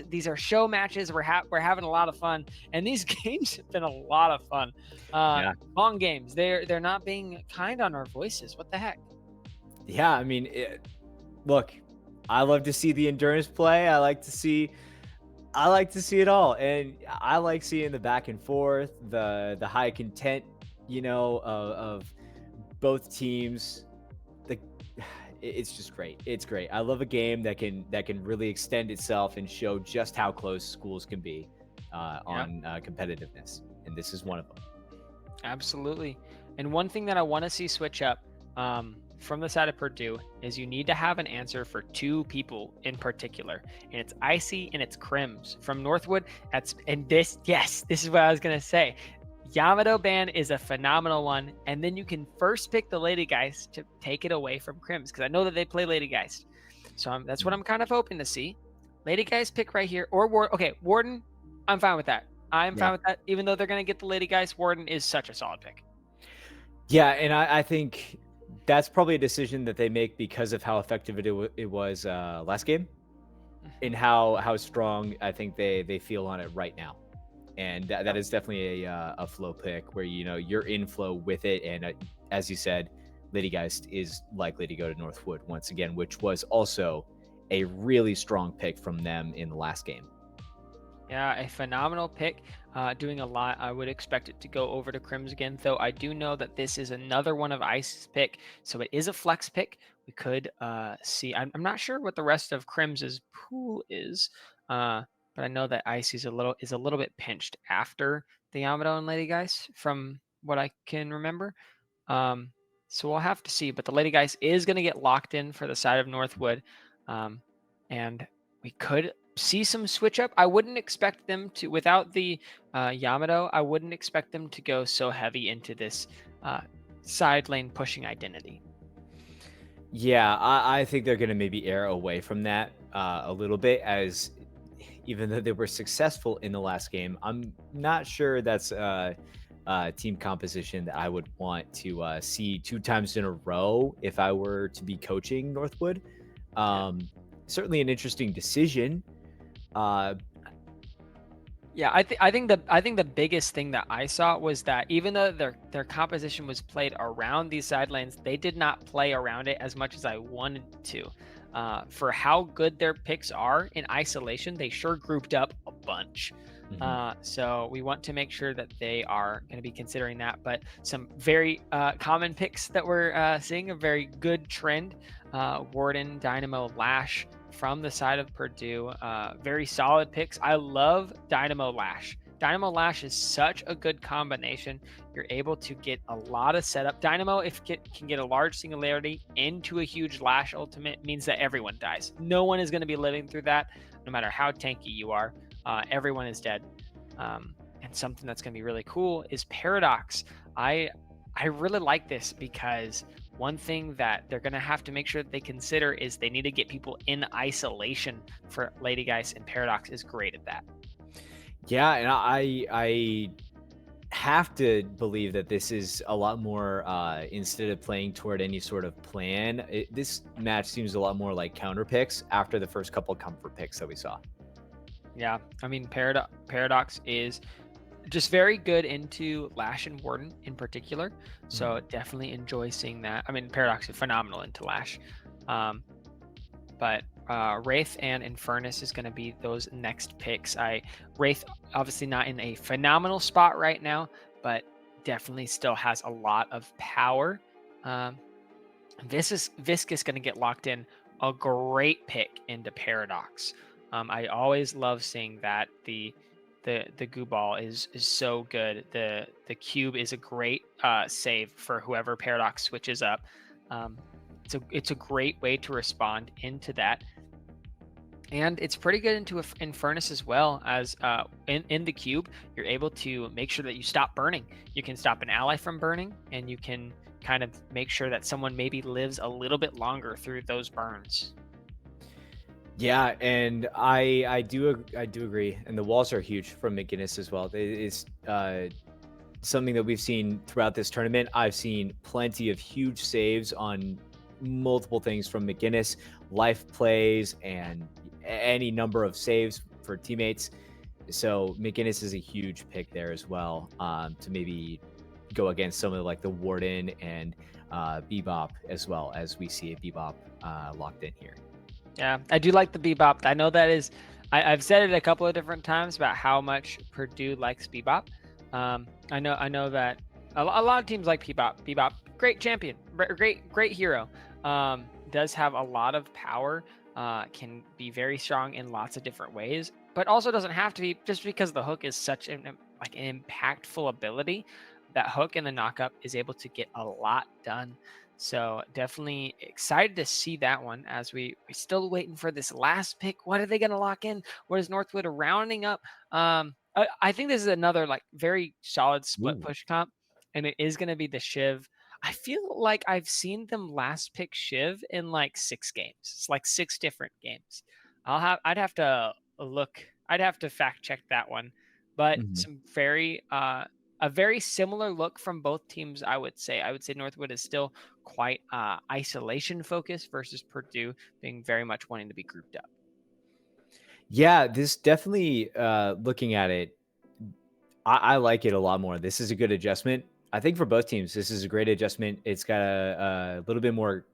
these are show matches. We're having a lot of fun, and these games have been a lot of fun. yeah, Long games. They're not being kind on our voices. What the heck? yeah. I mean, look, I love to see the endurance play. I like to see it all, and I like seeing the back and forth, the high content, of both teams. The it's just great. It's great. I love a game that can really extend itself and show just how close schools can be on competitiveness, and this is one of them. Absolutely. And one thing that I want to see switch up from the side of Purdue is you need to have an answer for two people in particular, and it's Icy and it's Crims from Northwood. This is what I was gonna say. Yamato Band is a phenomenal one, and then you can first pick the Lady Geist to take it away from Crims because I know that they play Lady Geist. So that's what I'm kind of hoping to see. Lady Geist pick right here, or Warden. I'm fine with that. I'm fine with that, even though they're gonna get the Lady Geist. Warden is such a solid pick. Yeah, and I think that's probably a decision that they make because of how effective it was last game, and how strong I think they feel on it right now. And that is definitely a flow pick where you're in flow with it, and as you said, Lady Geist is likely to go to Northwood once again, which was also a really strong pick from them in the last game. Yeah, a phenomenal pick, doing a lot. I would expect it to go over to Crims again, though I do know that this is another one of Ice's pick, so it is a flex pick. We could see. I'm not sure what the rest of Crims's pool is, but I know that Ice is a little bit pinched after the Yamato and Lady Guys, from what I can remember. Um, so we'll have to see. But the Lady Guys is going to get locked in for the side of Northwood, and we could see some switch up. I wouldn't expect them to, without the Yamato, I wouldn't expect them to go so heavy into this side lane pushing identity. Yeah, I think they're going to maybe err away from that a little bit, as even though they were successful in the last game, I'm not sure that's team composition that I would want to see 2 times in a row if I were to be coaching Northwood. Certainly an interesting decision. Yeah, I think the biggest thing that I saw was that even though their composition was played around these side lanes, they did not play around it as much as I wanted to. For how good their picks are in isolation, they sure grouped up a bunch. So we want to make sure that they are going to be considering that. But some very common picks that we're seeing, a very good trend. Warden, Dynamo, Lash from the side of Purdue. Very solid picks. I love Dynamo Lash. Dynamo Lash is such a good combination. You're able to get a lot of setup. Dynamo, if it can get a large singularity into a huge Lash ultimate, means that everyone dies. No one is going to be living through that, no matter how tanky you are. Everyone is dead. And something that's going to be really cool is Paradox. I really like this because one thing that they're going to have to make sure that they consider is they need to get people in isolation for Lady Guys, and Paradox is great at that. Yeah, and I have to believe that this is a lot more, instead of playing toward any sort of plan, this match seems a lot more like counter picks after the first couple of comfort picks that we saw. Yeah, I mean, Paradox is just very good into Lash and Warden in particular. So definitely enjoy seeing that. I mean, Paradox is phenomenal into Lash. But Wraith and Infernus is going to be those next picks. Wraith obviously not in a phenomenal spot right now, but definitely still has a lot of power. Um, Viscous going to get locked in. A great pick into Paradox. I always love seeing that the goo ball is so good. The cube is a great save for whoever Paradox switches up. It's a great way to respond into that. And it's pretty good into Infernus as well, as in the cube, you're able to make sure that you stop burning. You can stop an ally from burning, and you can kind of make sure that someone maybe lives a little bit longer through those burns. Yeah, and I do agree. And the walls are huge from McGinnis as well. It's something that we've seen throughout this tournament. I've seen plenty of huge saves on multiple things from McGinnis, life plays, and any number of saves for teammates. So McGinnis is a huge pick there as well, to maybe go against some of like the Warden and Bebop, as well as we see a Bebop locked in here. Yeah, I do like the Bebop. I know that is, I've said it a couple of different times about how much Purdue likes Bebop. I know that a lot of teams like Bebop. Bebop, great champion, great hero. Does have a lot of power. Can be very strong in lots of different ways, but also doesn't have to be, just because the hook is such an impactful ability. That hook and the knockup is able to get a lot done. So definitely excited to see that one, as we're still waiting for this last pick. What are they going to lock in? What is Northwood rounding up? I think this is another like very solid split push comp, and it is going to be the Shiv. I feel like I've seen them last pick Shiv in like 6 games. It's like 6 different games. I'd have to look. I'd have to fact check that one, but some very a very similar look from both teams. I would say Northwood is still quite isolation focused versus Purdue being very much wanting to be grouped up. Yeah, this definitely, looking at it, I like it a lot more. This is a good adjustment. I think for both teams, this is a great adjustment. It's got a little bit more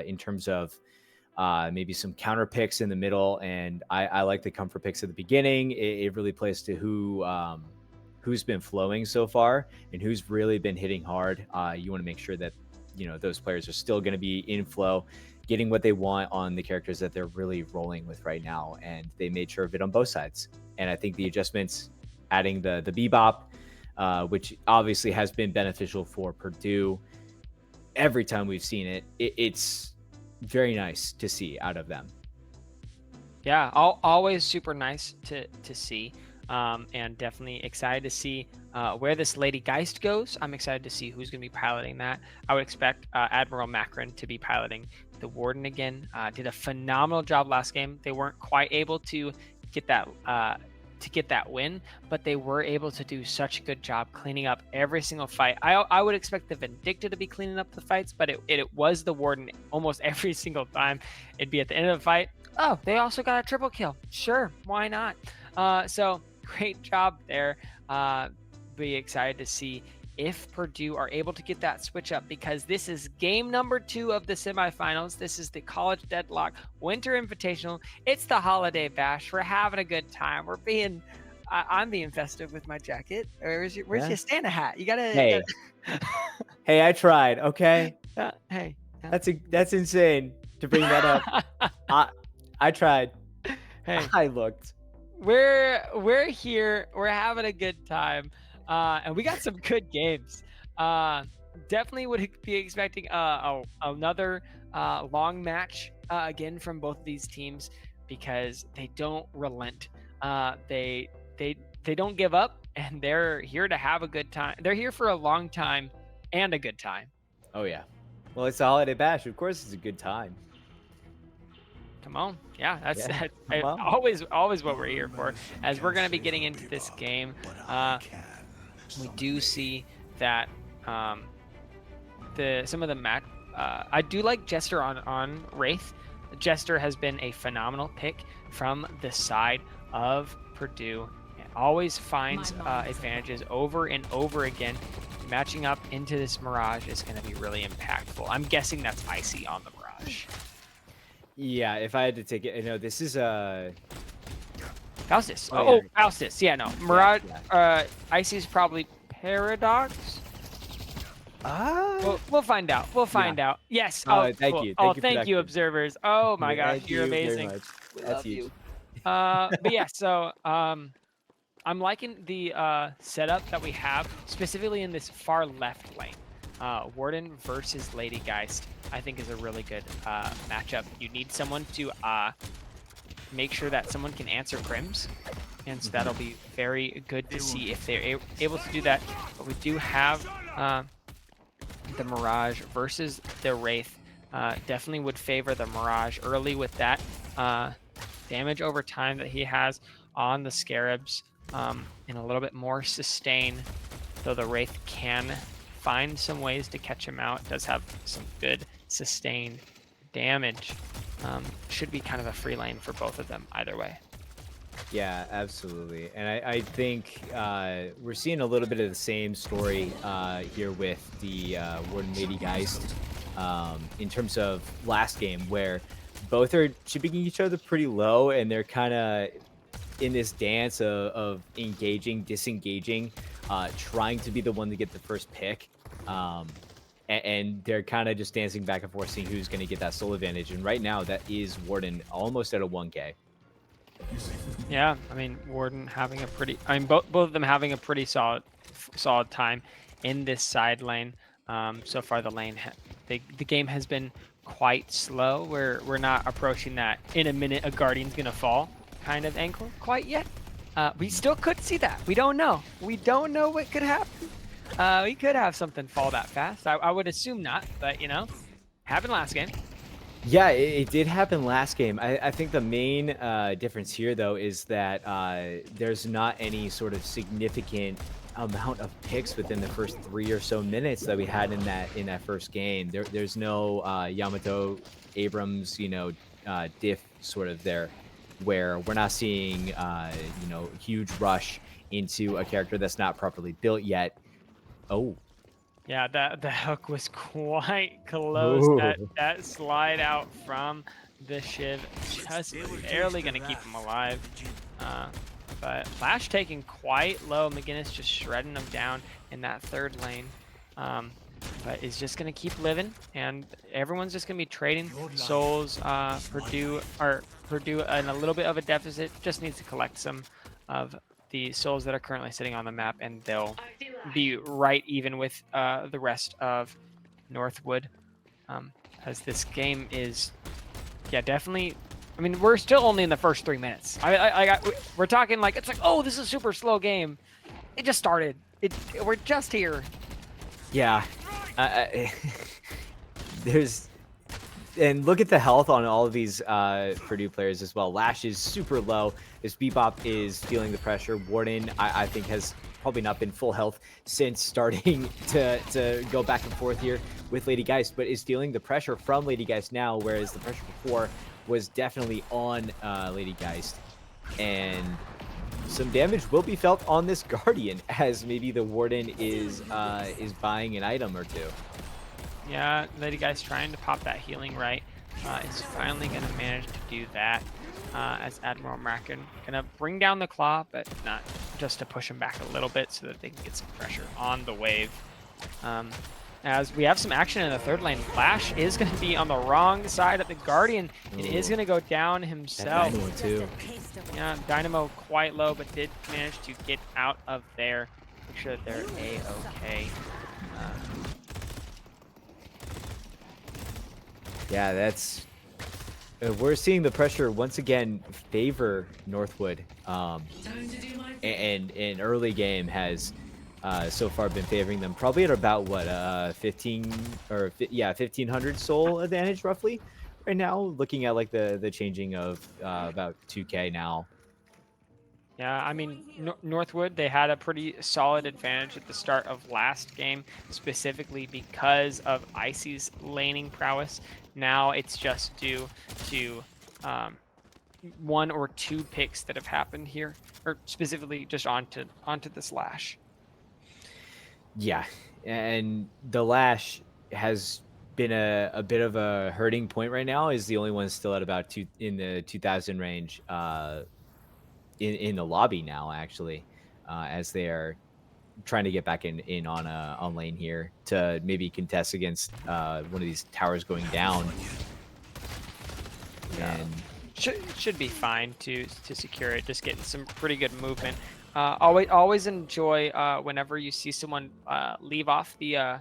in terms of maybe some counter picks in the middle, and I like the comfort picks at the beginning. It really plays to who's been flowing so far and who's really been hitting hard. You want to make sure that those players are still going to be in flow, getting what they want on the characters that they're really rolling with right now, and they made sure of it on both sides. And I think the adjustments, adding the Bebop, which obviously has been beneficial for Purdue every time we've seen it, it's very nice to see out of them. Yeah, always super nice to see. And definitely excited to see where this Lady Geist goes. I'm excited to see who's going to be piloting that. I would expect Admiral Macron to be piloting the Warden again. Did a phenomenal job last game. They weren't quite able to get that win, but they were able to do such a good job cleaning up every single fight. I would expect the Vindicta to be cleaning up the fights, but it was the Warden almost every single time. It'd be at the end of the fight, oh, they also got a triple kill. Sure, why not? So great job there. Be excited to see if Purdue are able to get that switch up, because this is game number 2 of the semifinals. This is the College Deadlock Winter Invitational. It's the holiday bash. We're having a good time. I'm being festive with my jacket. Where's your Santa hat? You gotta. Hey, hey, I tried. Okay. Hey, that's insane to bring that up. I tried. Hey, I looked. We're here. We're having a good time. And we got some good games. Definitely would be expecting another long match again from both of these teams, because they don't relent. They don't give up, and they're here to have a good time. They're here for a long time and a good time. Oh yeah. Well, it's a holiday bash. Of course, it's a good time. Come on. Yeah, that's on. always what we're here for. As we're going to be getting into this game, we do see that some of the match. I do like Jester on Wraith. Jester has been a phenomenal pick from the side of Purdue. It always finds advantages over and over again. Matching up into this Mirage is going to be really impactful. I'm guessing that's Icy on the Mirage. Yeah, if I had to take it, this is Faustus. Yeah. Faustus. Yeah, no. Mirage. Icy's probably Paradox. We'll find out. We'll find out. Yes. Oh, Thank cool. you. Oh, Thank you, thank you, production. observers. Oh my gosh, Thank you're you very amazing. much. We That's love huge. you. But yeah, so I'm liking the setup that we have, specifically in this far left lane. Warden versus Lady Geist, I think, is a really good matchup. You need someone to make sure that someone can answer crims, and so that'll be very good to see if they're able to do that. But we do have the Mirage versus the Wraith. Definitely would favor the Mirage early with that damage over time that he has on the Scarabs, and a little bit more sustain, though the Wraith can find some ways to catch him out. Does have some good sustained damage. Should be kind of a free lane for both of them either way. Yeah, absolutely. And I think we're seeing a little bit of the same story here with the Warden Lady Geist in terms of last game, where both are chipping each other pretty low, and they're kind of in this dance of engaging, disengaging, trying to be the one to get the first pick. And they're kind of just dancing back and forth, seeing who's going to get that soul advantage. And right now, that is Warden almost at a 1K. Yeah, I mean, Warden having a pretty, I mean, both of them having a pretty solid time in this side lane. So far, the game has been quite slow. We're not approaching that in a minute a Guardian's gonna fall kind of angle quite yet. We still could see that. We don't know. We don't know what could happen. We could have something fall that fast. I would assume not, but you know, happened last game. Yeah, it did happen last game. I think the main difference here, though, is that there's not any sort of significant amount of picks within the first 3 or so minutes that we had in that first game. There's no Yamato Abrams, diff sort of there, where we're not seeing huge rush into a character that's not properly built yet. Oh. Yeah, the hook was quite close. That Ooh. that slide out from the Shiv just barely gonna keep him alive. But Flash taking quite low. McGinnis just shredding him down in that third lane. But is just gonna keep living, and everyone's just gonna be trading souls. Purdue in a little bit of a deficit. Just needs to collect some of the souls that are currently sitting on the map, and they'll be right even with the rest of Northwood, as this game is, yeah, definitely. I mean, we're still only in the first 3 minutes. We're talking like it's like, oh, this is a super slow game. It just started. We're just here. Yeah, there's, and look at the health on all of these Purdue players as well. Lash is super low. This Bebop is feeling the pressure. Warden, I think, has probably not been full health since starting to go back and forth here with Lady Geist, but is feeling the pressure from Lady Geist now, whereas the pressure before was definitely on Lady Geist. And some damage will be felt on this Guardian, as maybe the Warden is buying an item or two. Yeah, Lady Guy's trying to pop that healing right. Is finally going to manage to do that, as Admiral Mraken going to bring down the claw, but not just to push him back a little bit so that they can get some pressure on the wave. As we have some action in the third lane, Flash is going to be on the wrong side of the Guardian. It is going to go down himself. Dynamo too. Yeah, Dynamo quite low, but did manage to get out of there. Make sure that they're A-okay. Yeah, that's. We're seeing the pressure once again favor Northwood, and an early game has so far been favoring them, probably at about what 1500 soul advantage roughly right now. Looking at like the changing of about 2K now. Yeah, I mean, Northwood, they had a pretty solid advantage at the start of last game, specifically because of Icy's laning prowess. Now it's just due to 1 or 2 picks that have happened here, or specifically just onto the Slash. Yeah, and the Lash has been a bit of a hurting point right now. Is the only one still at about in the 2000 range. In the lobby now, actually, as they are trying to get back in on lane here to maybe contest against one of these towers going down. Yeah. And Should be fine to secure it. Just getting some pretty good movement. Always enjoy whenever you see someone leave off the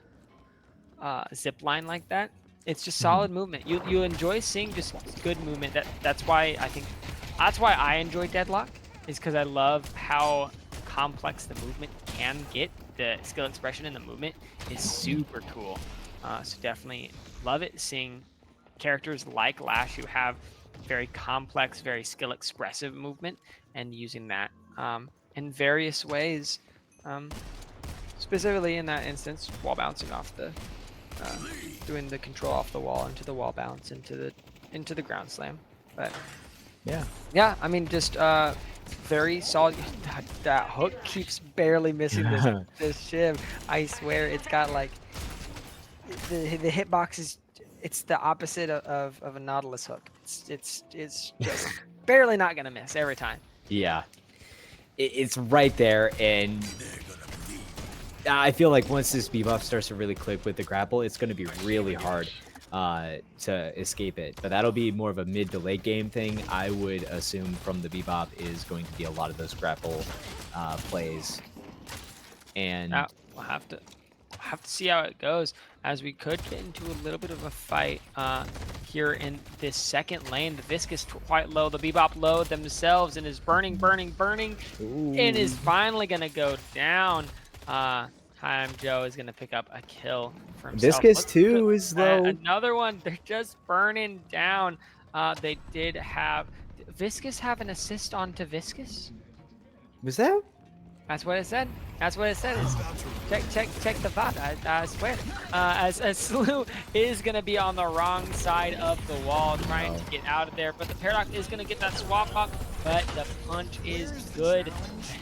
zip line like that. It's just solid movement. You enjoy seeing just good movement. That's why I enjoy Deadlock, is because I love how complex the movement can get. The skill expression in the movement is super cool. So definitely love it, seeing characters like Lash who have very complex, very skill expressive movement, and using that in various ways. Specifically in that instance, wall bouncing off the, doing the control off the wall into the wall bounce into the ground slam. But yeah, I mean, just very solid. That hook keeps barely missing this shiv. I swear, it's got like the hitbox is. It's the opposite of a Nautilus hook. It's just barely not gonna miss every time. yeah, it's right there, and I feel like once this debuff starts to really click with the grapple, it's going to be really hard to escape it. But that'll be more of a mid to late game thing. I would assume from the bebop is going to be a lot of those grapple plays. And we'll have to see how it goes, as we could get into a little bit of a fight here in this second lane. The Viscous quite low, the bebop low themselves, and is burning, and is finally going to go down. Time Joe is going to pick up a kill for himself. Viscous too is low. Another one. They're just burning down. They did have Viscous have an assist onto Viscous. Was that? That's what it said. That's what it said. Check the VOD. I swear. As Slew is going to be on the wrong side of the wall, trying to get out of there. But the Paradox is going to get that swap up. But the punch is good. The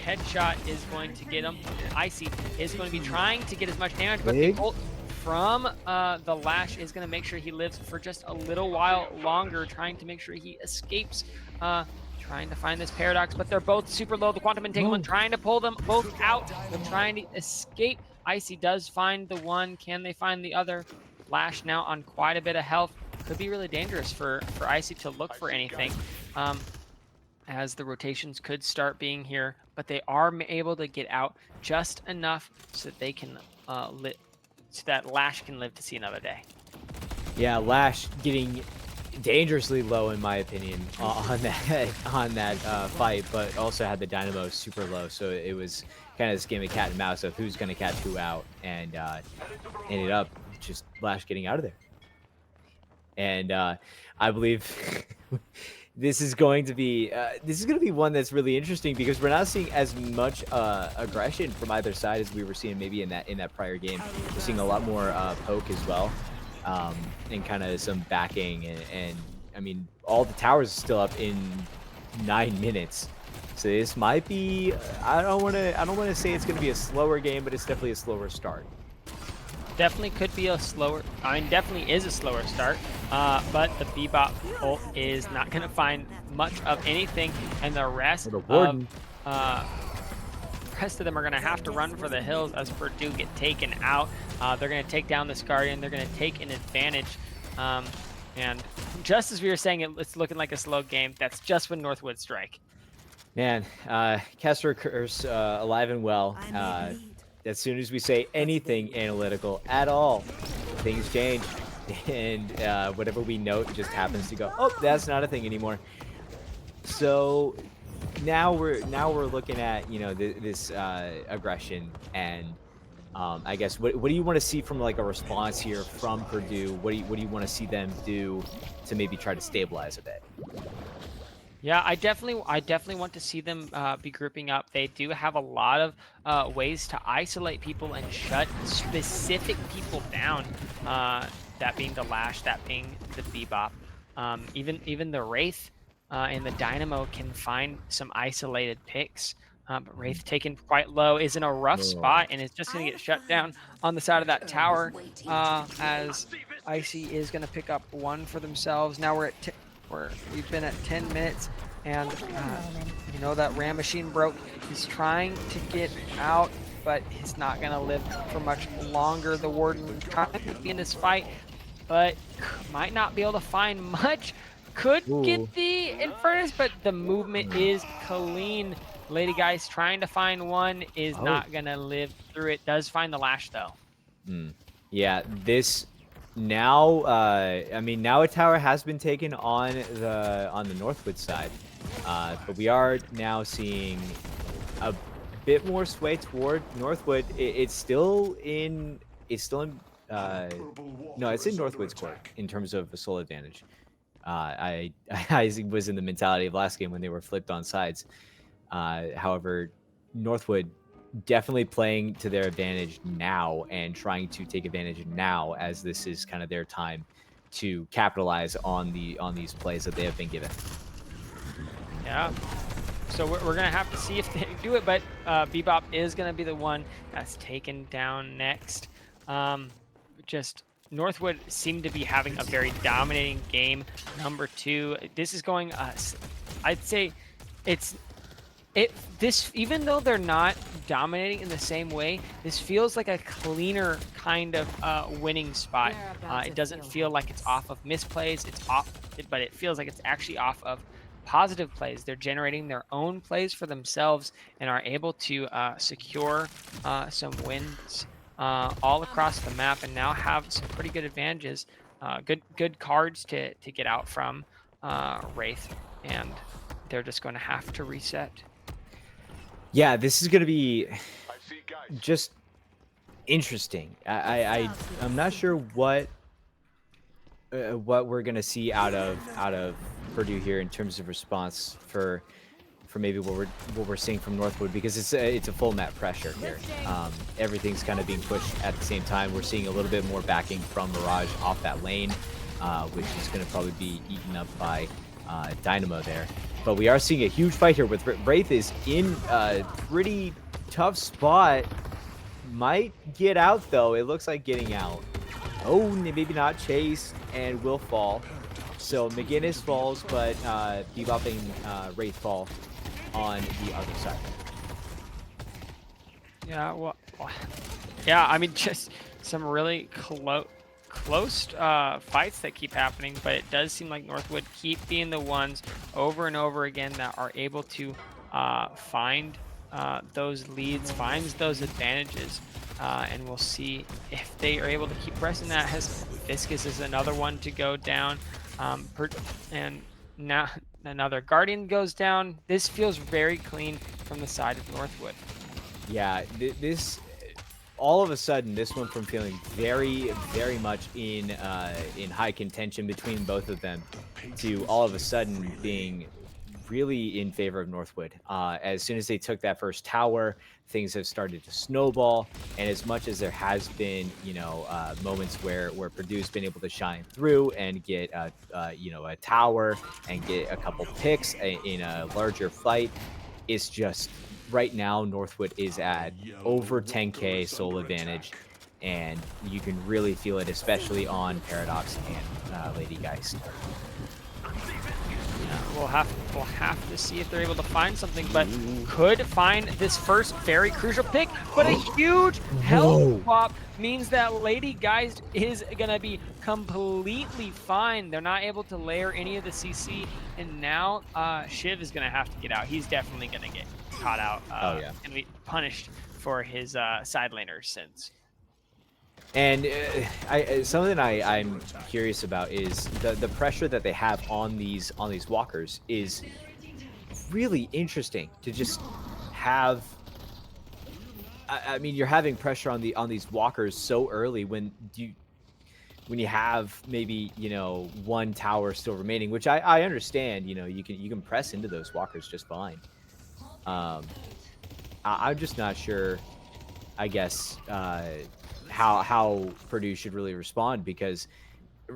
headshot is going to get him. Icy is going to be trying to get as much damage. But the ult from the Lash is going to make sure he lives for just a little while longer, trying to make sure he escapes. Trying to find this Paradox, but they're both super low. The Quantum Entanglement trying to pull them both out. They're trying to escape. Icy does find the one. Can they find the other? Lash now on quite a bit of health. Could be really dangerous for Icy to look for anything, as the rotations could start being here, but they are able to get out just enough so that they can so that Lash can live to see another day. Yeah, Lash getting dangerously low in my opinion on that fight, but also had the dynamo super low, so it was kind of this game of cat and mouse of who's going to catch who out, and ended up just Lash getting out of there. And I believe this is going to be one that's really interesting, because we're not seeing as much aggression from either side as we were seeing maybe in that prior game. We're seeing a lot more poke as well. And kind of some backing, and I mean, all the towers are still up in 9 minutes, so this might be. I don't want to say it's going to be a slower game, but it's definitely a slower start. Definitely could be a slower. I mean, definitely is a slower start. But the bebop ult is not going to find much of anything, and the rest of them are going to have to run for the hills as Purdue get taken out. They're going to take down this Guardian. They're going to take an advantage. And just as we were saying, it's looking like a slow game. That's just when Northwood strike. Man, Kessler Curse alive and well. As soon as we say anything analytical at all, things change. And whatever we note just happens to go, oh, that's not a thing anymore. So now we're looking at, you know, this aggression, and I guess what do you want to see from like a response here from Purdue? What do you want to see them do to maybe try to stabilize a bit? Yeah, I definitely want to see them be grouping up. They do have a lot of ways to isolate people and shut specific people down. That being the Lash, that being the bebop, even the Wraith and the Dynamo can find some isolated picks. But Wraith taken quite low, is in a rough spot, and is just going to get shut down on the side of that tower, as Icy is going to pick up one for themselves. Now we've been at 10 minutes, and you know, that Ram machine broke. He's trying to get out. but he's not gonna live for much longer. The Warden trying to be in this fight, but might not be able to find much. Could get Ooh. the Infernus, but the movement is clean. Lady Guy's trying to find one, is Oh. not gonna live through it. Does find the Lash though. Yeah, this now I mean now a tower has been taken on the Northwood side. But we are now seeing a bit more sway toward Northwood. It's still in no, it's in Northwood's court in terms of a soul advantage. I was in the mentality of last game when they were flipped on sides. However, Northwood definitely playing to their advantage now and trying to take advantage now, as this is kind of their time to capitalize on these plays that they have been given. Yeah. So we're gonna have to see if they do it, but Bebop is gonna be the one that's taken down next. Just Northwood seemed to be having a very dominating game. Number 2, this is going. I'd say this, even though they're not dominating in the same way, this feels like a cleaner kind of winning spot. It doesn't feel like it's off of misplays. It's off, but it feels like it's actually off of positive plays. They're generating their own plays for themselves and are able to secure some wins all across the map, and now have some pretty good advantages, good cards to get out from Wraith, and they're just going to have to reset. Yeah, this is going to be just interesting. I'm not sure what we're going to see out of Purdue here in terms of response for maybe what we're seeing from Northwood, because it's a full map pressure here. Everything's kind of being pushed at the same time. We're seeing a little bit more backing from Mirage off that lane, which is going to probably be eaten up by Dynamo there. But we are seeing a huge fight here with Wraith is in a pretty tough spot. Might get out though. It looks like getting out. Oh, maybe not. Chase and will fall. So McGinnis falls, but Bebop and Wraith fall on the other side. Yeah, well, yeah, I mean, just some really close fights that keep happening, but it does seem like Northwood keep being the ones over and over again that are able to find those leads, finds those advantages, and we'll see if they are able to keep pressing that. As Viscus is another one to go down, and now another Guardian goes down. This feels very clean from the side of Northwood. Yeah, this all of a sudden, this went from feeling very, very much in high contention between both of them to all of a sudden being really in favor of Northwood. As soon as they took that first tower, things have started to snowball. And as much as there has been, moments where Purdue's been able to shine through and get, a tower and get a couple picks in a larger fight, it's just right now Northwood is at over 10k soul advantage, and you can really feel it, especially on Paradox and Lady Geist. We'll have to see if they're able to find something, but could find this first very crucial pick. But a huge health swap means that Lady Geist is gonna be completely fine. They're not able to layer any of the CC, and now Shiv is gonna have to get out. He's definitely gonna get caught out and be punished for his side laner sins. And something I'm curious about is the pressure that they have on these walkers is really interesting to just have. I mean, you're having pressure on these walkers so early when you have maybe one tower still remaining, which I understand. You can press into those walkers just fine. I'm just not sure, I guess, how Purdue should really respond, because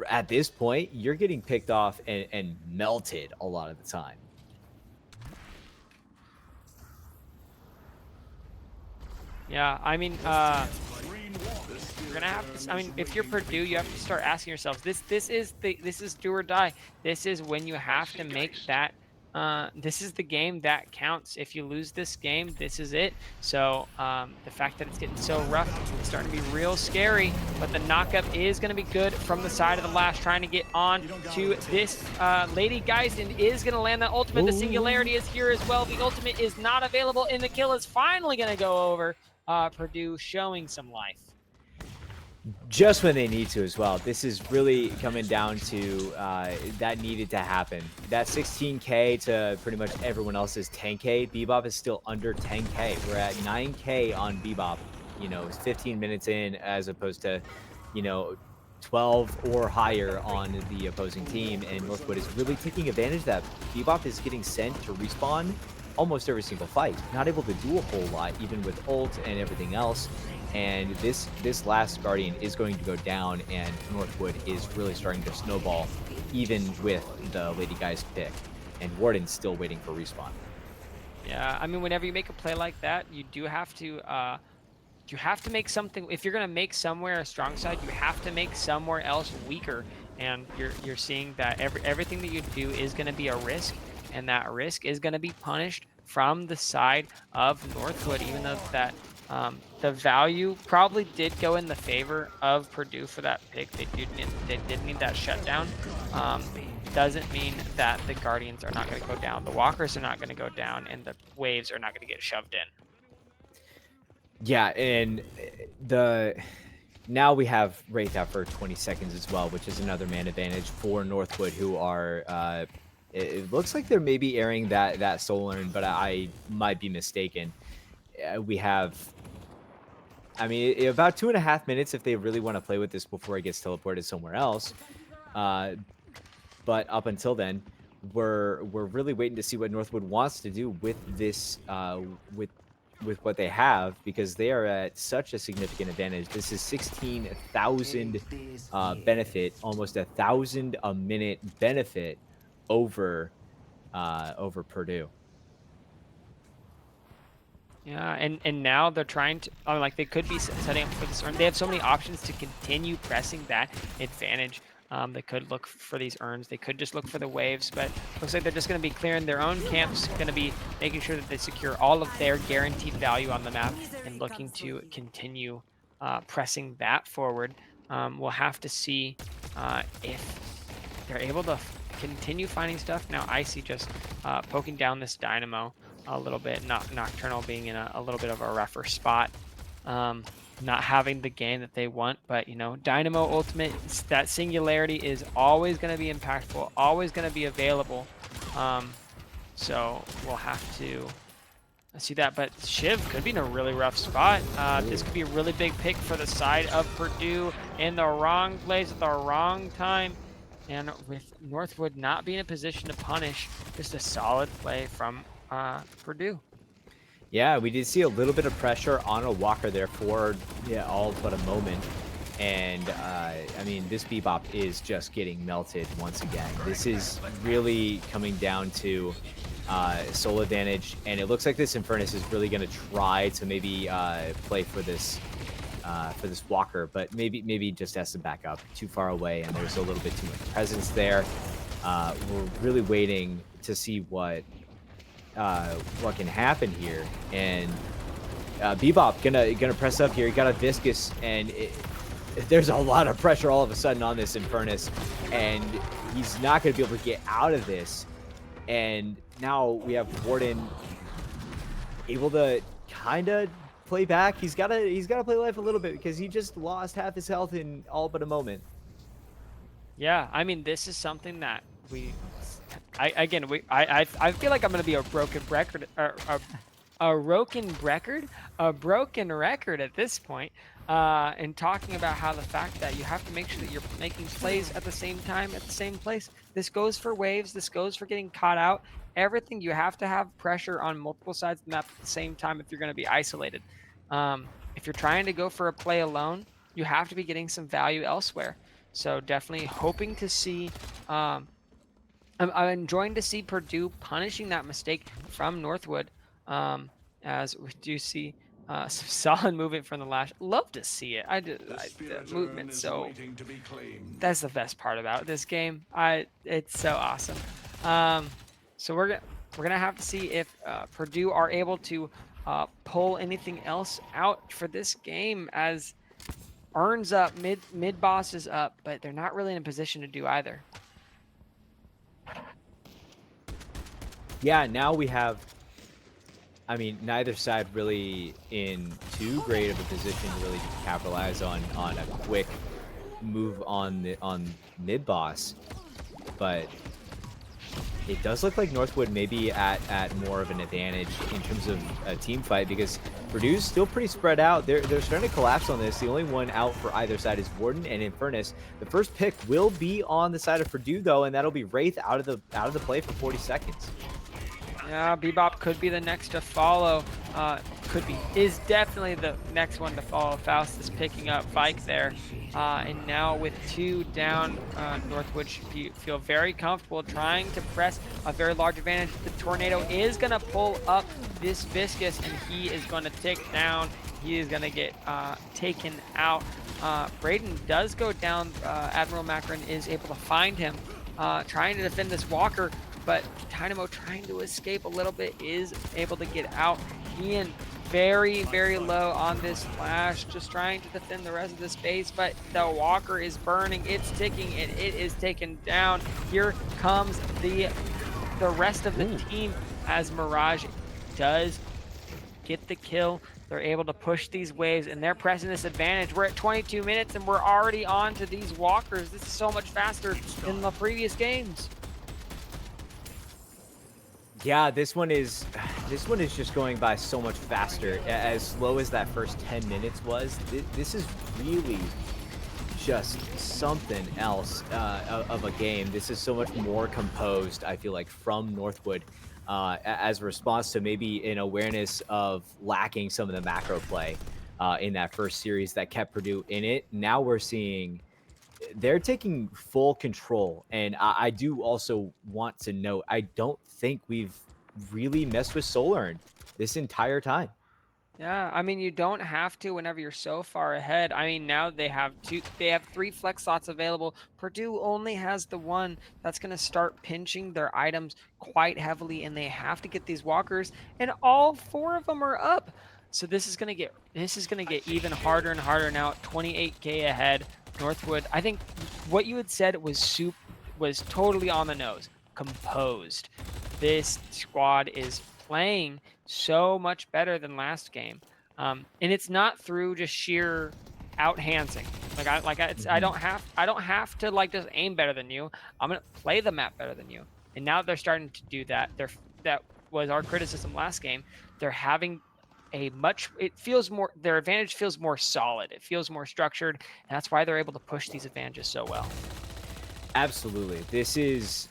at this point you're getting picked off and melted a lot of the time. Yeah, I mean, you're gonna have to. I mean, if you're Purdue, you have to start asking yourselves, this is do or die. This is when you have to make that this is the game that counts. If you lose this game, this is it. So the fact that it's getting so rough, it's starting to be real scary. But the knockup is going to be good from the side of the Lash, trying to get on to this Lady Geist, and is going to land that ultimate. The Singularity is here as well. The ultimate is not available, and the kill is finally going to go over. Purdue showing some life. Just when they need to as well. This is really coming down to that needed to happen. That 16K to pretty much everyone else's 10K. Bebop is still under 10K. We're at 9K on Bebop. It's 15 minutes in as opposed to, 12 or higher on the opposing team. And Northwood is really taking advantage of that. Bebop is getting sent to respawn almost every single fight. Not able to do a whole lot, even with ult and everything else. And this last Guardian is going to go down, and Northwood is really starting to snowball, even with the Lady Geist pick. And Warden's still waiting for respawn. Yeah, I mean, whenever you make a play like that, you do have to make something. If you're gonna make somewhere a strong side, you have to make somewhere else weaker. And you're seeing that everything that you do is gonna be a risk, and that risk is gonna be punished from the side of Northwood, even though that. The value probably did go in the favor of Purdue for that pick. They did need that shutdown. Doesn't mean that the Guardians are not going to go down. The Walkers are not going to go down, and the Waves are not going to get shoved in. Yeah, and now we have Wraith out for 20 seconds as well, which is another man advantage for Northwood, who are it looks like they're maybe airing that Soul Urn, but I might be mistaken. We have, I mean, about 2.5 minutes if they really want to play with this before it gets teleported somewhere else. But up until then, we're really waiting to see what Northwood wants to do with this, with what they have, because they are at such a significant advantage. This is 16,000 benefit, almost 1,000 a minute benefit over Purdue. Yeah, and now they're trying to, like, they could be setting up for this urn. They have so many options to continue pressing that advantage. They could look for these urns. They could just look for the waves, but looks like they're just going to be clearing their own camps, going to be making sure that they secure all of their guaranteed value on the map and looking to continue pressing that forward. We'll have to see if they're able to continue finding stuff. Now, Icy just poking down this Dynamo a little bit, Nocturnal being in a little bit of a rougher spot, not having the game that they want. But Dynamo ultimate, that Singularity is always going to be impactful, always going to be available. So we'll have to see that. But Shiv could be in a really rough spot. This could be a really big pick for the side of Purdue, in the wrong place at the wrong time. And with Northwood not being in a position to punish, just a solid play from Purdue. Yeah, we did see a little bit of pressure on a Walker there for all but a moment. And I mean, this Bebop is just getting melted once again. This is really coming down to soul advantage, and it looks like this Infernus is really going to try to maybe play for this Walker, but maybe just has to back up too far away, and there's a little bit too much presence there. We're really waiting to see what can happen here, and Bebop gonna press up here. He got a Viscous, and there's a lot of pressure all of a sudden on this Infernus, and he's not gonna be able to get out of this. And now we have Warden able to kind of play back. He's gotta play life a little bit, because he just lost half his health in all but a moment. Yeah, I mean, this is something that I feel like I'm gonna be a broken record, a broken record at this point, and talking about how the fact that you have to make sure that you're making plays at the same time, at the same place. This goes for waves. This goes for getting caught out. Everything, you have to have pressure on multiple sides of the map at the same time if you're going to be isolated. If you're trying to go for a play alone, you have to be getting some value elsewhere. So definitely hoping to see. I'm enjoying to see Purdue punishing that mistake from Northwood, as we do see some solid movement from the Lash. Love to see it. The movement, so that's the best part about this game. It's so awesome. So we're gonna have to see if Purdue are able to pull anything else out for this game, as Earn's up, mid boss is up, but they're not really in a position to do either. Yeah, now we have, I mean, neither side really in too great of a position to really capitalize on a quick move on mid boss, but it does look like Northwood may be at more of an advantage in terms of a team fight, because Purdue's still pretty spread out. They're starting to collapse on this. The only one out for either side is Warden and Infernus. The first pick will be on the side of Purdue though, and that'll be Wraith out of the play for 40 seconds. Yeah, Bebop could be the next to follow. Is definitely the next one to follow. Faust is picking up Fike there. And now with 2 down, Northwood should feel very comfortable trying to press a very large advantage. The Tornado is going to pull up this Viscous, and he is going to tick down. He is going to get taken out. Braden does go down. Admiral Macron is able to find him, trying to defend this Walker, but Dynamo, trying to escape a little bit, is able to get out. Ian very, very low on this flash, just trying to defend the rest of the space, but the Walker is burning, it's ticking, and it is taken down. Here comes the rest of the team, as Mirage does get the kill. They're able to push these waves, and they're pressing this advantage. We're at 22 minutes, and we're already on to these Walkers. This is so much faster than the previous games. Yeah, this one is just going by so much faster. As slow as that first 10 minutes was, this is really just something else of a game. This is so much more composed, I feel like, from Northwood, as a response to maybe an awareness of lacking some of the macro play in that first series that kept Purdue in it. Now we're seeing they're taking full control. And I do also want to note, I don't think we've really messed with Solar this entire time. Yeah, I mean, you don't have to whenever you're so far ahead. I mean, now they have 3 flex slots available. Purdue only has the one. That's going to start pinching their items quite heavily, and they have to get these walkers, and all 4 of them are up. So this is going to get even harder and harder now. 28k ahead. Northwood, I think what you had said was totally on the nose. Composed. This squad is playing so much better than last game, and it's not through just sheer outhandsing. I don't have to like just aim better than you. I'm gonna play the map better than you. And now they're starting to do that. That was our criticism last game. They're having their advantage feels more solid. It feels more structured, and that's why they're able to push these advantages so well. Absolutely. This is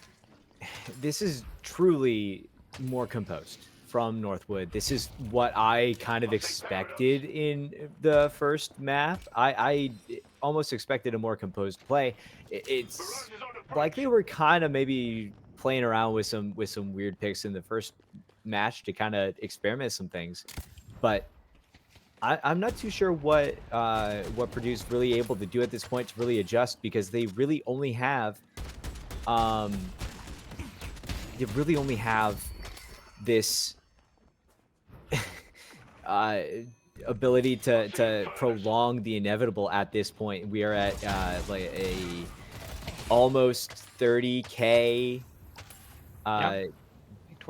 truly more composed from Northwood. This is what I kind of expected in the first map. I almost expected a more composed play. It's like they were kind of maybe playing around with some weird picks in the first match to kind of experiment some things, but I'm not too sure what Purdue's really able to do at this point to really adjust, because they really only have this ability to prolong the inevitable at this point. We are at like a almost 30k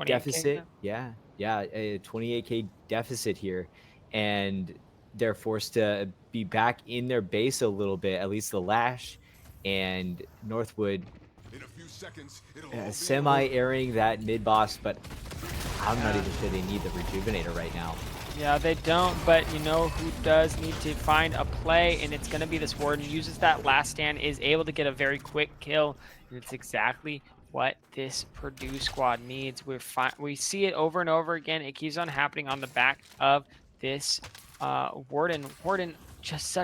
deficit. Yeah, a 28k deficit here, and they're forced to be back in their base a little bit, at least the Lash, and Northwood in a few seconds, semi-airing that mid-boss, but I'm not even sure they need the Rejuvenator right now. Yeah, they don't, but you know who does need to find a play, and it's going to be this Warden. Uses that last stand, is able to get a very quick kill, and it's exactly what this Purdue squad needs. We see it over and over again. It keeps on happening on the back of this Warden. Warden, just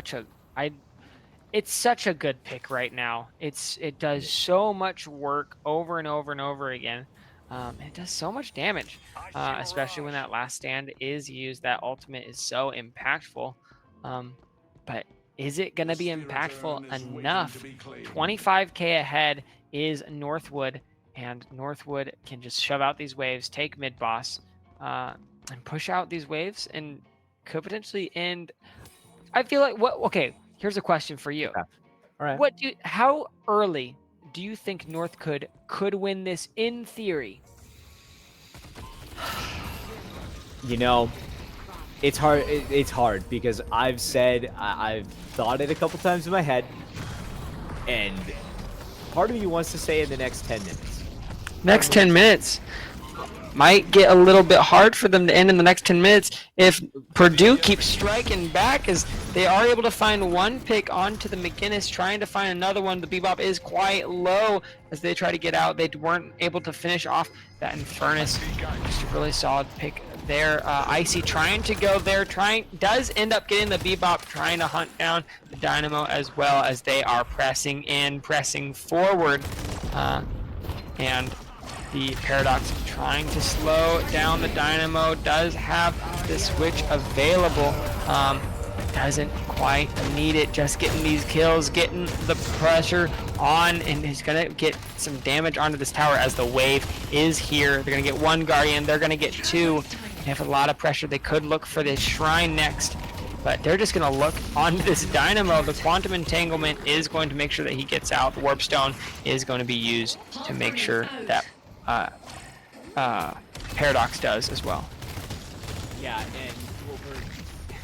it's such a good pick right now. It does so much work over and over and over again. It does so much damage, especially when that last stand is used. That ultimate is so impactful. But is it going to be impactful enough? 25k ahead is Northwood. and Northwood can just shove out these waves, take mid boss, and push out these waves, and could potentially end. I feel like what? Okay, here's a question for you. Okay. All right. How early do you think North could win this in theory? You know, it's hard. It's hard because I've said I've thought it a couple times in my head, and part of me wants to say in the next 10 minutes. Next 10 minutes might get a little bit hard for them to end in the next 10 minutes if Purdue keeps striking back, as they are able to find one pick onto the McGinnis, trying to find another one. The Bebop is quite low as they try to get out. They weren't able to finish off that Infernus. Just a really solid pick there. Icy trying to go there, does end up getting the Bebop, trying to hunt down the Dynamo, as well as they are pressing forward. And the Paradox trying to slow down the Dynamo, does have the switch available, doesn't quite need it, just getting these kills, getting the pressure on, and he's gonna get some damage onto this tower as the wave is here. They're gonna get one Guardian, they're gonna get two. They have a lot of pressure. They could look for this Shrine next, but they're just going to look onto this Dynamo. The Quantum Entanglement is going to make sure that he gets out. The Warp Stone is going to be used to make sure that Paradox does as well. Yeah, and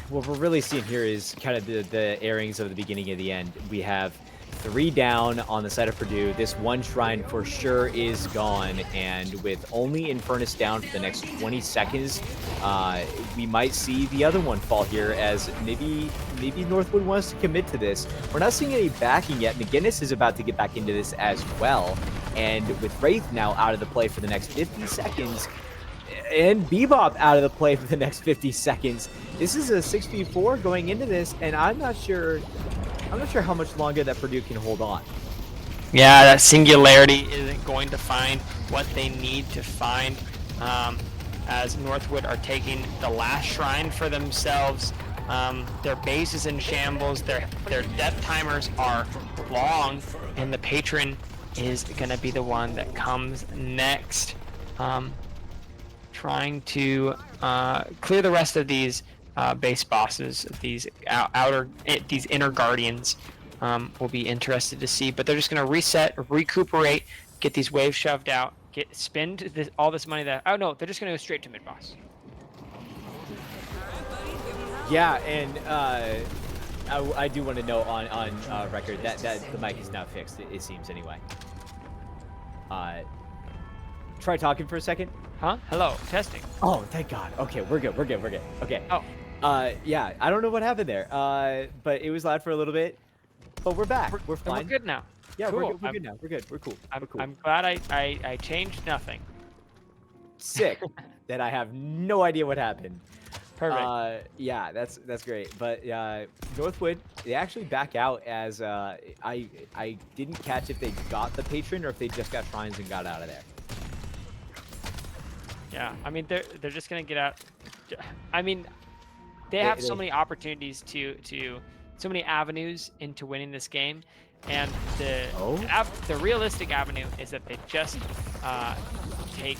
what we're really seeing here is kind of the airings of the beginning and the end. We have 3 down on the side of Purdue. This one Shrine for sure is gone, and with only Infernus down for the next 20 seconds, we might see the other one fall here, as maybe Northwood wants to commit to this. We're not seeing any backing yet. McGinnis is about to get back into this as well, and with Wraith now out of the play for the next 50 seconds, and Bebop out of the play for the next 50 seconds, this is a 6v4 going into this, and I'm not sure how much longer that Purdue can hold on. Yeah, that Singularity isn't going to find what they need to find, as Northwood are taking the last Shrine for themselves. Their base is in shambles, their death timers are long, and the Patron is going to be the one that comes next. Trying to clear the rest of these base bosses, these these inner guardians, will be interested to see. But they're just going to reset, recuperate, get these waves shoved out, spend all this money that. Oh no, they're just going to go straight to mid boss. Yeah, and I do want to know on record that the mic is now fixed. It seems anyway. Try talking for a second. Huh? Hello, testing. Oh, thank God. Okay, we're good. Okay. Oh. Yeah, I don't know what happened there. But it was loud for a little bit. But we're back. We're fine. We're good now. Yeah, cool. we're good now. We're good. We're cool. I'm glad I changed nothing. Sick that I have no idea what happened. Perfect. Yeah, that's great. But Northwood, they actually back out, as I didn't catch if they got the Patron or if they just got Shrines and got out of there. Yeah, I mean they're just gonna get out. I mean, they have so many opportunities to so many avenues into winning this game, and the realistic avenue is that they just take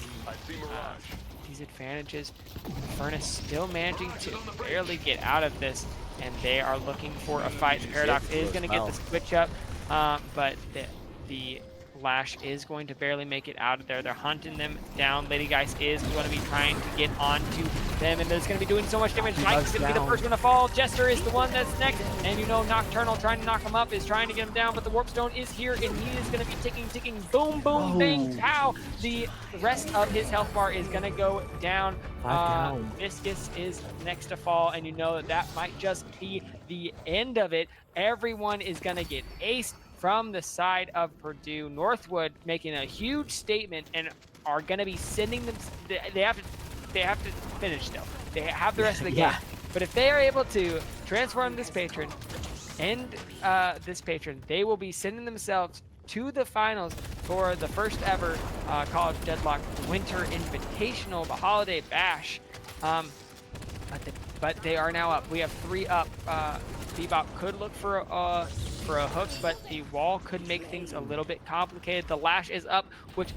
these advantages. Furnace still managing to barely get out of this, and they are looking for a fight. The Paradox is going to get the switch up, but the Lash is going to barely make it out of there. They're hunting them down. Lady Geist is going to be trying to get onto them, and there's going to be doing so much damage. Mike's going to be the first one to fall. Jester is the one that's next, and you know Nocturnal trying to knock him up, is trying to get him down, but the Warp Stone is here, and he is going to be ticking, boom, boom, bang, pow. The rest of his health bar is going to go down. Viscus is next to fall, and you know that might just be the end of it. Everyone is going to get aced from the side of Purdue. Northwood making a huge statement and are going to be sending them. They have to finish still. They have the rest of the game. But if they are able to transform this Patron, they will be sending themselves to the finals for the first ever College Deadlock Winter Invitational, the Holiday Bash. But they are now up. We have 3 up. Bebop could look for a hook, but the wall could make things a little bit complicated. The Lash is up, which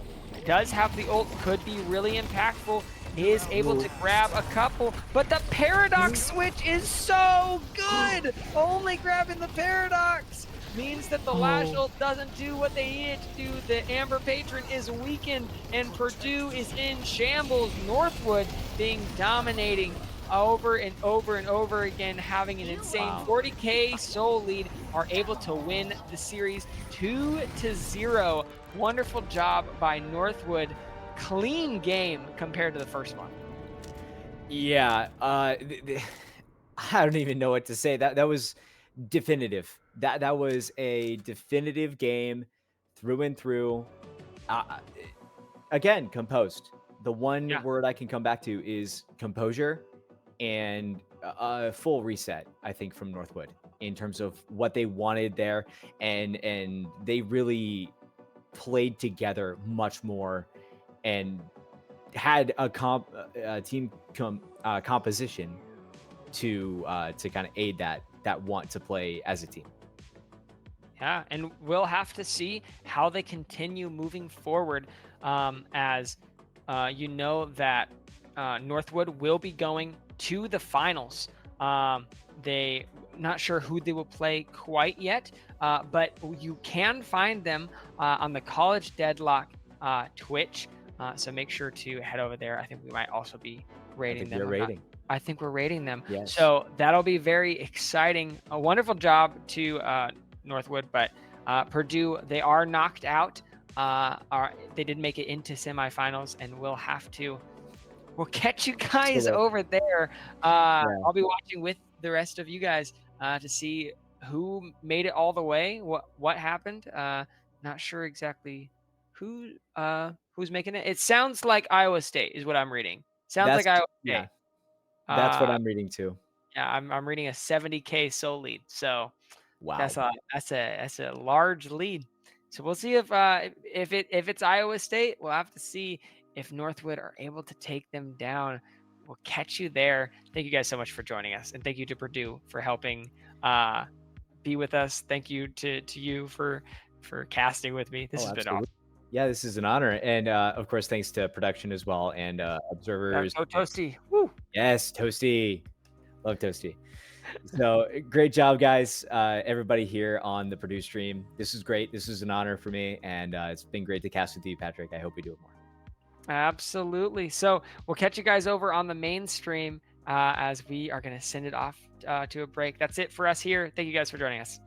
does have the ult, could be really impactful, is able to grab a couple, but the Paradox switch is so good! Only grabbing the Paradox means that the Lash ult doesn't do what they need it to do. The Amber Patron is weakened, and Purdue is in shambles. Northwood being dominating over and over and over again, having an insane 40k soul lead, are able to win the series 2-0. Wonderful job by Northwood. Clean game compared to the first one. Yeah, I don't even know what to say. That was definitive. That was a definitive game through and through. Again, composed. The one Yeah. word I can come back to is composure and a full reset, I think, from Northwood in terms of what they wanted there, and they really played together much more and had a team composition to kind of aid that want to play as a team. Yeah, and we'll have to see how they continue moving forward, as you know that Northwood will be going to the finals. They not sure who they will play quite yet, but you can find them on the College Deadlock Twitch. So make sure to head over there. I think we might also be rating them. I think we're rating them. Yes. So that'll be very exciting. A wonderful job to Northwood, but Purdue, they are knocked out. They did make it into semifinals, and we'll catch you guys over there. I'll be watching with the rest of you guys to see who made it all the way, what happened. Not sure exactly who's making it. It sounds like Iowa State is what I'm reading. Sounds like Iowa State. Yeah, that's what I'm reading too. Yeah, I'm reading a 70k soul lead. So wow, that's a large lead. So we'll see if it's Iowa State. We'll have to see if Northwood are able to take them down. We'll catch you there. Thank you guys so much for joining us, and thank you to Purdue for helping be with us. Thank you to you for casting with me. This has been awesome. Yeah, this is an honor, and of course, thanks to production as well and observers. Oh, Toasty! Woo! Yes, Toasty. Love Toasty. So great job, guys. Everybody here on the Purdue stream. This is great. This is an honor for me, and it's been great to cast with you, Patrick. I hope we do it more. Absolutely. So we'll catch you guys over on the main stream as we are going to send it off to a break. That's it for us here. Thank you guys for joining us.